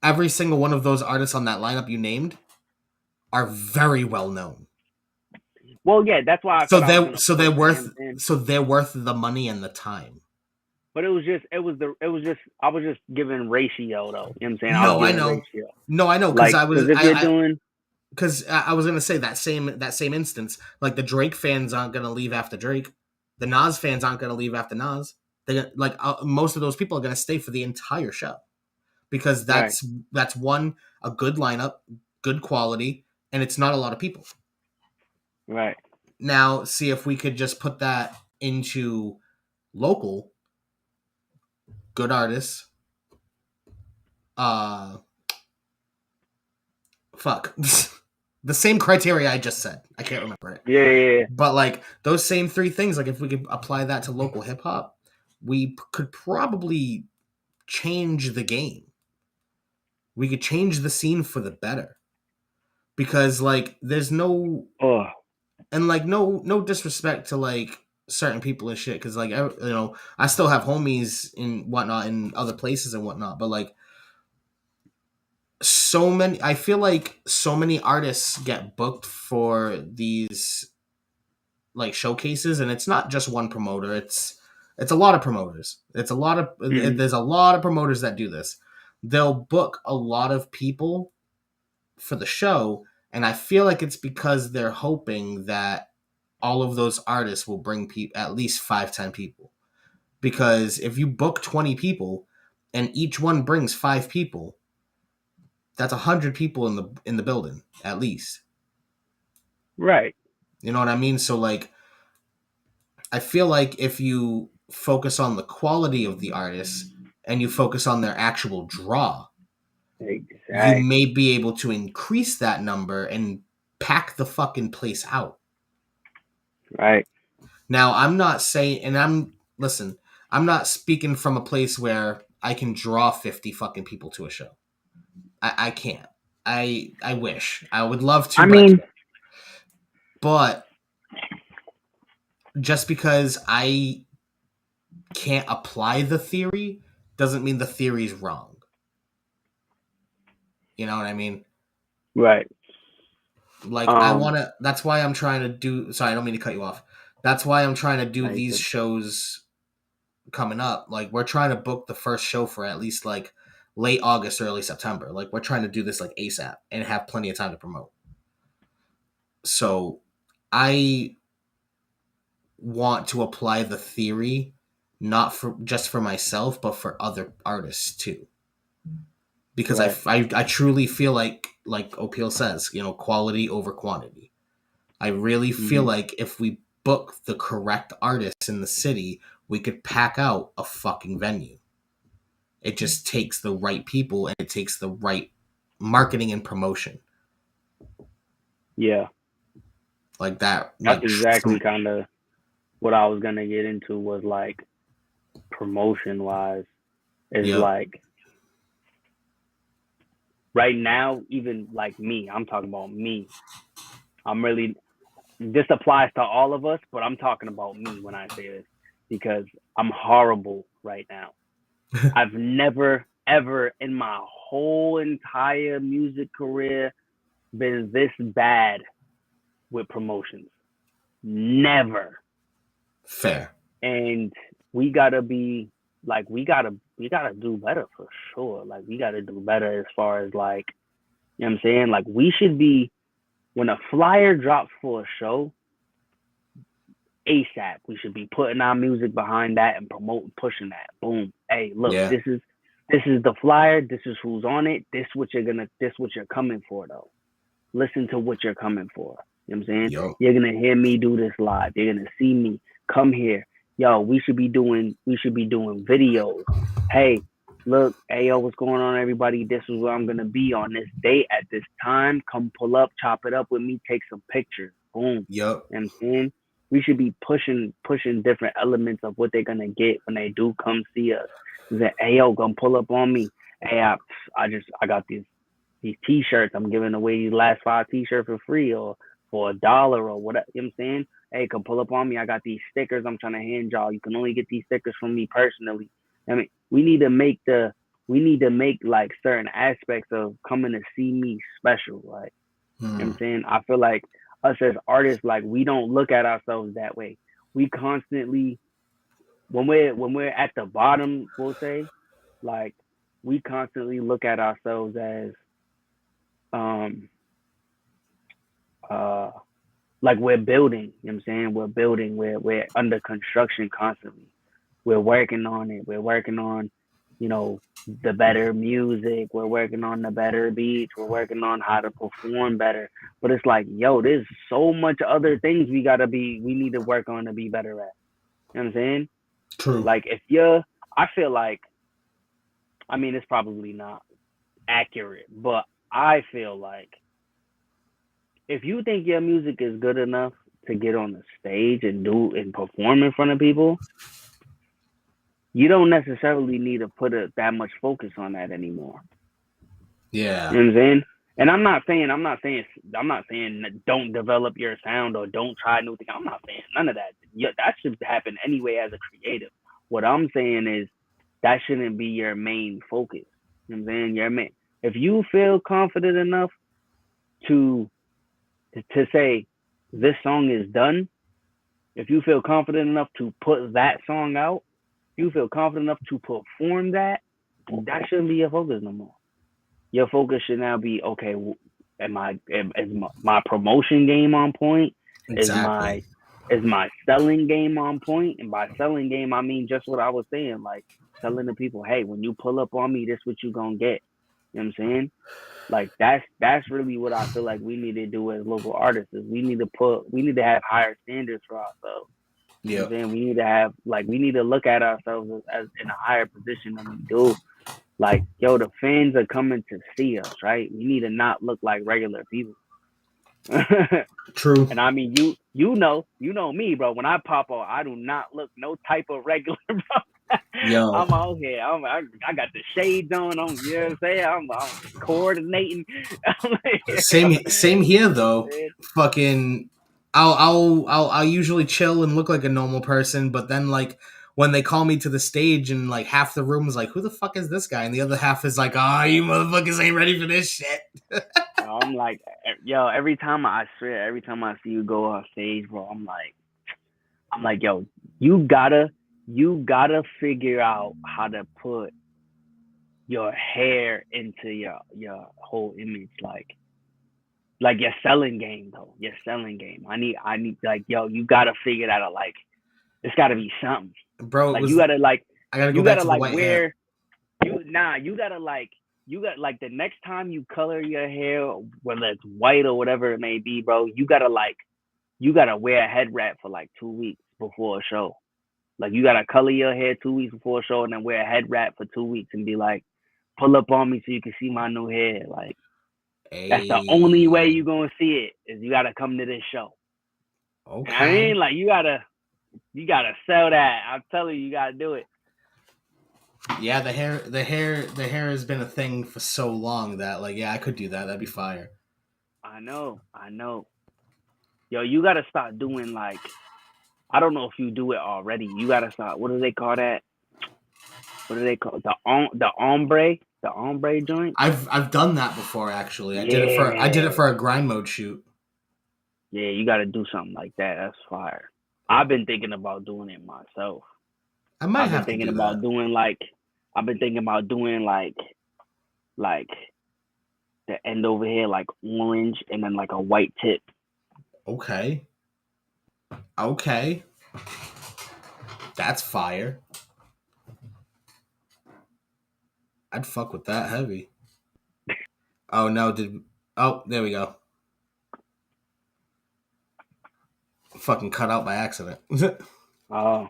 Every single one of those artists on that lineup you named are very well known. Well, yeah, that's why. They're worth the money and the time. But I was just giving ratio though. You know what I'm saying? I know. Ratio. No, I know because like, because I was gonna say that same instance. Like the Drake fans aren't gonna leave after Drake. The Nas fans aren't gonna leave after Nas. Most of those people are gonna stay for the entire show because that's one, a good lineup, good quality, and it's not a lot of people. Right. Now, see if we could just put that into local good artists. Fuck. The same criteria I just said. I can't remember it. Yeah. But like those same 3 things, like if we could apply that to local hip hop, we could probably change the game. We could change the scene for the better. Because like there's no and like no disrespect to like certain people and shit, because like I still have homies in whatnot in other places and whatnot, but like I feel like so many artists get booked for these like showcases, and it's not just one promoter, it's a lot of promoters. There's a lot of promoters that do this. They'll book a lot of people for the show, and I feel like it's because they're hoping that all of those artists will bring at least 5-10 people. Because if you book 20 people and each one brings 5 people, that's 100 people in the building at least. Right. You know what I mean? So like I feel like if you focus on the quality of the artists and you focus on their actual draw, you may be able to increase that number and pack the fucking place out. Right. Now, I'm not saying, and I'm not speaking from a place where I can draw 50 fucking people to a show. I can't. I wish. I would love to. But just because I can't apply the theory doesn't mean the theory's wrong. You know what I mean? Right. Like that's why I'm trying to do, sorry, I don't mean to cut you off. That's why I'm trying to do these shows coming up. Like we're trying to book the first show for at least like late August, early September. Like we're trying to do this like ASAP and have plenty of time to promote. So I want to apply the theory, not for just for myself, but for other artists too. Because Right. I truly feel like Opil says, quality over quantity. I really feel Hmm. like if we book the correct artists in the city, we could pack out a fucking venue. It just takes the right people and it takes the right marketing and promotion. Yeah, Like that, that's exactly kind of what I was gonna get into was like promotion wise is yep, like right now, even like me, I'm talking about me. I'm really, this applies to all of us, but I'm talking about me when I say this because I'm horrible right now. I've never, ever in my whole entire music career been this bad with promotions. Never. fair. And we gotta be like, we gotta do better for sure. Like, we gotta do better as far as like, you know what I'm saying? Like, we should be, when a flyer drops for a show, ASAP. We should be putting our music behind that and promoting, pushing that. Boom. Hey, look, Yeah, this is the flyer. This is who's on it. This what you're coming for though. Listen to what you're coming for. You know what I'm saying? yo, You're gonna hear me do this live. You're gonna see me. Come here. Yo, we should be doing videos. Hey, look, hey yo, what's going on, everybody? This is where I'm gonna be on this date at this time. Come pull up, chop it up with me, take some pictures. Boom. yep, You know what I'm saying? We should be pushing different elements of what they're gonna get when they do come see us. That, hey yo, come pull up on me. Hey, I got these t-shirts. I'm giving away these last 5 t-shirts for free or for $1 or whatever. You know what I'm saying? Hey, come pull up on me. I got these stickers I'm trying to hand y'all. You can only get these stickers from me personally. I mean, we need to make like certain aspects of coming to see me special. Like, you know what I'm saying? I feel like us as artists, like we don't look at ourselves that way. We constantly, when we're at the bottom, we'll say, like we constantly look at ourselves as um uh like we're building, you know what I'm saying? We're building, we're under construction constantly. We're working on it. We're working on, you know, the better music. We're working on the better beats. We're working on how to perform better. But it's like, yo, there's so much other things we need to work on to be better at. You know what I'm saying? true. Like I feel like, I mean, it's probably not accurate, but I feel like if you think your music is good enough to get on the stage and do and perform in front of people, you don't necessarily need to put that much focus on that anymore. Yeah, You know what I'm saying? And I'm not saying don't develop your sound or don't try new things. I'm not saying none of that. Yeah, that should happen anyway as a creative. What I'm saying is that shouldn't be your main focus. You know what I'm saying? If you feel confident enough to say this song is done, if you feel confident enough to put that song out, you feel confident enough to perform that, that shouldn't be your focus no more. Your focus should now be, okay, is my promotion game on point? Is exactly. my selling game on point? And by selling game, I mean just what I was saying, like telling the people, hey, when you pull up on me, this what you gonna get. You know what I'm saying? Like that's really what I feel like we need to do as local artists. Is we need to have higher standards for ourselves. You know what I'm Yep, saying? We need to look at ourselves as in a higher position than we do. Like, yo, the fans are coming to see us, right? We need to not look like regular people. true. And I mean, you know me, bro. When I pop off, I do not look no type of regular, bro. Yo, I'm out here. I got the shades on. You know what I'm saying? I'm coordinating. I'm same here though. like, Fucking, I'll usually chill and look like a normal person, but then like when they call me to the stage and like half the room is like, who the fuck is this guy? And the other half is like, ah, oh, you motherfuckers ain't ready for this shit. I'm like, yo, every time I see you go on stage, bro, I'm like, yo, you gotta figure out how to put your hair into your whole image, like your selling game though, your selling game. I need like, yo, you gotta figure that out. Like, it's gotta be something. bro. Like you gotta like I gotta go you back gotta to the like white wear hair. you got like the next time you color your hair, whether it's white or whatever it may be, bro, you gotta wear a head wrap for like 2 weeks before a show. Like you gotta color your hair 2 weeks before a show and then wear a head wrap for 2 weeks and be like, pull up on me so you can see my new hair. Like that's the only way you gonna see it is you gotta come to this show. Okay. And I mean, like you gotta sell that. I'm telling you, you gotta do it. Yeah, the hair has been a thing for so long that like, yeah, I could do that. That'd be fire. I know. Yo, you gotta start doing like, I don't know if you do it already. You gotta start. What do they call that? What do they call it? The ombre joint? I've done that before actually. I did it for a grind mode shoot. Yeah, you gotta do something like that. That's fire. I've been thinking about doing it myself. I might have to do that. I've been thinking about doing like the end over here like orange and then like a white tip. Okay. That's fire. I'd fuck with that heavy. Oh no, there we go. Fucking cut out by accident. Oh.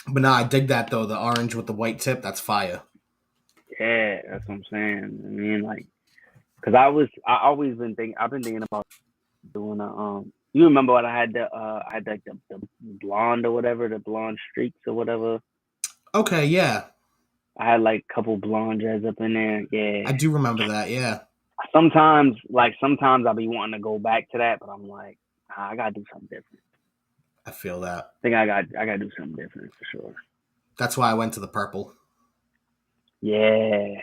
But nah, I dig that though. The orange with the white tip, that's fire. Yeah, that's what I'm saying. I mean, like, cause I've been thinking about doing you remember what I had like the blonde or whatever, the blonde streaks or whatever. Okay, yeah. I had like a couple blonde dreads up in there. Yeah. I do remember that, yeah. Sometimes I'll be wanting to go back to that, but I'm like, nah, I gotta do something different. I feel that. I think I gotta do something different for sure. That's why I went to the purple. Yeah.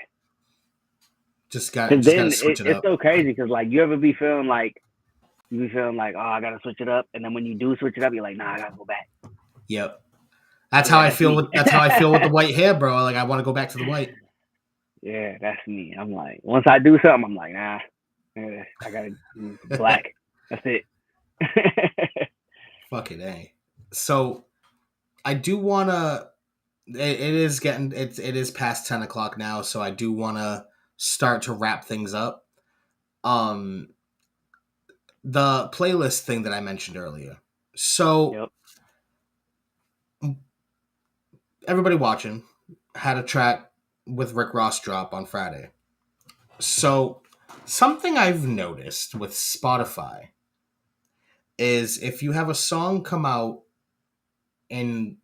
Just gotta switch it up. It's so crazy because like you ever be feeling like oh, I gotta switch it up, and then when you do switch it up, you're like, nah, I gotta go back. Yep. That's how I feel with the white hair, bro. Like I want to go back to the white. Yeah, that's me. I'm like, once I do something, I'm like, nah, I gotta do black. That's it. Fucking A. So I do wanna it is past 10 o'clock now, so I do wanna start to wrap things up. The playlist thing that I mentioned earlier. So everybody watching had a track with Rick Ross drop on Friday. So something I've noticed with Spotify is if you have a song come out and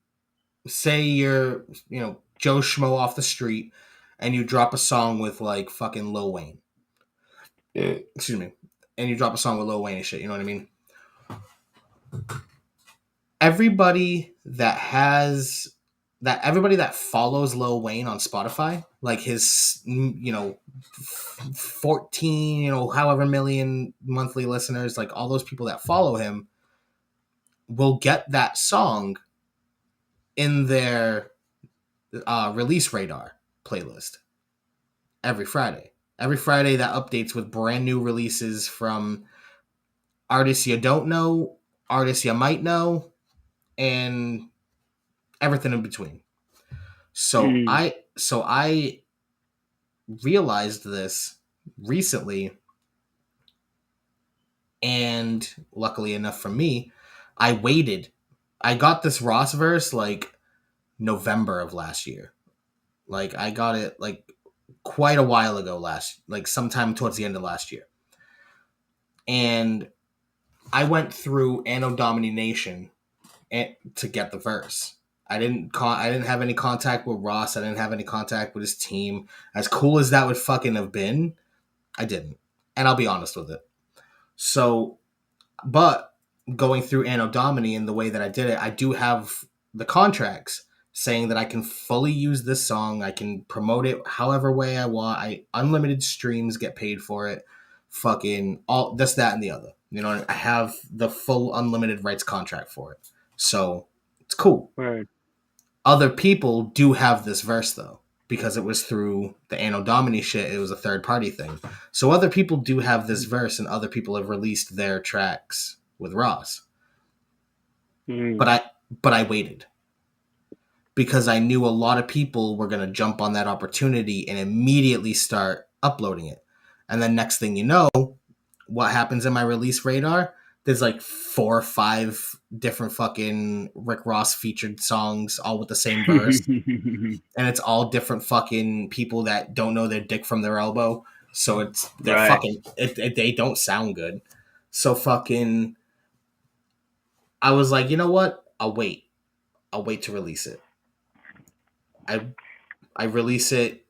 say you're, Joe Schmo off the street and you drop a song with like fucking Lil Wayne. Excuse me. And you drop a song with Lil Wayne and shit, you know what I mean? Everybody that follows Lil Wayne on Spotify, like his, 14, however million monthly listeners, like all those people that follow him will get that song in their release radar playlist every Friday. Every Friday that updates with brand new releases from artists you don't know, artists you might know, and everything in between. So I realized this recently, and luckily enough for me, I waited. I got this Ross verse like November of last year. Like I got it like quite a while ago sometime towards the end of last year. And I went through Anno Domini Nation to get the verse. I didn't have any contact with Ross. I didn't have any contact with his team. As cool as that would fucking have been, I didn't. And I'll be honest with it. So, but going through Anno Domini and the way that I did it, I do have the contracts saying that I can fully use this song. I can promote it however way I want. Unlimited streams, get paid for it. Fucking all this, that, and the other. I have the full unlimited rights contract for it. So it's cool. Right. Other people do have this verse though, because it was through the Anno Domini shit. It was a third party thing. So other people do have this verse, and other people have released their tracks with Ross. But but I waited because I knew a lot of people were going to jump on that opportunity and immediately start uploading it. And then next thing you know, what happens in my release radar? There's like 4 or 5 different fucking Rick Ross featured songs, all with the same verse. And it's all different fucking people that don't know their dick from their elbow. So they're Right. fucking, they don't sound good. So fucking, I was like, you know what? I'll wait to release it. I release it,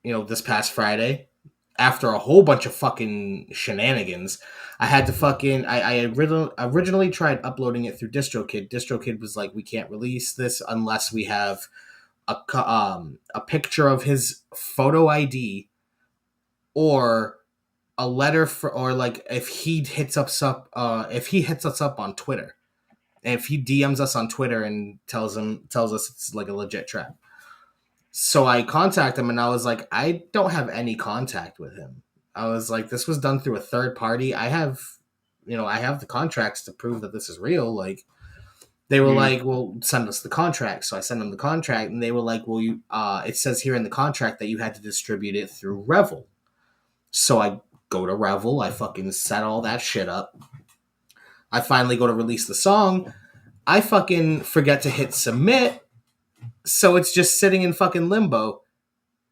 this past Friday. After a whole bunch of fucking shenanigans, I had to fucking. I originally tried uploading it through DistroKid. DistroKid was like, we can't release this unless we have a picture of his photo ID or a letter or like if he hits us up on Twitter. And if he DMs us on Twitter and tells us it's like a legit track. So I contact him and I was like, I don't have any contact with him. I was like, this was done through a third party. I have the contracts to prove that this is real. Like, they were like, well, send us the contract. So I sent them the contract and they were like, well, it says here in the contract that you had to distribute it through Revel. So I go to Revel. I fucking set all that shit up. I finally go to release the song. I fucking forget to hit submit. So it's just sitting in fucking limbo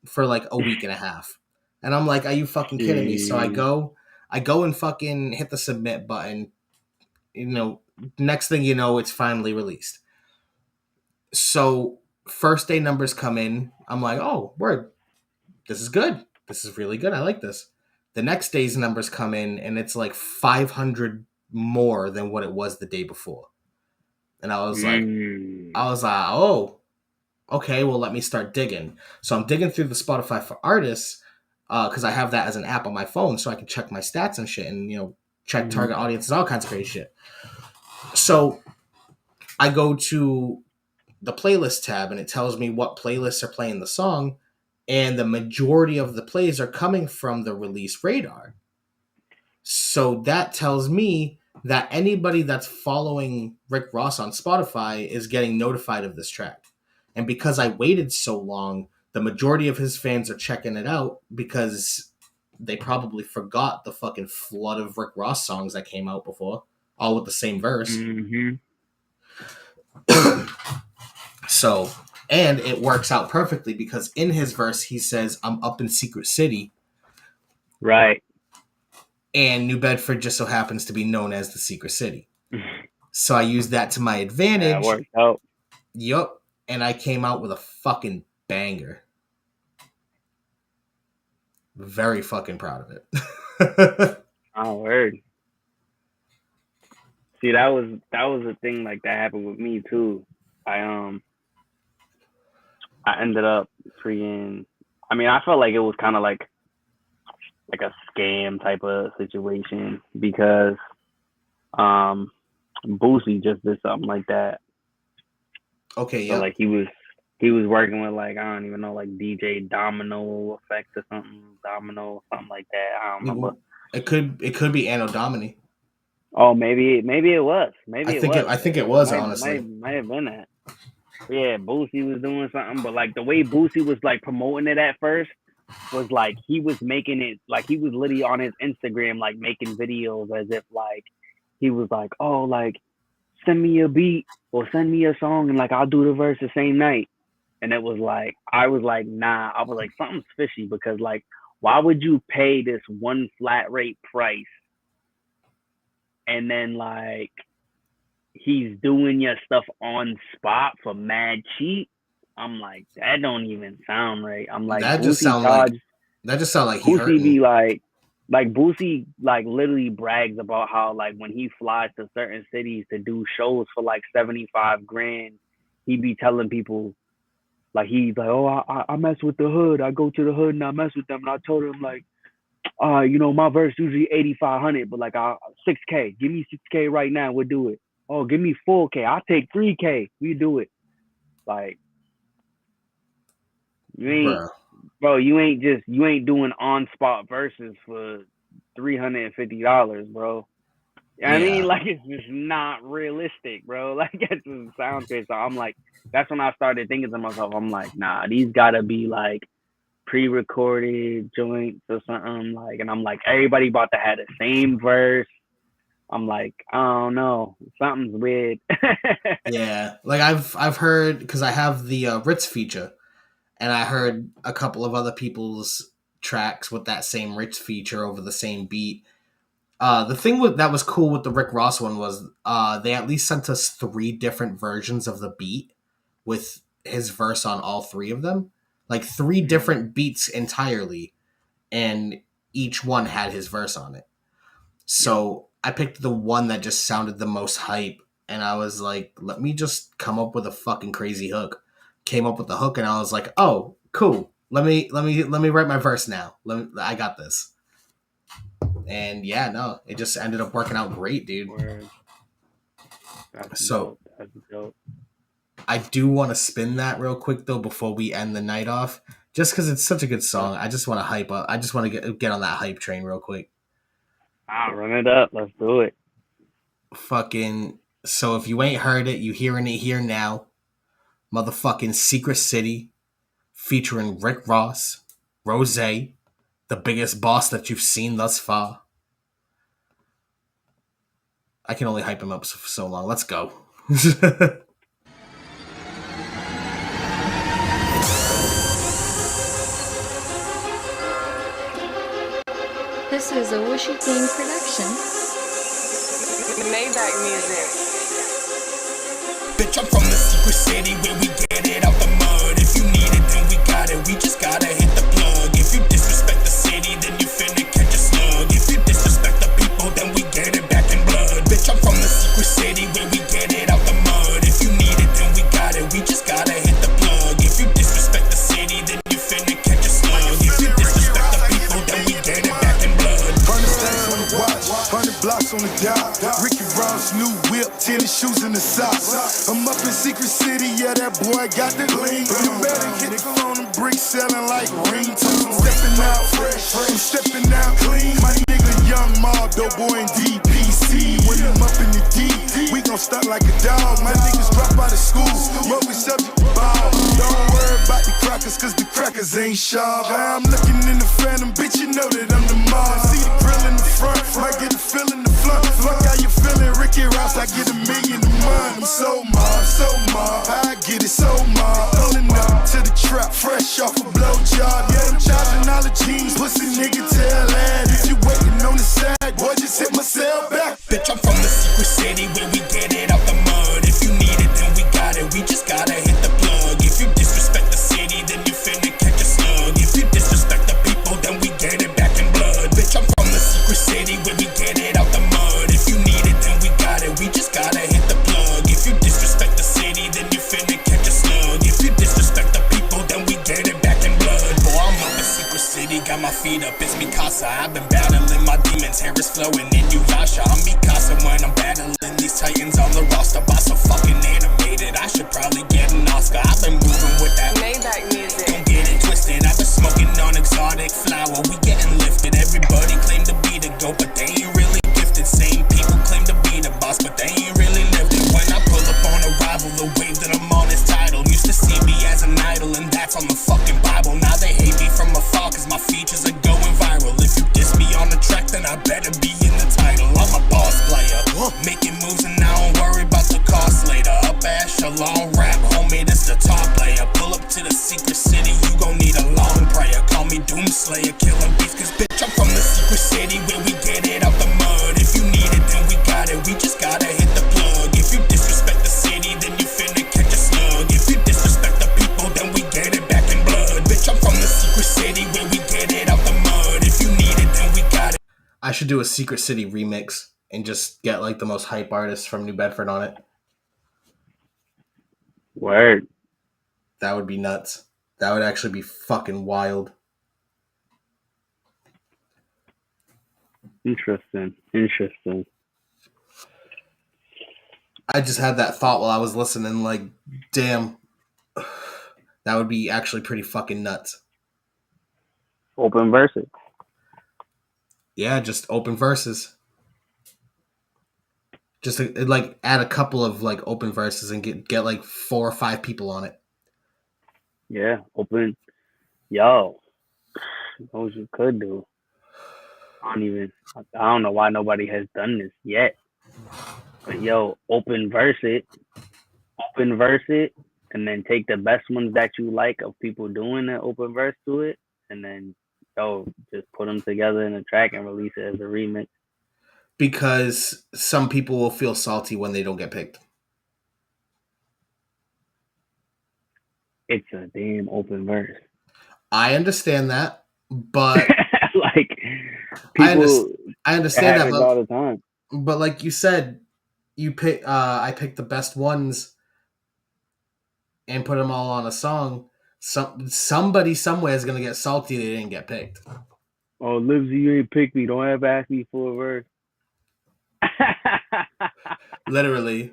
for like a week and a half. And I'm like, are you fucking kidding me? So I go and fucking hit the submit button. Next thing you know, it's finally released. So first day numbers come in. I'm like, oh, word. This is good. This is really good. I like this. The next day's numbers come in and it's like 500 more than what it was the day before. And I was like, oh, okay, well, let me start digging. So I'm digging through the Spotify for artists because I have that as an app on my phone so I can check my stats and shit and, check target audiences, all kinds of crazy shit. So I go to the playlist tab and it tells me what playlists are playing the song, and the majority of the plays are coming from the release radar. So that tells me that anybody that's following Rick Ross on Spotify is getting notified of this track. And because I waited so long, the majority of his fans are checking it out because they probably forgot the fucking flood of Rick Ross songs that came out before, all with the same verse. So, and it works out perfectly because in his verse, he says, I'm up in Secret City. Right. And New Bedford just so happens to be known as the Secret City. So I used that to my advantage. That worked out. Yup. And I came out with a fucking banger. Very fucking proud of it. Oh, word. See, that was a thing like that happened with me too. I ended up freaking. I mean, I felt like it was kind of like a scam type of situation because Boosie just did something like that. Okay, yeah. yeah. So like he was working with like, I don't even know, like DJ Domino Effect or something like that. I don't remember. It could be Anno Domini. Oh, maybe it was. I think it was, honestly. Might have been that. Yeah, Boosie was doing something, but like the way Boosie was like promoting it at first was like he was making it like he was literally on his Instagram like making videos as if like he was like, oh, like send me a beat or send me a song and like I'll do the verse the same night. And it was like I was like, nah, I was like something's fishy because like why would you pay this one flat rate price and then like he's doing your stuff on spot for mad cheap? I'm like, that don't even sound right. I'm like, that just sound like he Boosie be like Boosie like literally brags about how like when he flies to certain cities to do shows for like 75 grand, he be telling people like he's like, oh, I mess with the hood. I go to the hood and I mess with them. And I told him like, my verse usually 8,500, but like 6K. Give me 6K right now. We'll do it. Oh, give me 4K. I'll take 3K. We do it. Like you ain't doing on spot verses for $350, bro. I mean, like it's just not realistic, bro. Like it just sounds crazy. So I'm like, that's when I started thinking to myself, I'm like, nah, these gotta be like pre-recorded joints or something. Like, and I'm like, everybody about to have the same verse. I'm like, I don't know, something's weird. Yeah, like I've heard, because I have the Ritz feature, and I heard a couple of other people's tracks with that same Ritz feature over the same beat. The thing that was cool with the Rick Ross one was they at least sent us 3 different versions of the beat with his verse on all 3 of them, like 3 different beats entirely, and each one had his verse on it. So I picked the one that just sounded the most hype, and I was like, let me just come up with a fucking crazy hook. Came up with the hook, and I was like, oh, cool. Let me write my verse now. I got this. And yeah, no, it just ended up working out great, dude. Word. That's So dope. That's dope. I do want to spin that real quick though before we end the night off, just because it's such a good song. I just want to hype up. I just want to get on that hype train real quick. I'll run it up. Let's do it. Fucking. So if you ain't heard it, you hearing it here now. Motherfucking Secret City, featuring Rick Ross, Rose, the biggest boss that you've seen thus far. I can only hype him up for so long. Let's go. This is a Whooshie Theme production. Maybach music. Bitch, I'm from the secret city where we get it out the mud. If you need it, then we got it. We just gotta hit the plug. If you disrespect the city, then you finna catch a slug. If you disrespect the people, then we get it back in blood. Bitch, I'm from the secret city where we get it out the mud. If you need it, then we got it. We just gotta hit the plug. If you disrespect the city, then you finna catch a slug. If you disrespect the people, then we get it back in blood. 100 stacks on the watch, 100 blocks on the dot. Ricky Ross, new whip, tennis shoes in the socks. I'm up in Secret City, yeah, that boy got the lean. You better hit the phone and bricks selling like ringtones. I'm stepping out fresh, I'm stepping out clean. My nigga Young Mob, dope boy in DPC. When I'm up in the D, we gon' stunt like a dog. My niggas drop out of school, but we subject to ball. Don't worry about the crackers, cause the crackers ain't sharp. I'm looking in the phantom, bitch, you know that I'm the mob. See the grill in the front, might get a feel in the front. Fuck how you feeling, Ricky Ross, I get $1 million a month. I'm so mob, I get it so mob. Pulling up to the trap, fresh off a blowjob. Yeah, I'm charging all the jeans, pussy nigga tell that. If you waiting on the side, boy, just hit my cell back. Bitch, I'm from the secret city where we get it out the mud. If you need it, then we got it. We just gotta hit the plug. If you disrespect the city, then you finna catch a slug. If you disrespect the people, then we get it back in blood. Bitch, I'm from the secret city where we get it out the mud. If you need it, then we got it. We just gotta hit the plug. If you disrespect the city, then you finna catch a slug. If you disrespect the people, then we get it back in blood. Boy, I'm up in Secret City, got my feet up, it's Mikasa. I've been battling my demons, hair is flowing in Yasha. I'm Mikasa when I'm battling these titans on the roster. Boss so fucking animated, I should probably get an Oscar. I've been moving with that Maybach music. don't get it twisted, I've been smoking on exotic flower. We getting lifted, everybody claim to be the GOAT, but they ain't really gifted. Same people claim to be the boss, but they ain't really lived it. When I pull up on a rival, the wave that I'm on is tidal. Used to see me as an idol, and that's on the fucking Bible. Now they hate me from afar, cause my features are going viral. If you diss me on the track, then I better be in the title. I'm a boss player, making moves and I don't worry about the cost later. Up echelon rap, homie, this the top player. Pull up to the secret city, you gon' need a long prayer. Call me Doomslayer, killing beats, cause bitch, I'm from the secret city where we get it out the mud. If you need it, then we got it, we just gotta hit the plug. If you disrespect the city, then you finna catch a slug. If you disrespect the people, then we get it back in blood. Bitch, I'm from the secret city where we get it out the mud. If you need it, then we got it. I should do a Secret City remix and just get like the most hype artists from New Bedford on it. Word. That would be nuts. That would actually be fucking wild. Interesting. I just had that thought while I was listening, like, damn, that would be actually pretty fucking nuts. Open verses. Yeah, just open verses. Just to, like add a couple of like open verses and get like 4 or 5 people on it. Yeah, open. Yo, what you could do. I don't know why nobody has done this yet. But yo, open verse it, and then take the best ones that you like of people doing the open verse to it, and then just put them together in a track and release it as a remix. Because some people will feel salty when they don't get picked. It's a damn open verse. I understand that, but like people, I understand that, all the time. But like you said, I picked the best ones and put them all on a song. Somebody somewhere is gonna get salty they didn't get picked. Oh, Libsey, you ain't picked me. Don't ever ask me for a verse. Literally.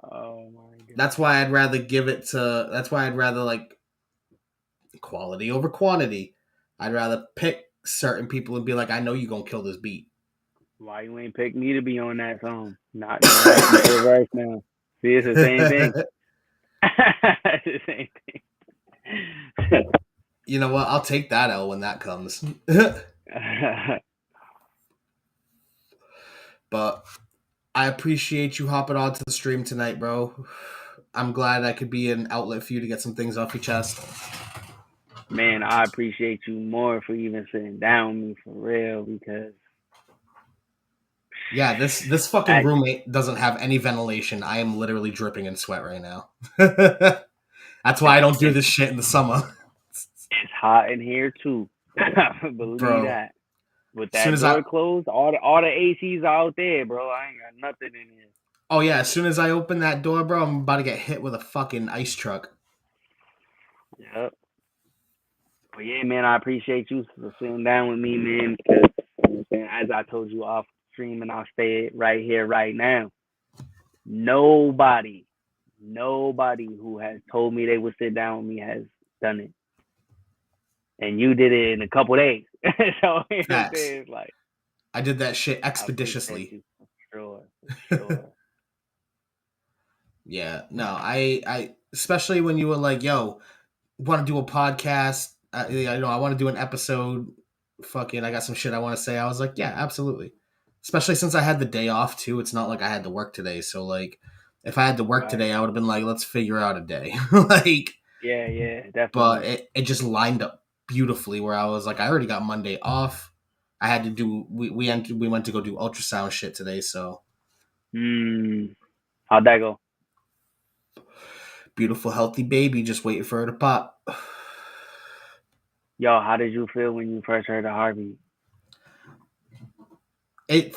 Oh my god. That's why I'd rather like quality over quantity. I'd rather pick certain people and be like, I know you're gonna kill this beat. Why you ain't pick me to be on that song? Not the verse now. See, it's the same thing. It's the same thing. You know what? I'll take that L when that comes. But I appreciate you hopping onto the stream tonight, bro. I'm glad I could be an outlet for you to get some things off your chest. Man, I appreciate you more for even sitting down with me for real, because yeah, this fucking roommate doesn't have any ventilation. I am literally dripping in sweat right now. That's why I don't do this shit in the summer. It's hot in here too. Believe bro, that. With that door closed, all the ACs out there, bro. I ain't got nothing in here. Oh yeah, as soon as I open that door, bro, I'm about to get hit with a fucking ice truck. Yep. But yeah, man, I appreciate you for sitting down with me, man. Because as I told you off stream, and I'll say it right here, right now. Nobody who has told me they would sit down with me has done it. And you did it in a couple days. So it's like I did that shit expeditiously. For sure. Yeah, no, I especially when you were like, yo, want to do a podcast, I want to do an episode, fucking I got some shit I want to say. I was like, yeah, absolutely. Especially since I had the day off too. It's not like I had to work today, so like if I had to work today, I would have been like, let's figure out a day. Like yeah, definitely. But it just lined up beautifully where I was like, I already got Monday off. I had to do we went to go do ultrasound shit today, so how'd that go? Beautiful, healthy baby, just waiting for her to pop. Yo, how did you feel when you first heard the heartbeat? It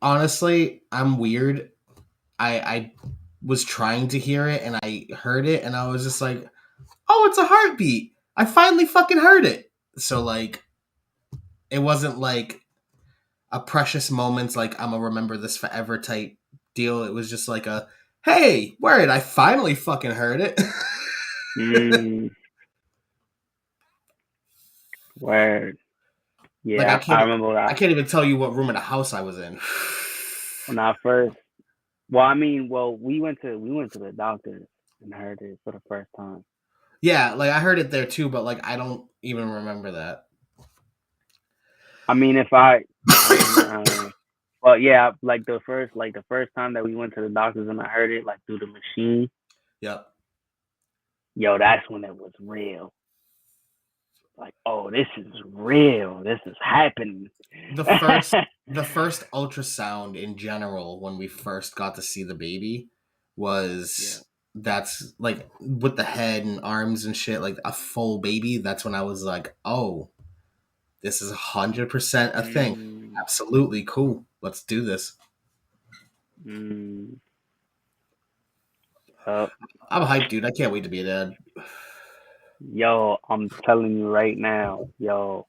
honestly, I'm weird. I was trying to hear it and I heard it and I was just like, oh, it's a heartbeat. I finally fucking heard it. So like, it wasn't like a precious moments like I'm gonna remember this forever type deal. It was just like a, hey, word, I finally fucking heard it. Word. Yeah, like I remember that. I can't even tell you what room of the house I was in. When I first, we went to the doctor and heard it for the first time. Yeah, like I heard it there too, but like I don't even remember that. I mean, well, yeah, like the first time that we went to the doctors and I heard it like through the machine. Yep. Yo, that's when it was real. Like, oh, this is real. This is happening. The first ultrasound in general, when we first got to see the baby, was that's like with the head and arms and shit, like a full baby. That's when I was like, oh, this is 100% a thing. Absolutely cool. Let's do this. I'm hyped, dude. I can't wait to be a dad. Yo, I'm telling you right now, yo.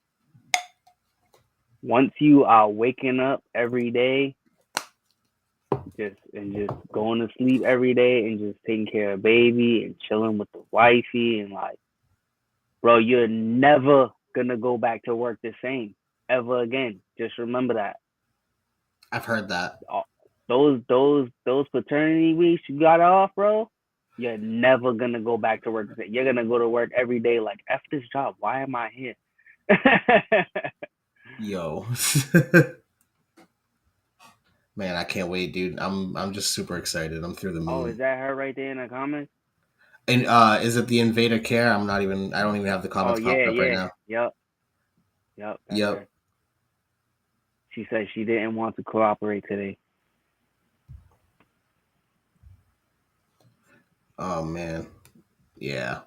Once you are waking up every day, just going to sleep every day and just taking care of baby and chilling with the wifey and like, bro, you're never gonna go back to work the same ever again. Just remember that. I've heard that. Those paternity weeks you got off, bro. You're never gonna go back to work. You're gonna go to work every day like F this job. Why am I here? Yo. Man, I can't wait, dude. I'm just super excited. I'm through the Oh, is moon. that her right there in the comments? And is it the Invader Care? I don't even have the Oh comments popped yeah, up right yeah. now. Yep, that's Yep. her. She said she didn't want to cooperate today. Oh man. Yeah.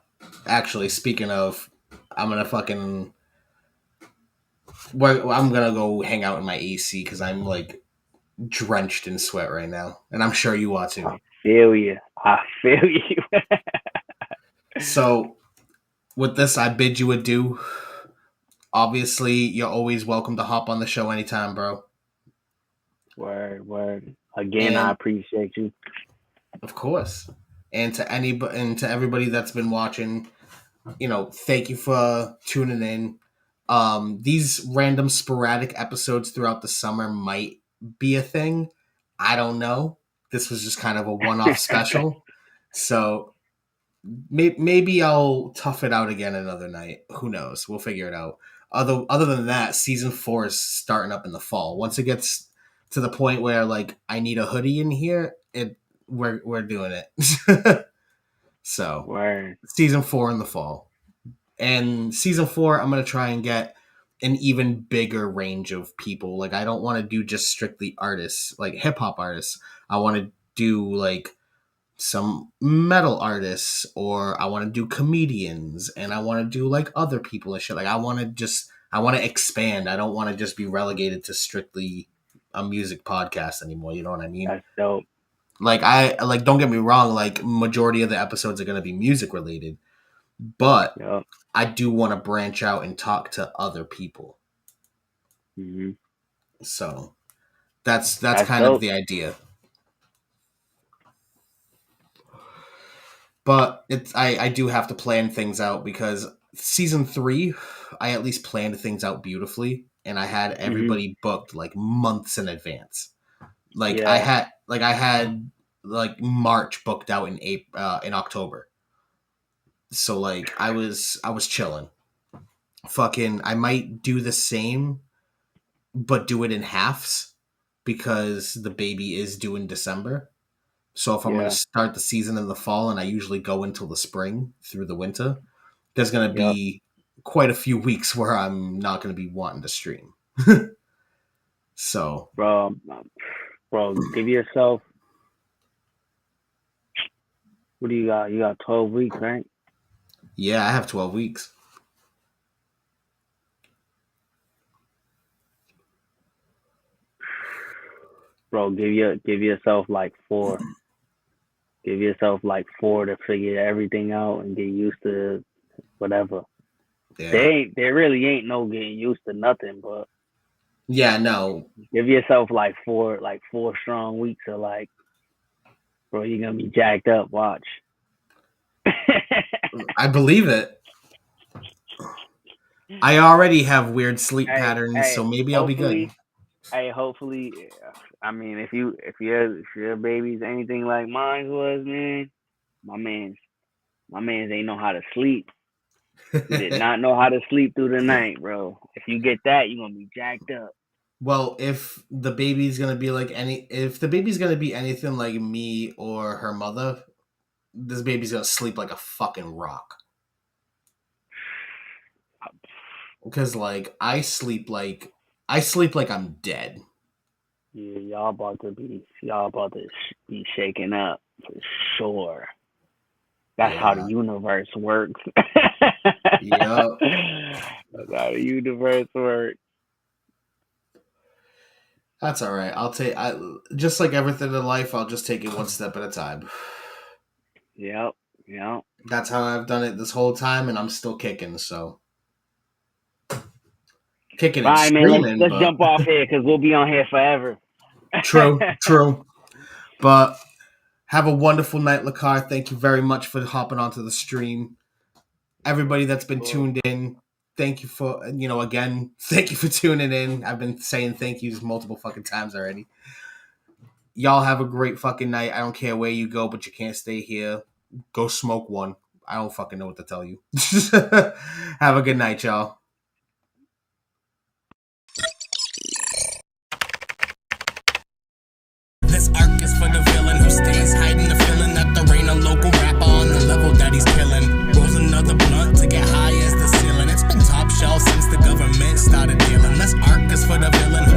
Actually, speaking of, I'm gonna fucking I'm gonna go hang out in my AC because I'm like drenched in sweat right now, and I'm sure you are too. I feel you. I feel you. So, with this, I bid you adieu. Obviously, you're always welcome to hop on the show anytime, bro. Word. Again, I And appreciate you. of course, and to everybody that's been watching, thank you for tuning in. These random sporadic episodes throughout the summer might be a thing. I don't know. This was just kind of a one-off special. So maybe I'll tough it out again another night. Who knows? We'll figure it out. Other than that, season 4 is starting up in the fall. Once it gets to the point where like I need a hoodie in here, we're doing it. So Word. season 4 in the fall. And season 4, I'm going to try and get an even bigger range of people. Like, I don't want to do just strictly artists, like hip hop artists. I want to do like some metal artists, or I want to do comedians, and I want to do like other people and shit. Like, I want to expand. I don't want to just be relegated to strictly a music podcast anymore. You know what I mean? That's dope. Like, don't get me wrong. Like, majority of the episodes are going to be music related, but Yep. I do want to branch out and talk to other people. Mm-hmm. So that's kind dope. of the idea. But I do have to plan things out because season 3, I at least planned things out beautifully, and I had everybody booked like months in advance. Like Yeah. I had March booked out in October. So like I was chilling. Fucking, I might do the same, but do it in halves because the baby is due in December. So if I'm going to start the season in the fall and I usually go until the spring through the winter, there's going to be quite a few weeks where I'm not going to be wanting to stream. So, bro, give yourself. What do you got? You got 12 weeks, right? Yeah, I have 12 weeks. Bro, give yourself like 4. Give yourself like 4 to figure everything out and get used to whatever. Yeah. There really ain't no getting used to nothing, but yeah, no. Give yourself like 4 strong weeks of like, bro, you're gonna be jacked up. Watch. I believe it. I already have weird sleep patterns, so maybe I'll be good. Hey, hopefully, I mean, if your baby's anything like mine was, man, my man's ain't know how to sleep. He did not know how to sleep through the night, bro. If you get that, you're gonna be jacked up. Well, if the baby's gonna be anything like me or her mother, this baby's gonna sleep like a fucking rock. Because like I sleep like I'm dead. Yeah, y'all about to be shaking up for sure. That's how the universe works. Yeah. That's how the universe works. That's all right. Just like everything in life, I'll just take it one step at a time. Yep. That's how I've done it this whole time, and I'm still kicking. So kicking and screaming. Man, let's jump off here because we'll be on here forever. True. But have a wonderful night, LaCar. Thank you very much for hopping onto the stream. Everybody that's been tuned in, thank you for, again, thank you for tuning in. I've been saying thank yous multiple fucking times already. Y'all have a great fucking night. I don't care where you go, but you can't stay here. Go smoke one. I don't fucking know what to tell you. Have a good night, y'all. This arc is for the villain who stays hiding the feeling that there ain't a local rapper on the level that he's killing. Rolls another blunt to get high as the ceiling. It's been top shelf since the government started dealing. This arc is for the villain